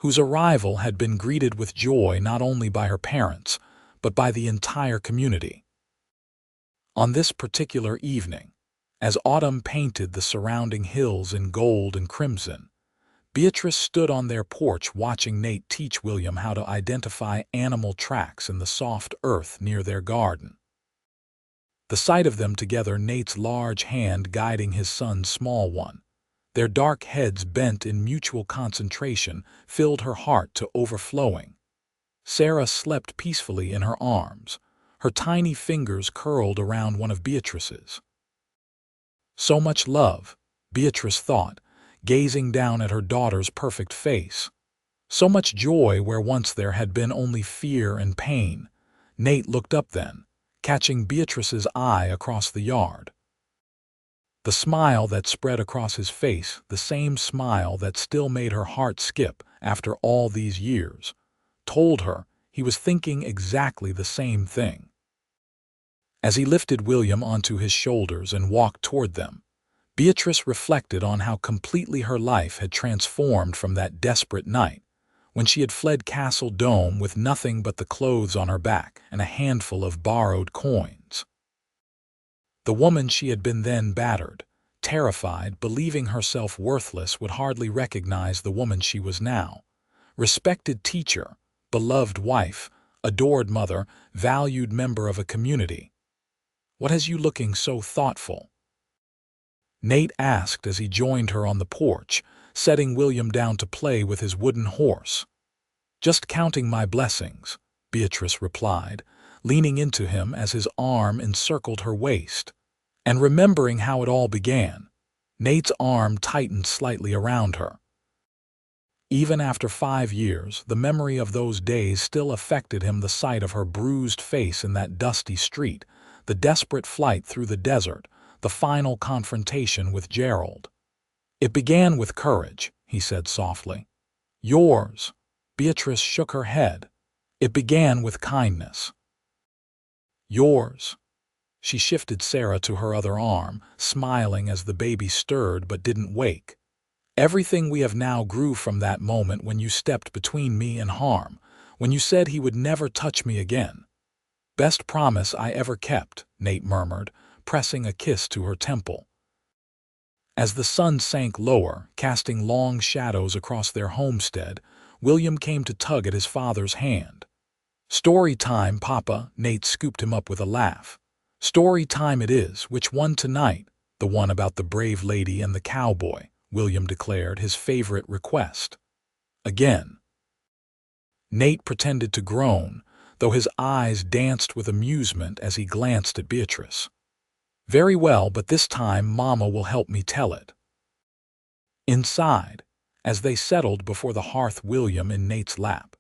whose arrival had been greeted with joy not only by her parents, but by the entire community. On this particular evening, as autumn painted the surrounding hills in gold and crimson, Beatrice stood on their porch watching Nate teach William how to identify animal tracks in the soft earth near their garden. The sight of them together, Nate's large hand guiding his son's small one, their dark heads bent in mutual concentration, filled her heart to overflowing. Sarah slept peacefully in her arms, her tiny fingers curled around one of Beatrice's. So much love, Beatrice thought, gazing down at her daughter's perfect face. So much joy where once there had been only fear and pain. Nate looked up then, catching Beatrice's eye across the yard. The smile that spread across his face, the same smile that still made her heart skip after all these years, told her he was thinking exactly the same thing. As he lifted William onto his shoulders and walked toward them, Beatrice reflected on how completely her life had transformed from that desperate night, when she had fled Castle Dome with nothing but the clothes on her back and a handful of borrowed coins. The woman she had been then, battered, terrified, believing herself worthless, would hardly recognize the woman she was now. Respected teacher, beloved wife, adored mother, valued member of a community. "What has you looking so thoughtful?" Nate asked as he joined her on the porch, setting William down to play with his wooden horse. "Just counting my blessings," Beatrice replied, leaning into him as his arm encircled her waist. And remembering how it all began, Nate's arm tightened slightly around her. Even after 5 years, the memory of those days still affected him, the sight of her bruised face in that dusty street, the desperate flight through the desert, the final confrontation with Gerald. "It began with courage," he said softly. "Yours." Beatrice shook her head. "It began with kindness." "Yours." She shifted Sarah to her other arm, smiling as the baby stirred but didn't wake. "Everything we have now grew from that moment when you stepped between me and harm, when you said he would never touch me again." "Best promise I ever kept," Nate murmured, pressing a kiss to her temple. As the sun sank lower, casting long shadows across their homestead, William came to tug at his father's hand. "Story time, Papa," Nate scooped him up with a laugh. "Story time it is. Which one tonight?" "The one about the brave lady and the cowboy," William declared, his favorite request. "Again." Nate pretended to groan, though his eyes danced with amusement as he glanced at Beatrice. "Very well, but this time Mama will help me tell it." Inside, as they settled before the hearth, William in Nate's lap,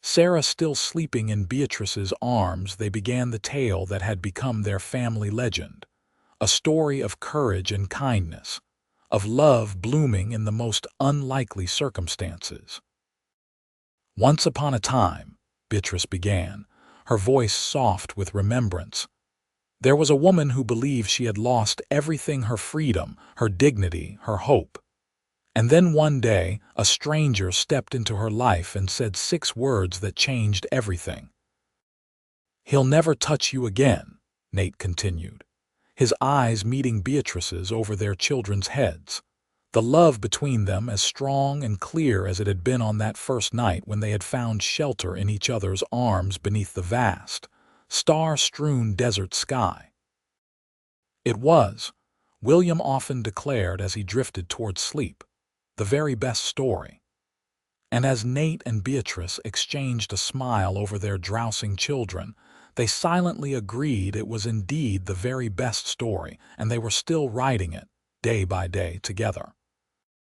Sarah still sleeping in Beatrice's arms, they began the tale that had become their family legend, a story of courage and kindness, of love blooming in the most unlikely circumstances. "Once upon a time," Beatrice began, her voice soft with remembrance, "there was a woman who believed she had lost everything, her freedom, her dignity, her hope. And then one day, a stranger stepped into her life and said 6 words that changed everything. 'He'll never touch you again.'" Nate continued, his eyes meeting Beatrice's over their children's heads, the love between them as strong and clear as it had been on that first night when they had found shelter in each other's arms beneath the vast, star-strewn desert sky. It was, William often declared as he drifted toward sleep, the very best story. And as Nate and Beatrice exchanged a smile over their drowsing children, they silently agreed it was indeed the very best story, and they were still writing it, day by day, together.